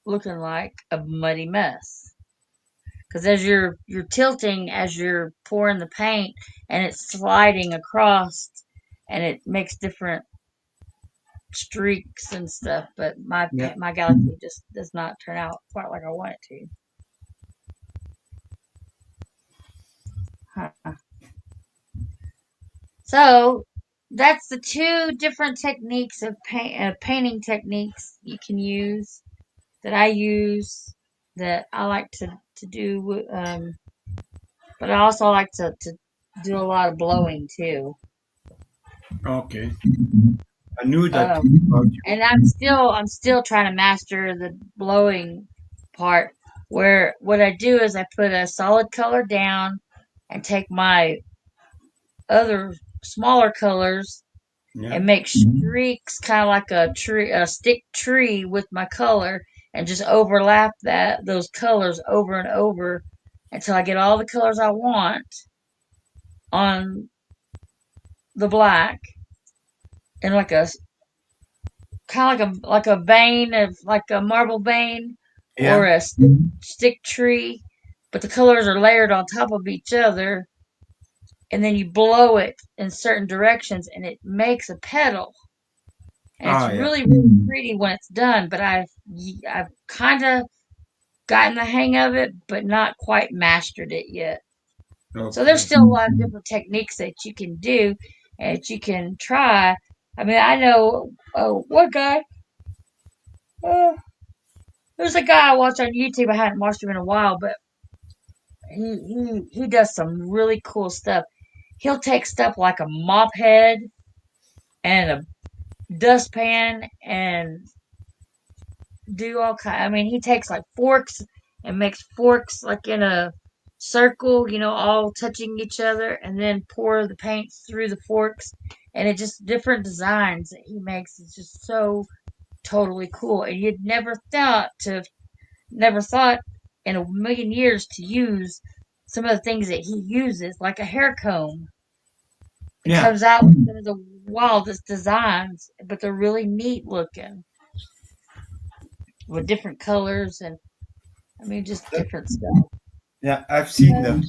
looking like a muddy mess. Because as you're tilting, as you're pouring the paint, and it's sliding across, and it makes different streaks and stuff. But my galaxy just does not turn out quite like I want it to. Huh. So that's the two different techniques of painting techniques you can use that I use that I like to do. But I also like to do a lot of blowing too. Okay. I knew that about you. And I'm still trying to master the blowing part. Where what I do is I put a solid color down and take my other smaller colors and make streaks, kind of like a stick tree with my color, and just overlap those colors over and over until I get all the colors I want on the black, and like a kind of like a vein of like a marble vein or a stick tree, but the colors are layered on top of each other, and then you blow it in certain directions, and it makes a petal. And it's really, really pretty when it's done, but I've kind of gotten the hang of it, but not quite mastered it yet. Okay. So there's still a lot of different techniques that you can do and that you can try. I mean, I know one guy. There's a guy I watch on YouTube. I hadn't watched him in a while, but he does some really cool stuff. He'll take stuff like a mop head and a dustpan and do all kind. I mean, he takes like forks and makes forks like in a circle, all touching each other, and then pour the paint through the forks, and it just different designs that he makes. It's just so totally cool, and you'd never thought in a million years to use some of the things that he uses, like a hair comb. It comes out with some of the wildest designs, but they're really neat looking with different colors and just different stuff. Yeah, I've seen them.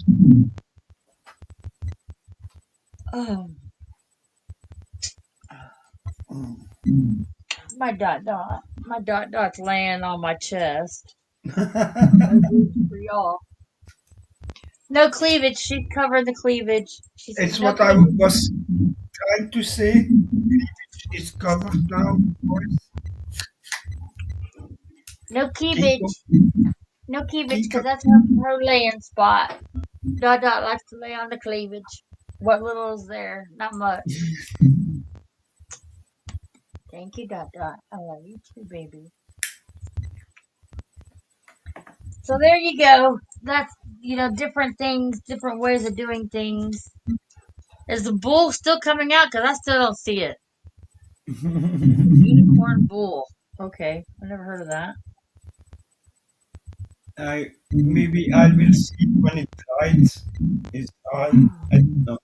My dot's laying on my chest. For y'all. No cleavage. She covered the cleavage. It's what I was trying to say. Cleavage is covered now, boys. No cleavage. No cleavage, because that's her laying spot. Dot likes to lay on the cleavage. What little is there? Not much. Thank you, Dot. I love you too, baby. So there you go. That's, different things, different ways of doing things. Is the bull still coming out? Because I still don't see it. Unicorn bull. Okay, I never heard of that. Maybe I will see it when it dries. I don't know.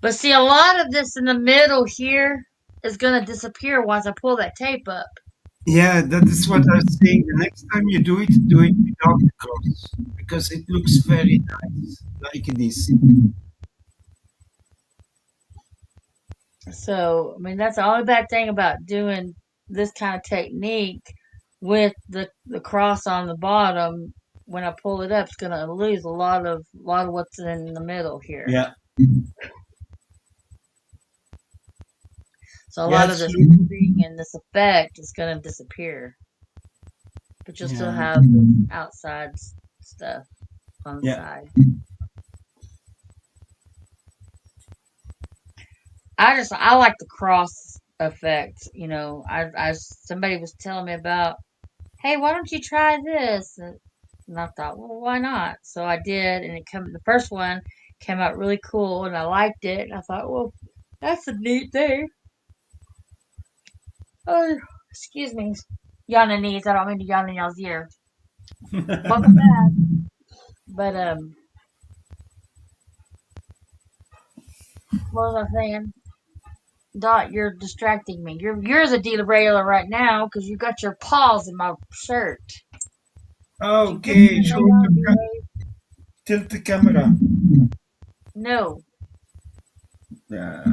But see, a lot of this in the middle here is going to disappear once I pull that tape up. Yeah, that is what I was saying. The next time you do it without the cross, because it looks very nice, like this. So, that's the only bad thing about doing this kind of technique with the cross on the bottom. When I pull it up, it's going to lose a lot of what's in the middle here. Yeah. So a Yeah, lot of it's this look. moving and this effect is going to disappear. But you'll still Yeah, have the outside stuff on the yeah. side. I like the cross effect. You know, somebody was telling me about, hey, why don't you try this? And I thought, well, why not? So I did, and the first one came out really cool, and I liked it. And I thought, well, that's a neat thing. Oh, excuse me, yawning knees. I don't mean to yawn in y'all's ear. Welcome back. But what was I saying? Dot, you're distracting me. You're the derailer right now because you got your paws in my shirt. Would you put Okay, that show thing on, the tilt the camera. No. Yeah.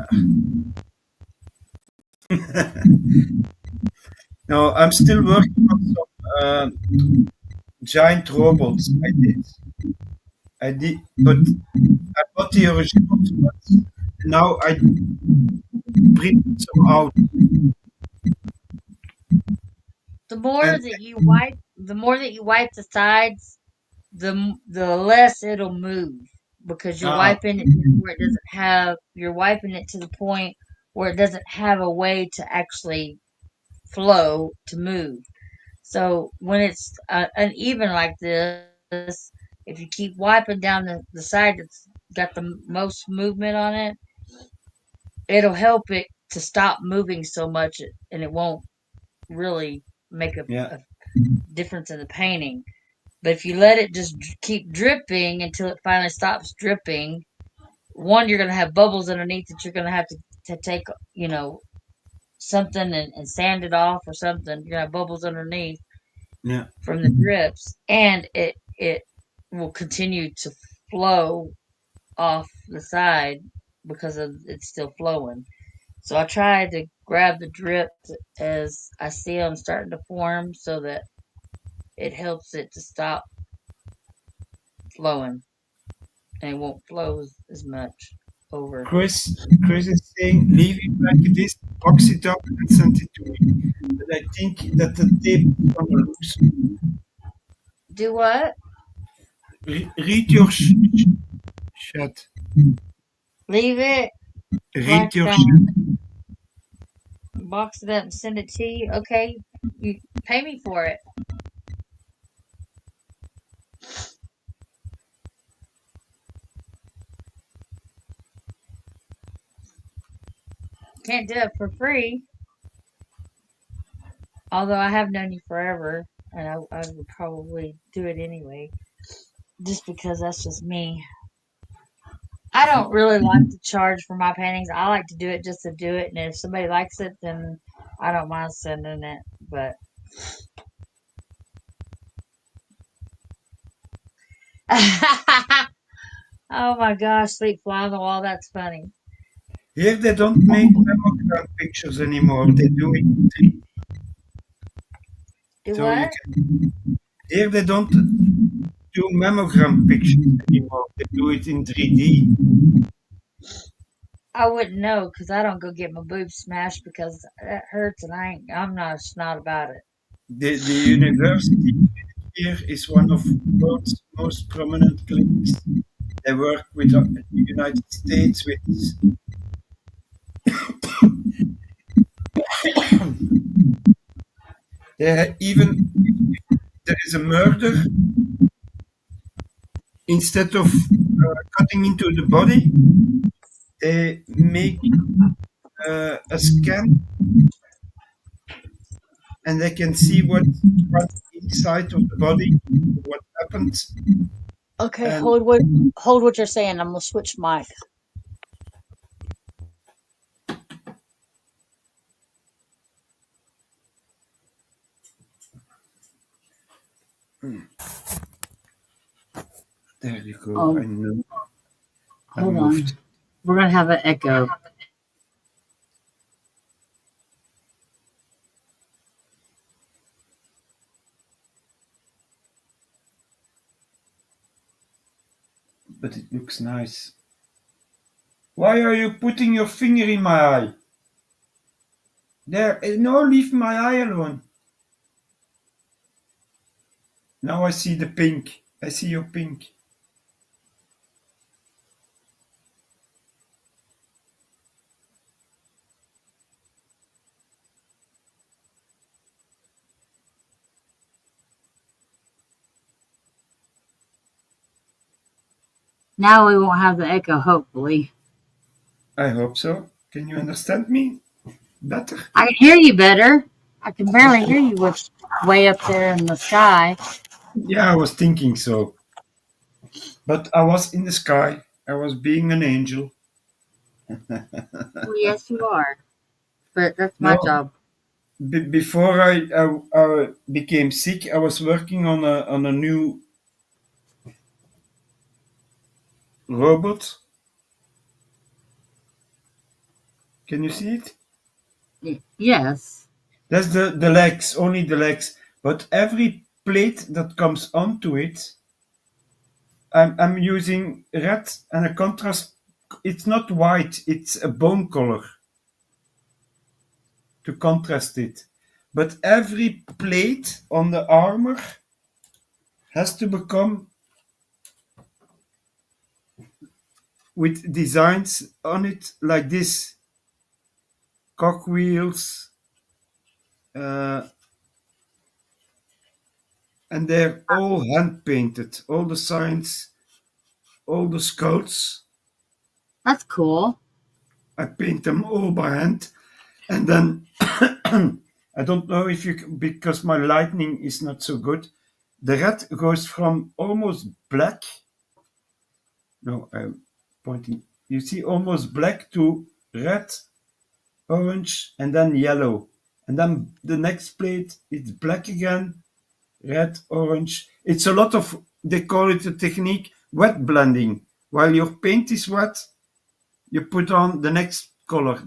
No, I'm still working on some giant robots. I did, but I bought the original ones. Now I printed some out. The more And that you wipe, the sides, the less it'll move because you're ah, wiping it where it doesn't have. You're wiping it to the point where it doesn't have a way to actually flow to move. So when it's uneven like this, if you keep wiping down the side that's got the most movement on it, it'll help it to stop moving so much and it won't really make yeah, a difference in the painting. But if you let it just keep dripping until it finally stops dripping, one, you're going to have bubbles underneath that you're going to have to take, you know, something and sand it off or something. You're going to have bubbles underneath yeah, from the drips, and it will continue to flow off the side because of it's still flowing. So I try to grab the drips as I see them starting to form so that it helps it to stop flowing and it won't flow as much over. Chris is saying, leave it like it is, box it up and send it to me. But I think that the tape is gonna lose. Do what? Read your chat. Leave it Read like your that. chat. Box it up and send it to you. Okay, you pay me for it. Can't do it for free. Although I have known you forever, and I would probably do it anyway, just because that's just me. I don't really like to charge for my paintings. I like to do it just to do it, and if somebody likes it, then I don't mind sending it. But oh my gosh, sweet fly on the wall, that's funny. Here they don't make mammogram pictures anymore. They do it in 3D. Do So you what? can. Here they don't do mammogram pictures anymore. They do it in 3D. I wouldn't know because I don't go get my boobs smashed because that hurts, and I'm not a snot about it. The university here is one of world's most prominent clinics. They work with the United States with even if there is a murder, instead of cutting into the body, they make a scan and they can see what runs inside of the body, what happened, Okay, and hold what you're saying. I'm gonna switch mic. there you go. I Um, know. I hold on. moved. We're gonna have an echo. But it looks nice. Why are you putting your finger in my eye? There, no, leave my eye alone. Now I see the pink. I see your pink. Now we won't have the echo, hopefully. I hope so. Can you understand me better? I can hear you better. I can barely hear you with way up there in the sky. Yeah, I was thinking so. But I was in the sky. I was being an angel. Well, yes, you are. But that's my No, job. before I became sick, I was working on a new robot. Can you see it? Yes. That's the legs, only the legs. But every plate that comes onto it, I'm using red and a contrast. It's not white, it's a bone color to contrast it. But every plate on the armor has to become with designs on it like this cogwheels, uh, and they're all hand painted. All the signs, all the skulls. That's cool. I paint them all by hand, and then I don't know if you because my lighting is not so good. The red goes from almost black. No, I'm pointing. You see, almost black to red, orange, and then yellow. And then the next plate is black again, red, orange. It's a lot of, they call it a technique, wet blending. While your paint is wet, you put on the next color,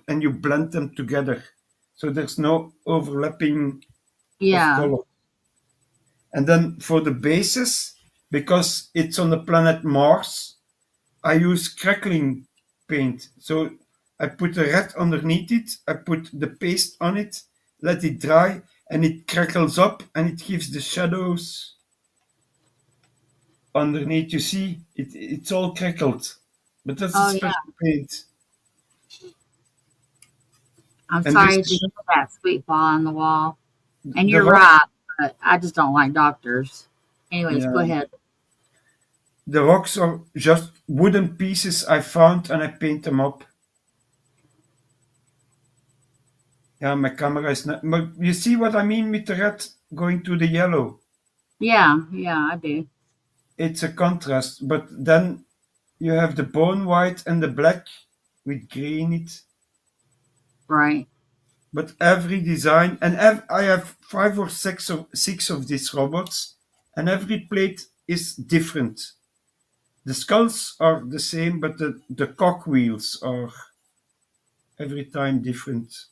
and you blend them together. So there's no overlapping of Yeah. color. And then for the bases, because it's on the planet Mars, I use crackling paint. So I put the red underneath it, I put the paste on it, let it dry, and it crackles up and it gives the shadows underneath. You see, it's all crackled. But that's a Oh, yeah. special paint. I'm And sorry this to hear that sweet ball on the wall. And the you're rock, right, but I just don't like doctors. Anyways, go yeah, ahead. the rocks are just wooden pieces I found and I paint them up. Yeah, my camera is not. But you see what I mean with the red going to the yellow? Yeah, I do. It's a contrast, but then you have the bone white and the black with grey in it. Right. But every design, and I have five or six of these robots, and every plate is different. The skulls are the same, but the cogwheels are every time different.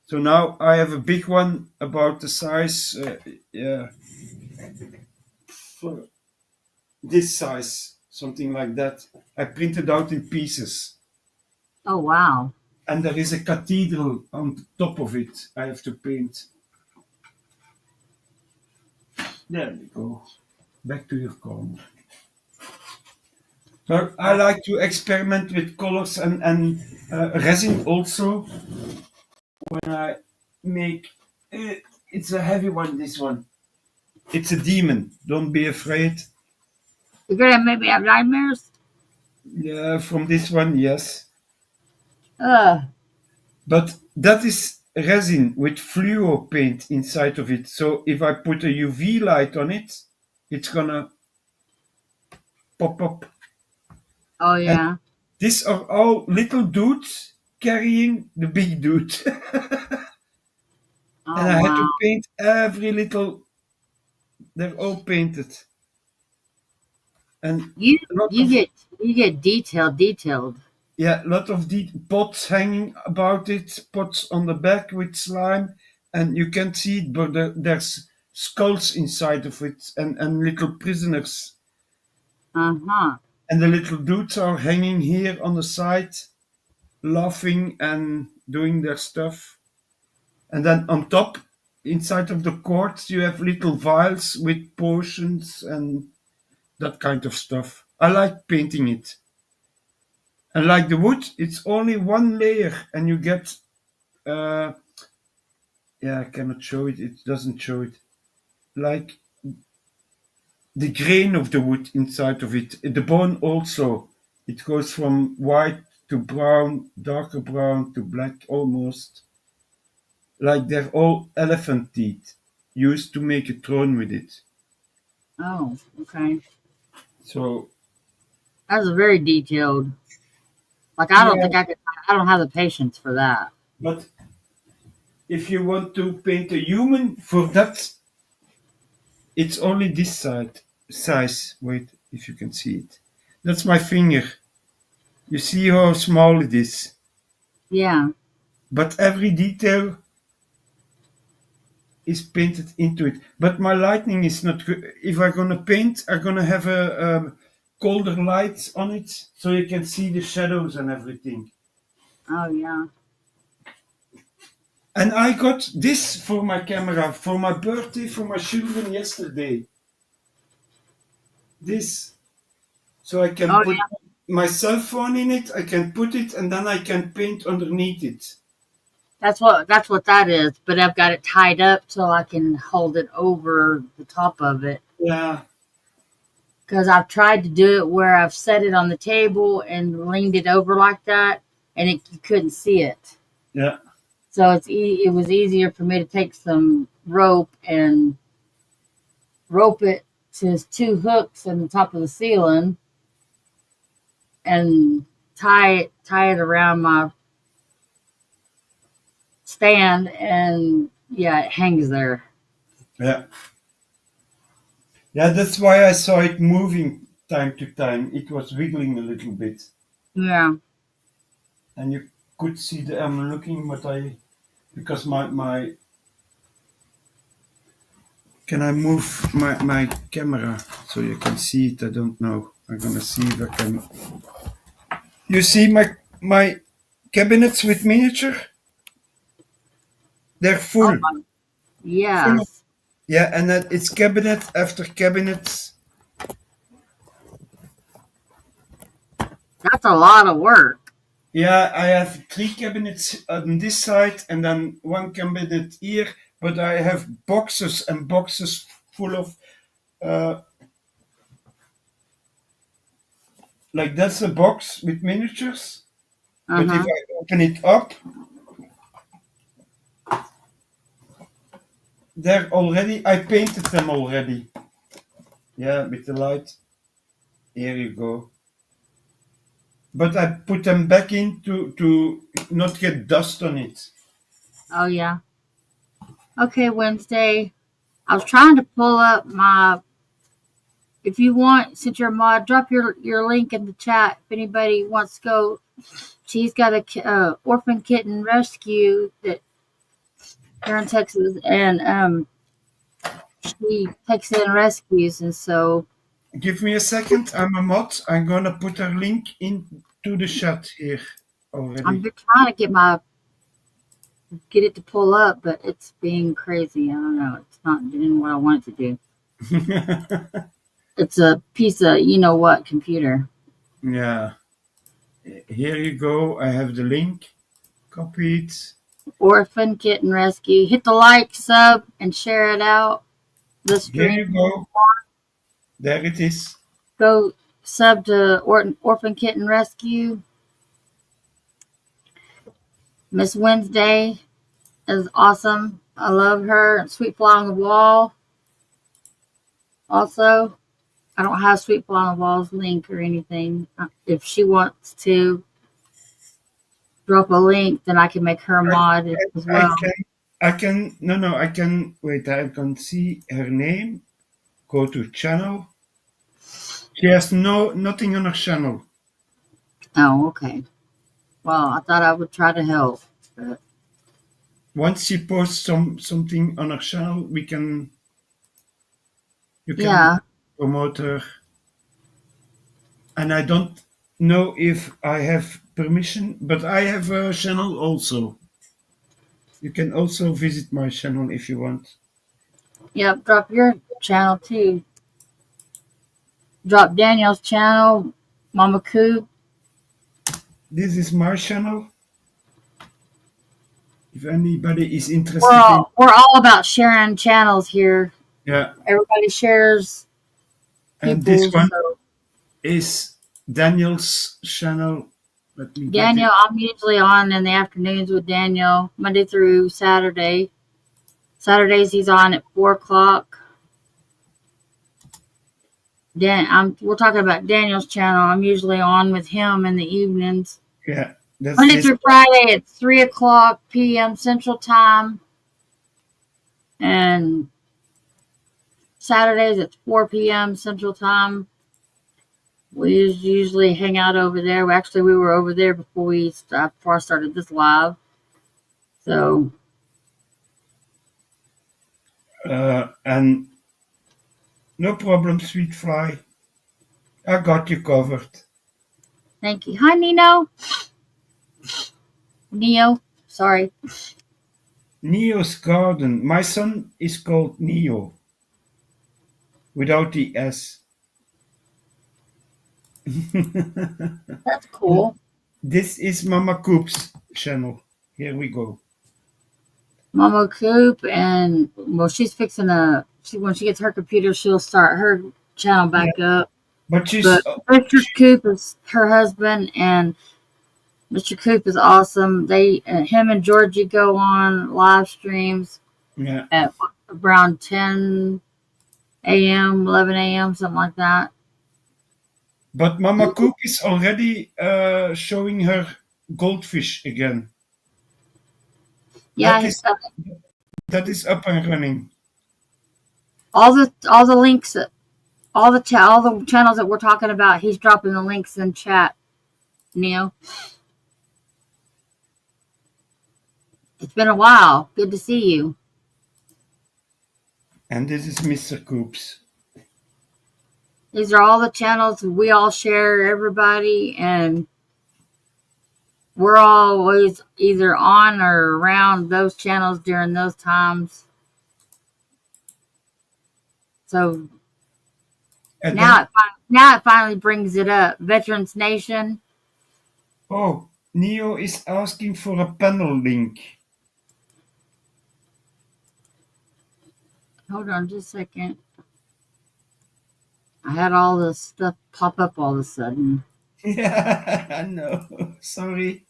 So now I have a big one about the size, yeah, for this size, something like that. I printed out in pieces. Oh, wow. And there is a cathedral on top of it I have to paint. There we go. Back to your corner. But I like to experiment with colors and resin also when I make. It's a heavy one, this one. It's a demon. Don't be afraid. You're gonna make me have nightmares? Yeah, from this one, yes. Ugh. But that is resin with fluo paint inside of it. So if I put a UV light on it, it's gonna pop up. Oh, And yeah. these are all little dudes carrying the big dude. And Oh, I had wow. to paint every little, they're all painted. And You a lot you of, get you get detailed. yeah, a lot of the pots hanging about it, pots on the back with slime. And you can see it, but there's skulls inside of it and little prisoners. Uh-huh. And the little dudes are hanging here on the side laughing and doing their stuff. And then on top, inside of the quartz, you have little vials with potions and that kind of stuff. I like painting it. And like the wood, it's only one layer, and you get. Yeah, I cannot show it. It doesn't show it. Like the grain of the wood inside of it. The bone also. It goes from white to brown, darker brown to black almost. Like they're all elephant teeth used to make a throne with it. Oh, okay. So That's very detailed. Like I don't yeah, think I could. I don't have the patience for that. but if you want to paint a human, for that it's only this size. Wait, if you can see it. That's my finger. You see how small it is. Yeah. But every detail is painted into it. But my lighting is not good. If I'm gonna paint, I'm gonna have a colder light on it so you can see the shadows and everything. Oh yeah. And I got this for my camera for my birthday for my children yesterday. This, so I can Oh put yeah. my cell phone in it. I can put it, and then I can paint underneath it. That's what that is. But I've got it tied up so I can hold it over the top of it. Yeah, Because I've tried to do it where I've set it on the table and leaned it over like that, and you couldn't see it. yeah, So it was easier for me to take some rope and rope it to two hooks on the top of the ceiling and tie it around my stand, and yeah, it hangs there. yeah. Yeah, that's why I saw it moving time to time. It was wiggling a little bit, Yeah. and you could see the. I'm looking, but because my can I move my camera so you can see it? I don't know. I'm gonna see if I can. You see my cabinets with miniature? They're Oh full. my. Full of, Yes. yeah, and then it's cabinet after cabinet. That's a lot of work. Yeah, I have 3 cabinets on this side and then 1 cabinet here, but I have boxes and boxes full of uh, like that's a box with miniatures. But if Uh-huh. I open it up, they're already. I painted them already. Yeah, with the light. Here you go. But I put them back in to not get dust on it. Oh yeah. Okay, Wednesday. I was trying to pull up my. If you want, since you're a mod, drop your link in the chat. If anybody wants to go, she's got a orphan kitten rescue that here in Texas, and she takes in rescues, and so Give me a second. I'm a mod. I'm gonna put a link into the chat here I'm already. just trying to get it to pull up, but it's being crazy. I don't know. It's not doing what I want it to do. It's a piece of you know what computer. Yeah. Here you go. I have the link. Copy it. Orphan Kitten Rescue. Hit the like, sub, and share it out. The Here you stream. go. There it is. Go sub to Orphan Kitten Rescue. Miss Wednesday is awesome. I love her. Sweet Fly on the Wall. Also, I don't have Sweet Fly on the Wall's link or anything. If she wants to drop a link, then I can make her a mod as well. I can. No. I can. Wait. I can see her name. Go to channel. She has nothing on her channel. Oh, okay. Well, I thought I would try to help. But Once she posts something on her channel, you can yeah. promote her. And I don't know if I have permission, but I have a channel also. You can also visit my channel if you want. Yep, drop your channel too. Drop Daniel's channel, Mama Coop. This is my channel. If anybody is We're interested in, all about sharing channels here. yeah, Everybody shares and this people's. one So is Daniel's channel. Let me get Daniel, it. I'm usually on in the afternoons with Daniel, Monday through Saturday. Saturdays he's on at 4 o'clock. We're talking about Daniel's channel. I'm usually on with him in the evenings. Yeah, that's Monday this. through Friday at 3 o'clock p.m. Central Time. And Saturdays at 4 p.m. Central Time. We usually hang out over there. Actually, we were over there before I started this live. So, And no problem, sweet fly. I got you covered. thank you. Hi, Nino. Neo. Sorry. Neo's Garden. My son is called Neo, without the S. That's cool. This is Mama Coop's channel. Here we go. Mama Coop, and well, she's fixing when she gets her computer, she'll start her channel back up. But she's But Mr. Coop is her husband, and Mr. Coop is awesome. Him and Georgie go on live streams yeah. at around 10 a.m., 11 a.m., something like that. But Mama Coop is already showing her goldfish again. Yeah, That is up and running. all the links, all the channels that we're talking about, he's dropping the links in chat. Neo, it's been a while. Good to see you. And this is Mr. Coop's. These are all the channels we all share, everybody, and we're always either on or around those channels during those times. So And now it finally brings it up. Veterans Nation. oh, Neo is asking for a panel link. Hold on just a second. I had all this stuff pop up all of a sudden. Yeah, no, sorry.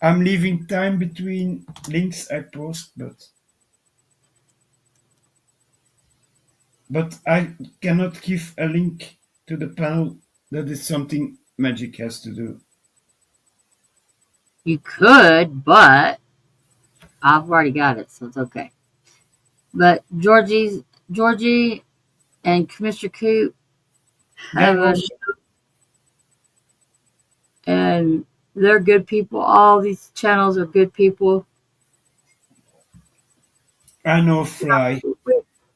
I'm leaving time between links I post, but I cannot give a link to the panel. That is something Magic has to do. You could, but I've already got it, so it's okay. But Georgie and Mr. Coop have a show, and they're good people. All these channels are good people. I know Fly.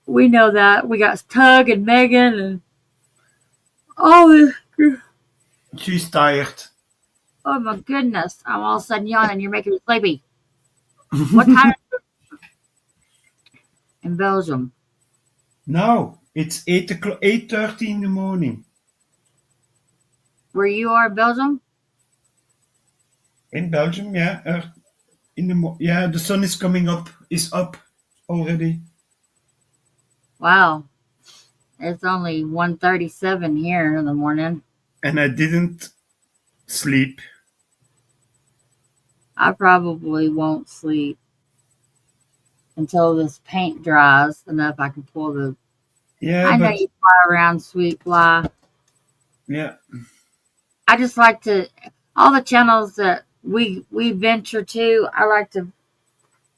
We know that. We got Tug and Megan and all this. She's tired. Oh my goodness. I'm all of a sudden yawning. You're making me sleepy. What time is it in Belgium? No, it's 8:30 in the morning. Where you are in Belgium? In Belgium, yeah. The sun is coming up. Is up already. Wow. It's only 1:37 here in the morning. And I didn't sleep. I probably won't sleep until this paint dries enough I can pull the... Yeah, I know but you fly around, sweet fly. yeah. I just like to... All the channels that we venture to, I like to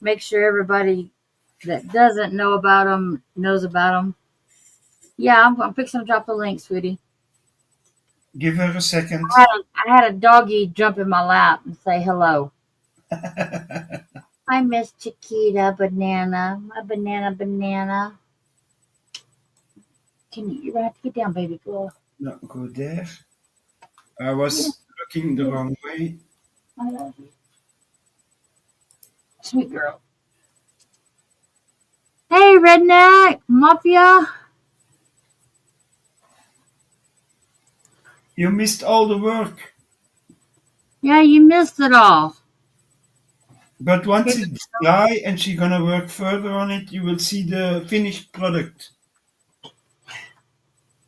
make sure everybody that doesn't know about them knows about them. Yeah, I'm fixing to drop the link, sweetie. Give her a second. I had a doggy jump in my lap and say hello. I miss Chiquita Banana. My banana. You're gonna have to get down, baby girl. No, go there. I was looking the wrong way. I love you. Sweet girl. Hey, Redneck Mafia. You missed all the work, Yeah, you missed it all. but once it's dry and she's gonna work further on it, you will see the finished product.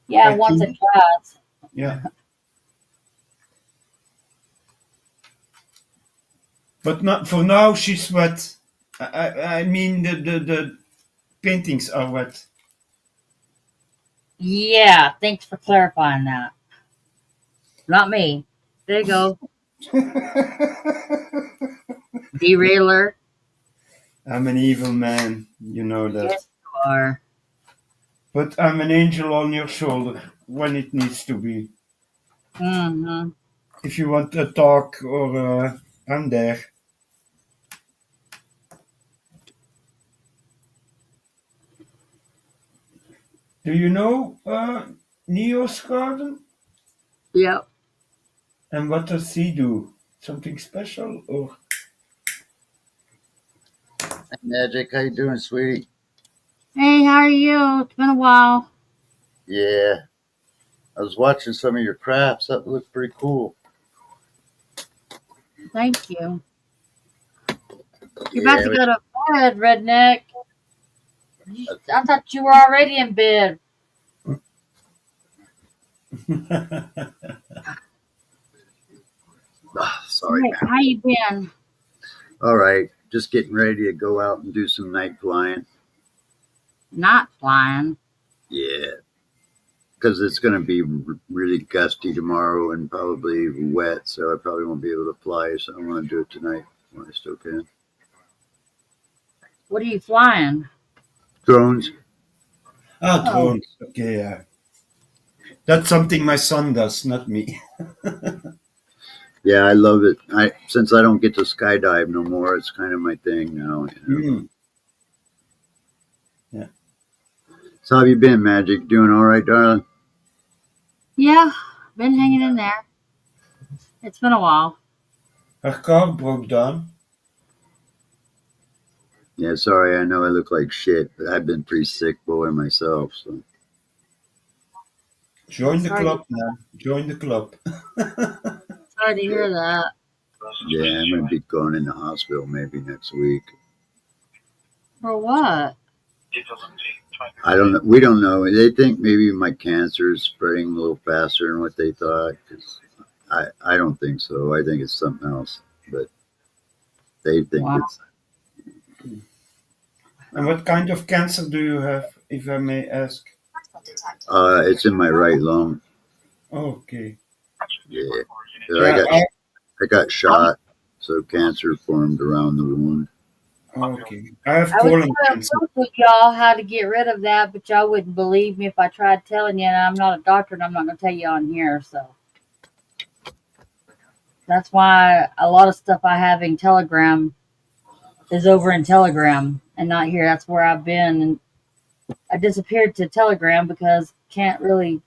Yeah, I once it think. dries. Yeah, but not for now. She's wet. I mean the paintings are wet. Yeah, thanks for clarifying that. Not me. There you go. Derailer. I'm an evil man, you know that. Yes, you are. But I'm an angel on your shoulder when it needs to be. Mm-hmm. If you want a talk or I'm there. Do you know Neo's garden? Yep. And what does he do? Something special or? Magic, how you doing, sweetie? Hey, how are you? It's been a while. Yeah, I was watching some of your crafts. That looked pretty cool. Thank you. You're about Yeah, to go to bed, Redneck. I thought you were already in bed. sorry, Hey, man. how you been? All right, just getting ready to go out and do some night flying. Not flying. Yeah, because it's going to be really gusty tomorrow and probably wet, so I probably won't be able to fly. So I want to do it tonight when I still can. What are you flying? Drones. Ah, Oh, drones. Okay, yeah. That's something my son does, not me. Yeah, I love it. Since I don't get to skydive no more, it's kind of my thing now. Mm, yeah. So how have you been, Magic? Doing all right, darling? yeah. Been hanging in there. It's been a while. Her car broke down. Yeah, sorry. I know I look like shit, but I've been pretty sick boy myself. So Join the Sorry, club, man. Join the club. sorry to hear that. yeah, I'm gonna be going in the hospital maybe next week. For what? I don't know. We don't know. They think maybe my cancer is spreading a little faster than what they thought. I don't think so. I think it's something else, but they think Wow. it's. And what kind of cancer do you have, if I may ask? It's in my right lung. Okay. Yeah, Yeah, I got shot, so cancer formed around the wound. okay. I have I was colon trying to cancer. prove with y'all how to get rid of that, but y'all wouldn't believe me if I tried telling you. And I'm not a doctor, and I'm not going to tell you on here. So that's why a lot of stuff I have in Telegram is over in Telegram and not here. That's where I've been, and I disappeared to Telegram because can't really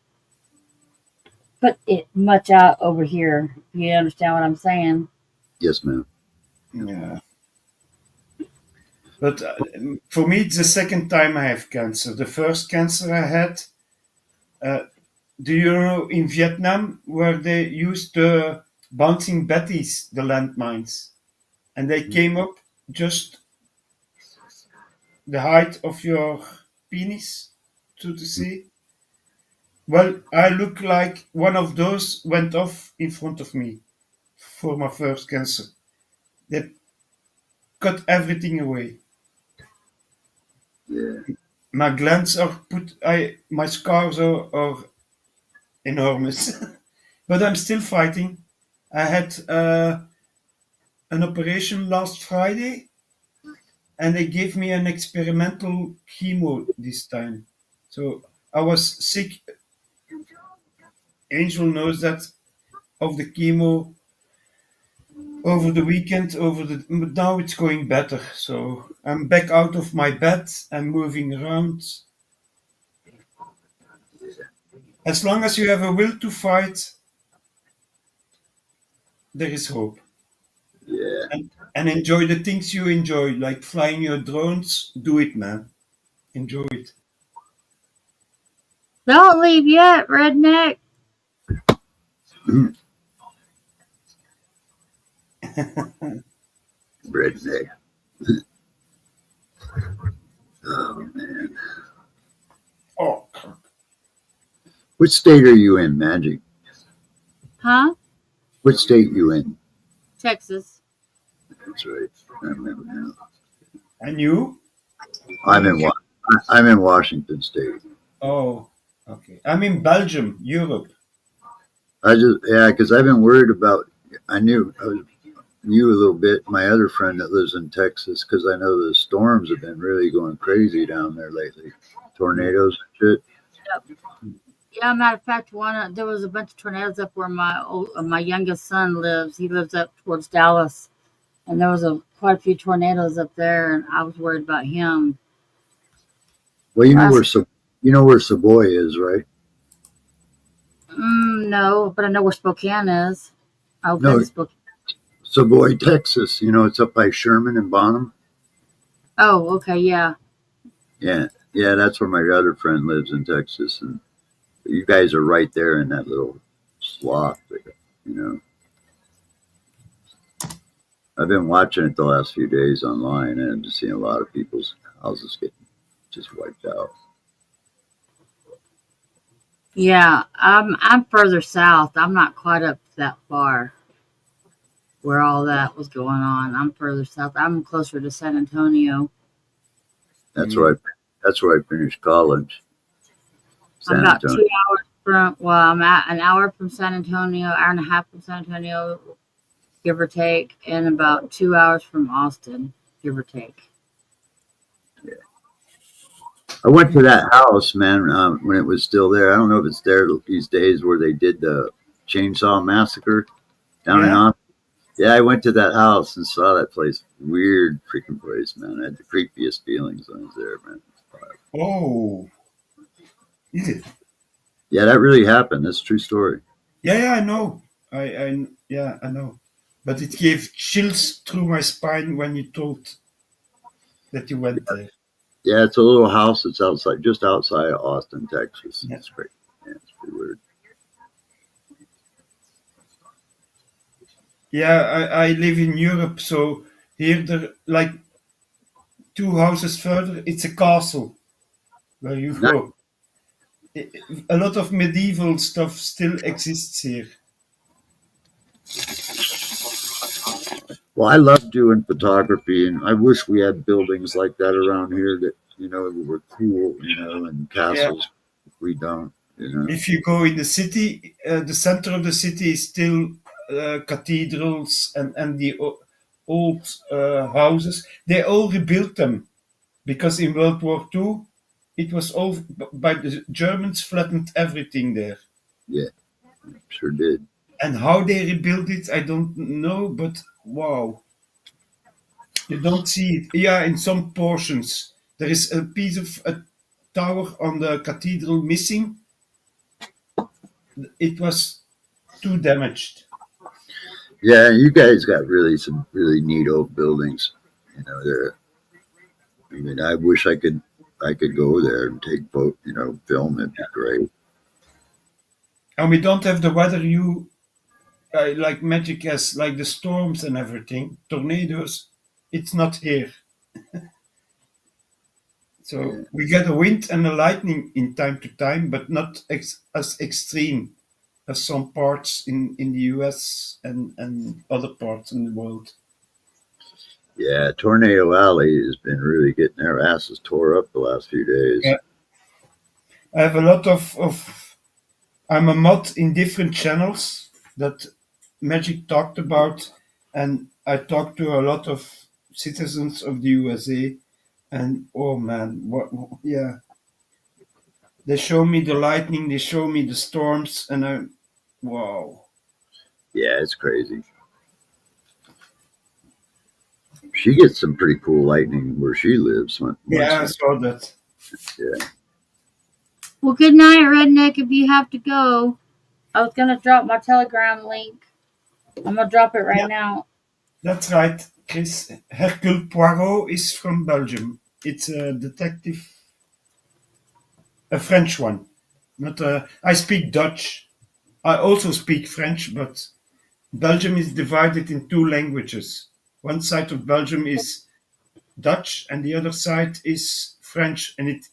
put it much out over here. If you understand what I'm saying? Yes, ma'am. Yeah. But for me, it's the second time I have cancer. The first cancer I had, uh, do you know in Vietnam where they used the bouncing Bettys, the landmines, and they came up just the height of your penis to the sea? Well, I look like one of those went off in front of me for my first cancer. They cut everything away. Yeah, My glands are my scars are enormous, but I'm still fighting. I had an operation last Friday, and they gave me an experimental chemo this time. So I was sick. Angel knows that of the chemo over the weekend. But now it's going better. So I'm back out of my bed and moving around. As long as you have a will to fight, there is hope. And enjoy the things you enjoy, like flying your drones. Do it, man. Enjoy it. Don't leave yet, redneck. Redneck. Oh man. Oh, Which state are you in, Magic? Huh? Which state you in? Texas. That's right. I remember now. and you? I'm in Washington State. Oh, okay. I'm in Belgium, Europe. Because I've been worried about. I knew you a little bit. My other friend that lives in Texas, because I know the storms have been really going crazy down there lately. Tornadoes and shit. Yeah, matter of fact, there was a bunch of tornadoes up where my youngest son lives. He lives up towards Dallas, and there was quite a few tornadoes up there, and I was worried about him. Well, you know where Savoy is, right? No, but I know where Spokane is. I've No. been to Spokane. Savoy, Texas. You know, it's up by Sherman and Bonham. Oh, okay, yeah. Yeah, that's where my other friend lives in Texas, and you guys are right there in that little slot. You know, I've been watching it the last few days online, and I'm just seeing a lot of people's houses getting just wiped out. Yeah, I'm further south. I'm not quite up that far where all that was going on. I'm further south. I'm closer to San Antonio. That's where I finished college. I'm about 2 hours from. Well, I'm at an hour from San Antonio, hour and a half from San Antonio, give or take, and about 2 hours from Austin, give or take. I went to that house, man, when it was still there. I don't know if it's there these days where they did the Chainsaw Massacre down in Austin. Yeah, I went to that house and saw that place. Weird freaking place, man. I had the creepiest feelings when I was there, man. Oh, is it? Yeah, that really happened. That's a true story. Yeah, I know. I know. But it gave chills through my spine when you told that you went there. Yeah, it's a little house that's just outside of Austin, Texas. Yeah. It's great. Yeah, it's pretty weird. Yeah, I live in Europe, so here there like 2 houses further, it's a castle where you go. A lot of medieval stuff still exists here. Well, I love doing photography, and I wish we had buildings like that around here that, you know, were cool, you know, and castles. We don't, you know. If you go in the city, the center of the city is still cathedrals and the old houses. They all rebuilt them because in World War II, it was all by the Germans flattened everything there. Yeah, sure did. And how they rebuilt it, I don't know, but wow. You don't see it. Yeah, in some portions. There is a piece of a tower on the cathedral missing. It was too damaged. Yeah, you guys got some really neat old buildings. You know, I mean, I wish I could go there and take film. It'd be great. And we don't have the weather you like Magic has, like the storms and everything, tornadoes. It's not here. So we get a wind and a lightning in time to time, but not as extreme as some parts in the US and other parts in the world. Yeah, Tornado Alley has been really getting their asses tore up the last few days. Yeah. I have a lot of I'm a mod in different channels that Magic talked about, and I talked to a lot of citizens of the USA, and oh man, yeah. They show me the lightning, they show me the storms, and wow. Yeah, it's crazy. She gets some pretty cool lightning where she lives. Yeah, I saw that. Yeah. Well, good night, redneck, if you have to go. I was going to drop my Telegram link. I'm going to drop it right now. That's right, Chris. Hercule Poirot is from Belgium. It's a detective, a French one. Not a, I speak Dutch. I also speak French, but Belgium is divided in two languages. One side of Belgium is Dutch, and the other side is French, and it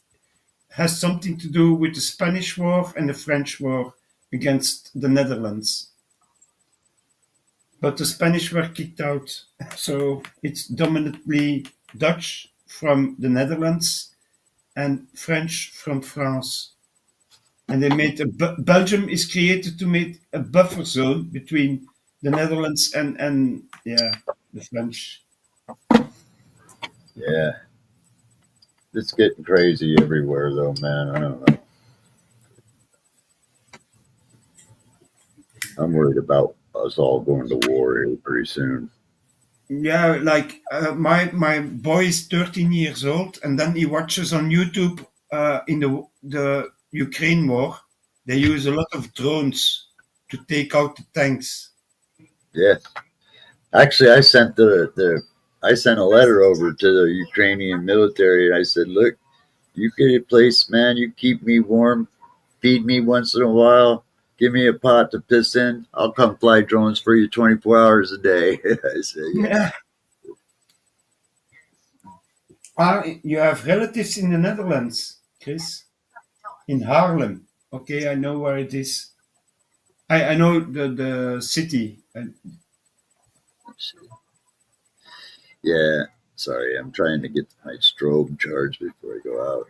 has something to do with the Spanish War and the French War against the Netherlands. But the Spanish were kicked out, so it's dominantly Dutch from the Netherlands and French from France. And they made Belgium is created to make a buffer zone between the Netherlands and yeah, the French. Yeah. It's getting crazy everywhere, though, man. I don't know. I'm worried about us all going to war here pretty soon. Yeah, like my boy is 13 years old, and then he watches on YouTube in the Ukraine war. They use a lot of drones to take out the tanks. Yeah. Actually, I sent a letter over to the Ukrainian military, and I said, "Look, you get a place, man. You keep me warm, feed me once in a while, give me a pot to piss in. I'll come fly drones for you 24 hours a day." I said, "Yeah, You have relatives in the Netherlands, Chris, in Haarlem. Okay, I know where it is. I know the city. yeah." Sorry, I'm trying to get my strobe charged before I go out.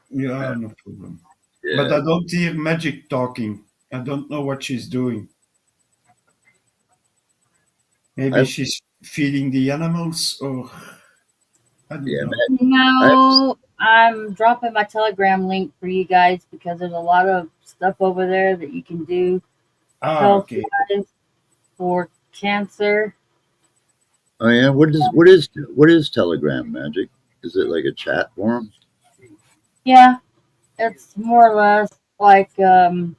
Yeah, no problem. Yeah, But I don't hear Magic talking. I don't know what she's doing. Maybe I, she's feeding the animals, or I don't yeah, know. I, No, I'm dropping my Telegram link for you guys because there's a lot of stuff over there that you can do health Okay. wise for cancer. oh yeah, what is Telegram Magic? Is it like a chat forum? Yeah, it's more or less like trying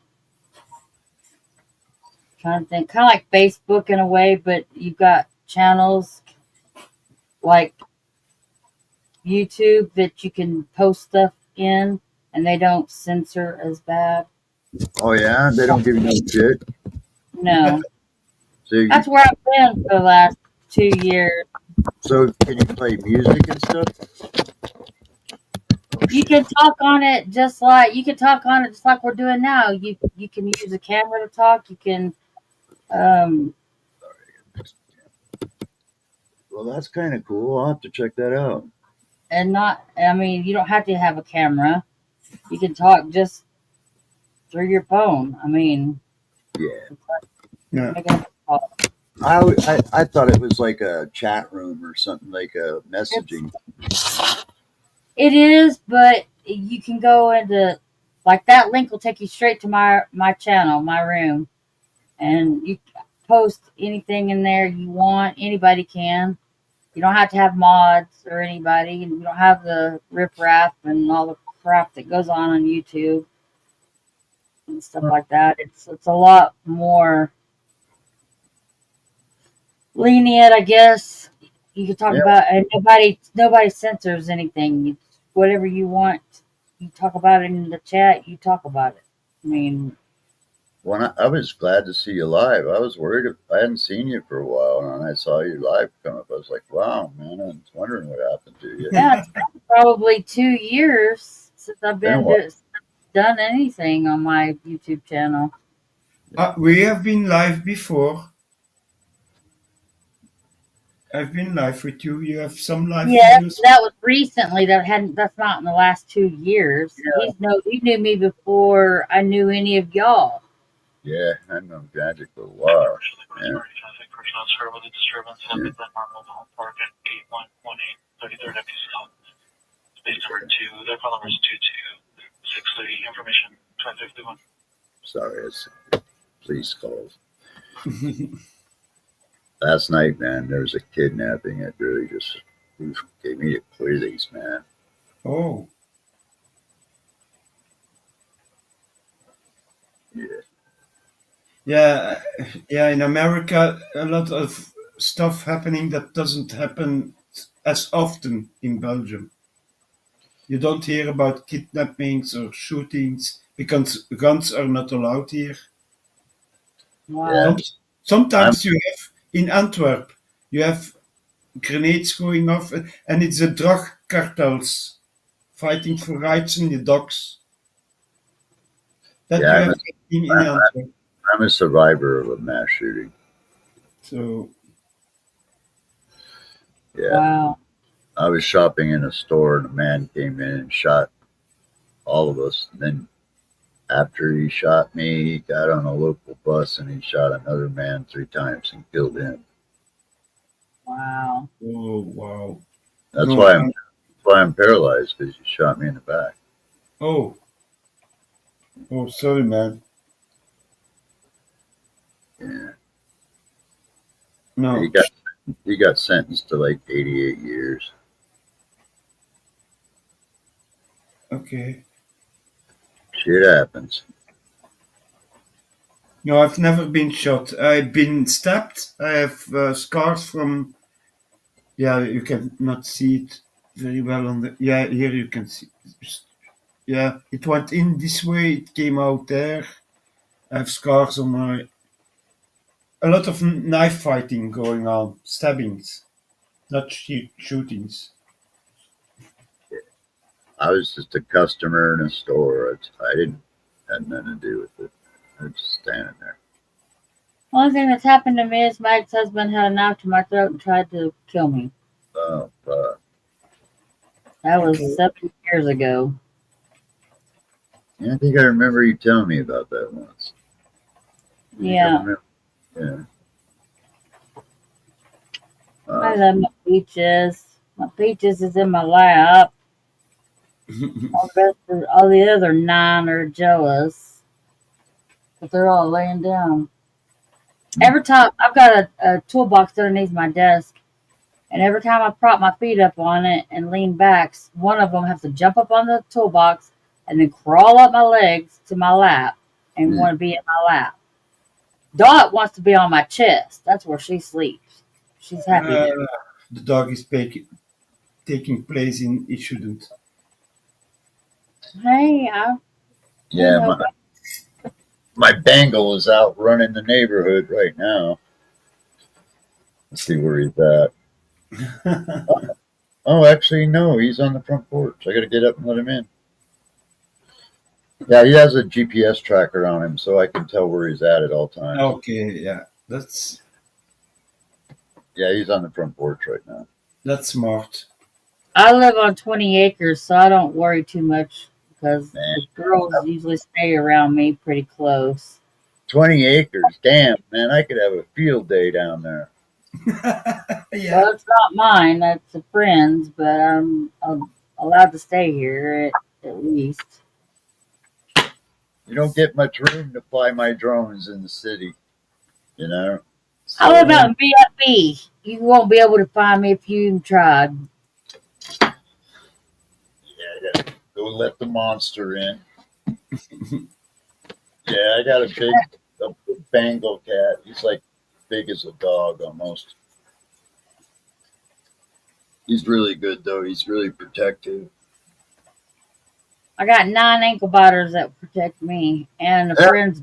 to think, kind of like Facebook in a way, but you've got channels like YouTube that you can post stuff in, and they don't censor as bad. Oh yeah, they don't give you no shit. No, So you, that's where I've been for the last 2 years. so can you play music and stuff? You can talk on it just like we're doing now. You can use a camera to talk. You can um Well, that's kind of cool. I'll have to check that out. and not I mean you don't have to have a camera. You can talk just through your phone. I mean, Yeah, Yeah. making a call. I thought it was like a chat room or something, like a messaging. It is, but you can go into like that link will take you straight to my channel, my room, and you post anything in there you want. Anybody can. You don't have to have mods or anybody, and you don't have the riffraff and all the crap that goes on YouTube and stuff like that. It's a lot more lenient, I guess. You can talk Yeah. about, and nobody censors anything. Whatever you want, you talk about it in the chat. You talk about it. I mean, When I was glad to see you live. I was worried I hadn't seen you for a while, and I saw you live come up. I was like, "Wow, man! I was wondering what happened to you." yeah, it's been probably 2 years since I've Been a been while. done anything on my YouTube channel. We have been live before. I've been live with you. You have some live Yeah, videos. that was recently. That's not in the last 2 years. He knew me before I knew any of y'all. Yeah, I've known Magic for a while. Yeah. Sorry, it's police calls. Last night, man, there was a kidnapping. It really just gave me the quizzies, man. Oh, Yeah. yeah, yeah. In America, a lot of stuff happening that doesn't happen as often in Belgium. You don't hear about kidnappings or shootings because guns are not allowed here. Wow. Sometimes you have in Antwerp, you have grenades going off, and it's the drug cartels fighting for rights in the docks. That Yeah, you have in Antwerp. I'm a survivor of a mass shooting. So Yeah. Wow. I was shopping in a store and a man came in and shot all of us. And then after he shot me, he got on a local bus and he shot another man 3 times and killed him. Wow. oh wow. That's No, why I'm paralyzed, because he shot me in the back. oh sorry, man. Yeah. No. He got sentenced to like 88 years. Okay. Shit happens. No, I've never been shot. I've been stabbed. I have scars from. Yeah, you can not see it very well on the. Yeah, here you can see. Yeah, it went in this way. It came out there. I have scars on my. A lot of knife fighting going on, stabbings, not shootings. I was just a customer in a store. I didn't had nothing to do with it. I was just standing there. Only thing that's happened to me is my ex-husband had a knife to my throat and tried to kill me. Oh, fuck. That was Okay. 7 years ago. Yeah, I think I remember you telling me about that once. Yeah. Yeah. I love my peaches. My peaches is in my lap. All the other 9 are jealous. But they're all laying down. Every time I've got a toolbox underneath my desk, and every time I prop my feet up on it and lean back, one of them has to jump up on the toolbox and then crawl up my legs to my lap and want to be in my lap. Dot wants to be on my chest. That's where she sleeps. She's happy there. The dog is taking place in. It shouldn't. Hey, Yeah, my Bengal is out running the neighborhood right now. Let's see where he's at. Oh, actually, no, he's on the front porch. I got to get up and let him in. Yeah, he has a GPS tracker on him, so I can tell where he's at all times. Okay, yeah, that's Yeah, he's on the front porch right now. smart. I live on 20 acres, so I don't worry too much because Man. the girls usually stay around me pretty close. 20 acres, damn, man, I could have a field day down there. Yeah. Well, it's not mine, that's a friend's, but I'm allowed to stay here at least. You don't get much room to fly my drones in the city, you know? So, I live out in BFB. You won't be able to find me if you even tried. yeah, I gotta go let the monster in. Yeah, I got a big Bengal cat. He's like big as a dog almost. He's really good though. He's really protective. I got 9 ankle biters that protect me, and a friend's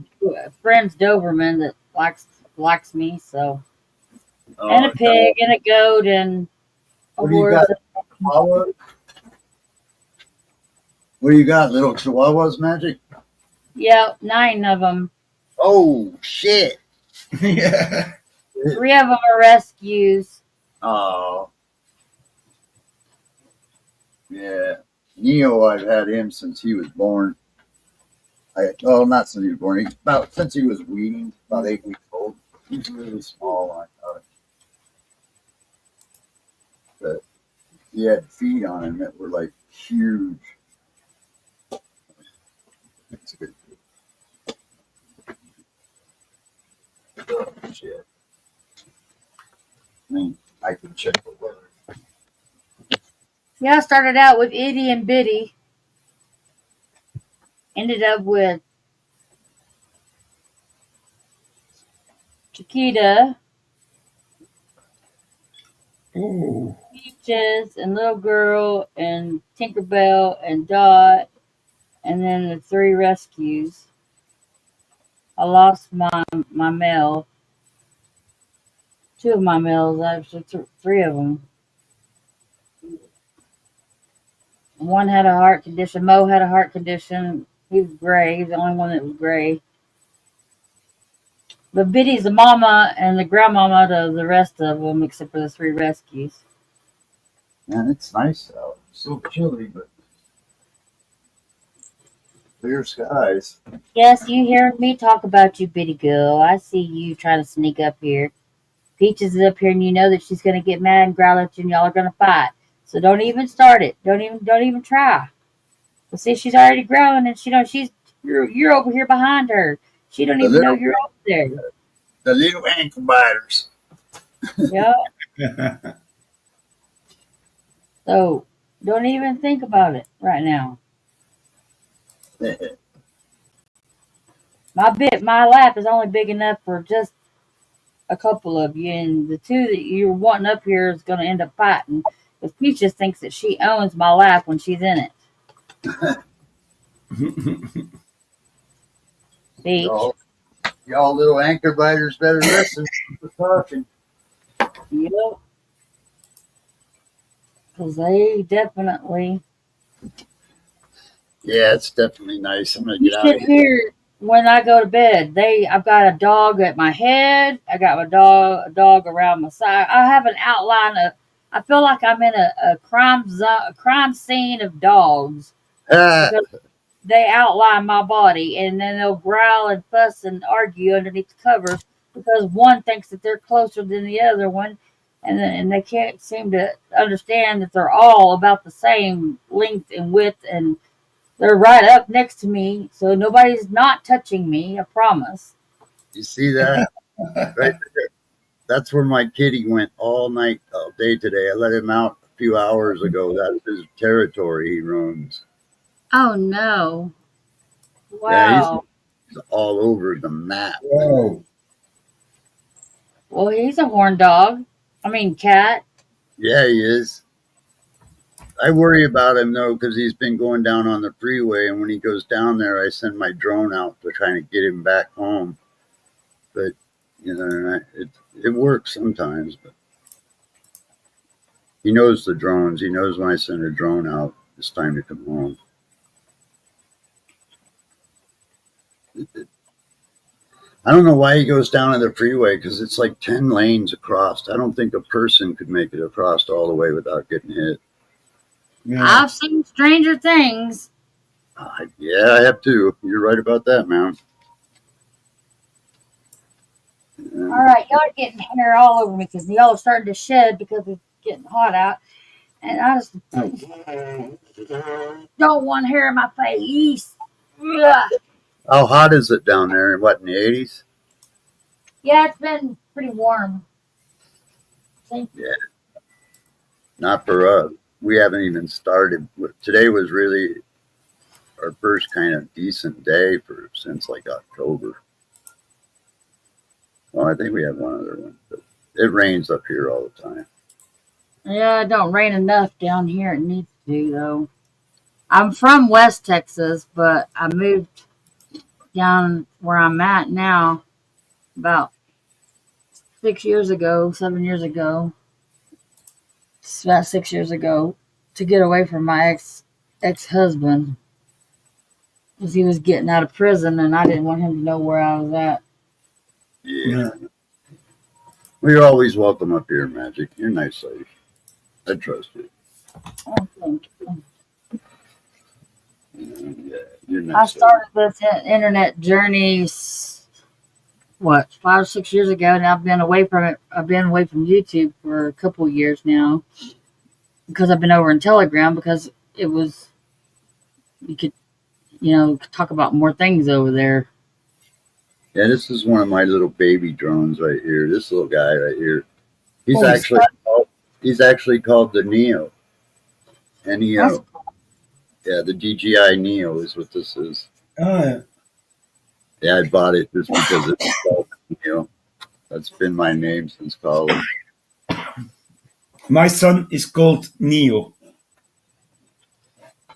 Doberman that likes me. So, and a pig, and a goat, and a What do you horse. got? Chihuahua? What do you got, little Chihuahuas, Magic? Yeah, 9 of them. Oh shit! Yeah. 3 of them are rescues. Oh, yeah. Neo, I've had him since he was born. Not since he was born. Since he was weaned, about 8 weeks old. He's really small. I thought, but he had feet on him that were like huge. That's a good. Oh shit! I mean, I can check the weather. Yeah, I started out with Itty and Bitty. Ended up with Chiquita. Oh, Peaches and Little Girl and Tinkerbell and Dot, and then the 3 rescues. I lost my male, 2 of my males, actually 3 of them. One had a heart condition. Mo had a heart condition. He was gray. He was the only one that was gray. But Biddy's the mama and the grandmama to the rest of them, except for the 3 rescues. Man, it's nice out. So chilly, but clear skies. Yes, you hear me talk about you, Biddy girl. I see you trying to sneak up here. Peaches is up here, and you know that she's gonna get mad and growl at you, and y'all are gonna fight. So don't even start it. Don't even try. Well, see, she's already growling, and you're over here behind her. She don't The even know little, you're over there. the little ankle biters. Yeah. So don't even think about it right now. My lap is only big enough for just a couple of you, and the 2 that you're wanting up here is gonna end up fighting. Because Peaches thinks that she owns my lap when she's in it. Peach. Y'all little anchor biters better listen to talking. Yep. Because they definitely. Yeah, it's definitely nice. I'm gonna You get out should of here. hear when I go to bed. I've got a dog at my head. I got a dog around my side. I have an outline of. I feel like I'm in a crime zone, a crime scene of dogs Ah, because they outline my body, and then they'll growl and fuss and argue underneath the covers because one thinks that they're closer than the other one, and they can't seem to understand that they're all about the same length and width, and they're right up next to me, so nobody's not touching me. I promise. you see that? Right there. That's where my kitty went all night, all day today. I let him out a few hours ago. That's his territory he roams. Oh no! Yeah, Wow. he's all over the map. wow. Well, he's a horn dog. I mean, cat. Yeah, he is. I worry about him though because he's been going down on the freeway, and when he goes down there, I send my drone out to try to get him back home. But it works sometimes. But he knows the drones. He knows when I send a drone out, it's time to come home. I don't know why he goes down on the freeway because it's like 10 lanes across. I don't think a person could make it across all the way without getting hit. Yeah. I've seen stranger things. Yeah, I have too. You're right about that, man. All right, y'all are getting hair all over me because y'all are starting to shed because it's getting hot out, and I just don't want hair in my face. Ugh. How hot is it down there? What, in the 80s? Yeah, it's been pretty warm. See? Not for us. We haven't even started. Today was really our first kind of decent day since like October. Well, I think we had one other one. But it rains up here all the time. Yeah, it don't rain enough down here. It needs to do though. I'm from West Texas, but I moved down where I'm at now about 6 years ago, 7 years ago. It's about 6 years ago to get away from my ex-husband because he was getting out of prison and I didn't want him to know where I was at. Yeah. We're always welcome up here, Magic. You're a nice lady. I trust you. Oh, thank you. Yeah, you're a I nice lady. started this internet journey, 5 or 6 years ago, and I've been away from it. I've been away from YouTube for a couple of years now because I've been over in Telegram because it was, you could, talk about more things over there. Yeah, this is one of my little baby drones right here. This little guy right here. He's Oh, actually called the Neo. That's- Yeah, the DJI Neo is what this is. Ah, Yeah, I bought it just because it's called Neo. That's been my name since college. My son is called Neo.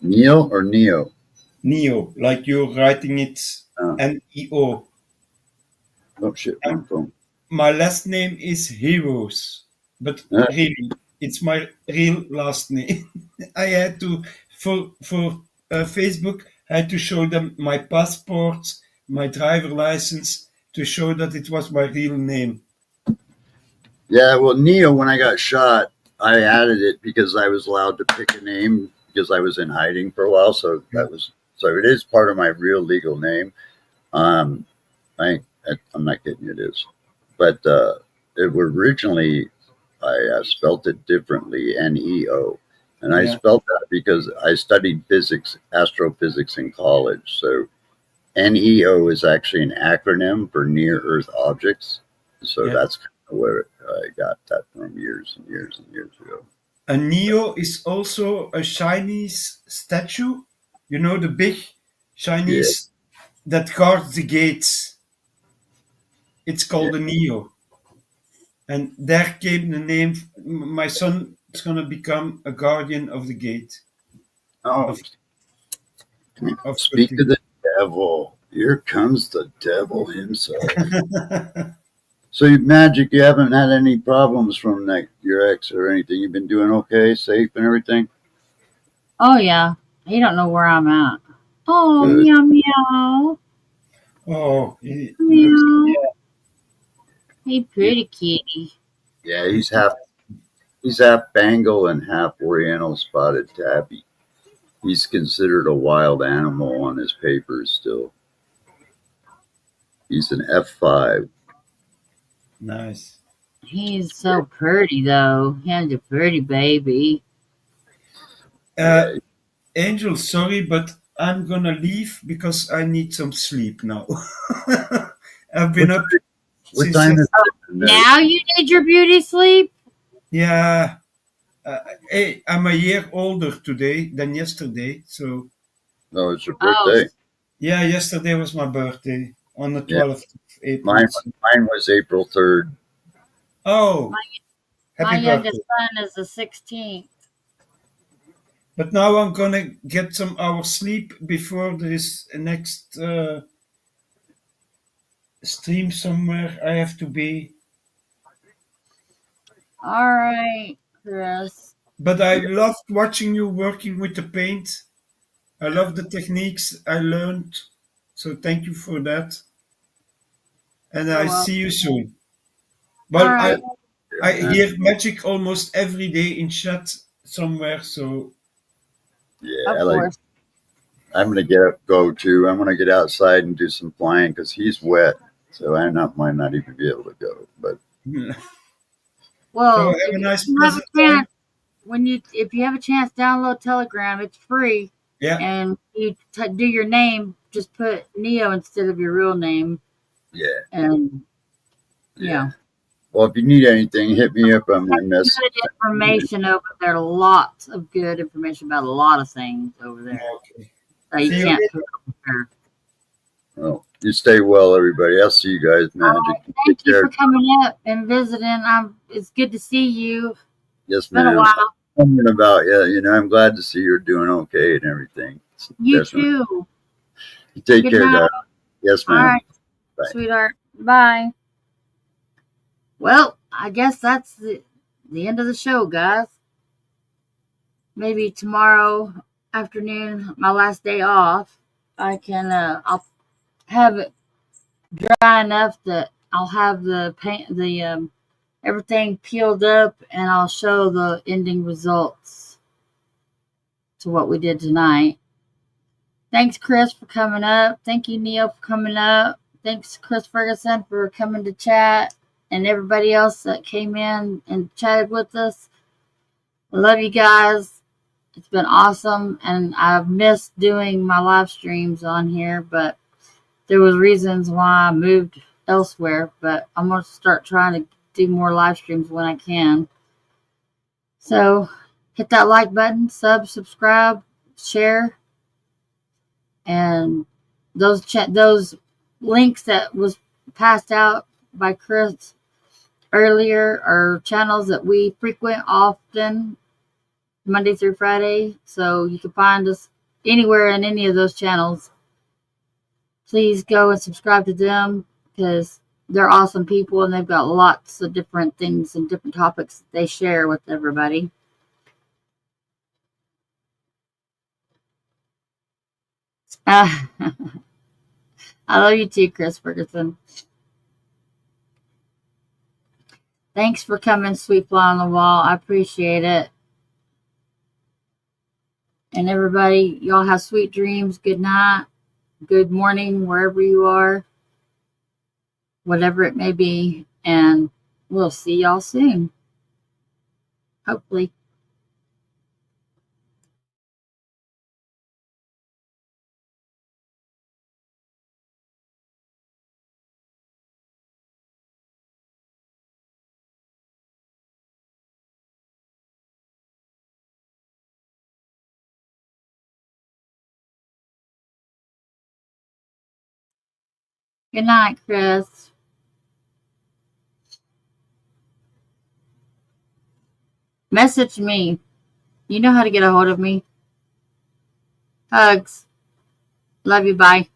Neil or Neo? Neo, like you're writing it Oh, Neo. oh shit, wrong phone. My last name is Heroes, but Uh, really, it's my real last name. I had to for Facebook. I had to show them my passport, my driver license to show that it was my real name. yeah, well, Neo, when I got shot, I added it because I was allowed to pick a name because I was in hiding for a while. So so it is part of my real legal name. Um, I'm not kidding, it is. But it was originally, I spelt it differently, Neo. And I Yeah, spelt that because I studied physics, astrophysics in college. So NEO is actually an acronym for near Earth objects. So yeah. that's kind of where I got that from years and years and years ago. A Neo is also a Chinese statue. You know the big Yeah. Chinese that guards the gates. It's Yeah. called a Neo. And there came the name. My son is going to become a guardian of the gate Oh, of of speak Putin. of the devil. Here comes the devil himself. So, Magic, you haven't had any problems from your ex or anything? You've been doing okay, safe and everything? Oh yeah. He don't know where I'm at. Oh Good. meow meow. Oh, he looks. Meow. Yeah, Hey pretty kitty. Yeah, he's half Bengal and half Oriental spotted tabby. He's considered a wild animal on his papers still. He's an F5. nice. He's so pretty though. He's a pretty baby. Uh, Yeah. Angel, sorry, but I'm gonna leave because I need some sleep now. I've been up What since time yes- is it? Now you need your beauty sleep? yeah. Hey, I'm a year older today than yesterday, so No, it's your Oh, birthday. yeah, yesterday was my birthday on the Yeah. 12th of April. Mine was April 3rd. Oh, my happy youngest birthday! son is the 16th. But now I'm gonna get some hours sleep before there is a next stream somewhere I have to be. All right, Chris. But I loved watching you working with the paint. I love the techniques I learned. So thank you for that. And I Well, see you soon. all Well, right. I hear magic almost every day in chat somewhere. So Yeah, Of course. I'm gonna go too. I'm gonna get outside and do some flying because he's wet, so might not even be able to go. But so Well, have a nice, you have a pleasant time. chance, if you have a chance, download Telegram. It's free, Yeah, and you do your name. Just put Neo instead of your real name, yeah, and yeah. Well, if you need anything, hit me up on my message. good information over there. Lots of good information about a lot of things over there okay. that you See you can't later. put over here. Well, you stay well, everybody. I'll see you guys, Magic. Thank you care. for coming up and visiting. It's good to see you. Yes, It's been a ma'am. while. Something about I'm glad to see you're doing okay and everything. You Definitely. too. You take Good care, night. guys. Yes, All ma'am. right, Bye. sweetheart. Bye. Well, I guess that's the end of the show, guys. Maybe tomorrow afternoon, my last day off, I'll have it dry enough that I'll have the paint, everything peeled up, and I'll show the ending results to what we did tonight. Thanks, Chris, for coming up. Thank you, Neil, for coming up. Thanks, Chris Ferguson, for coming to chat, and everybody else that came in and chatted with us. I love you guys. It's been awesome, and I've missed doing my live streams on here, but there was reasons why I moved elsewhere, but I'm going to start trying to do more live streams when I can. So hit that like button, subscribe, share, and those links that was passed out by Chris earlier are channels that we frequent often, Monday through Friday. So you can find us anywhere in any of those channels. Please go and subscribe to them because they're awesome people and they've got lots of different things and different topics that they share with everybody. I love you too, Chris Ferguson. Thanks for coming, Sweet Fly on the Wall. I appreciate it. And everybody, y'all have sweet dreams. Good night. Good morning, wherever you are. Whatever it may be. And we'll see y'all soon. Hopefully. Good night, Chris. Message me. You know how to get a hold of me. Hugs. Love you. Bye.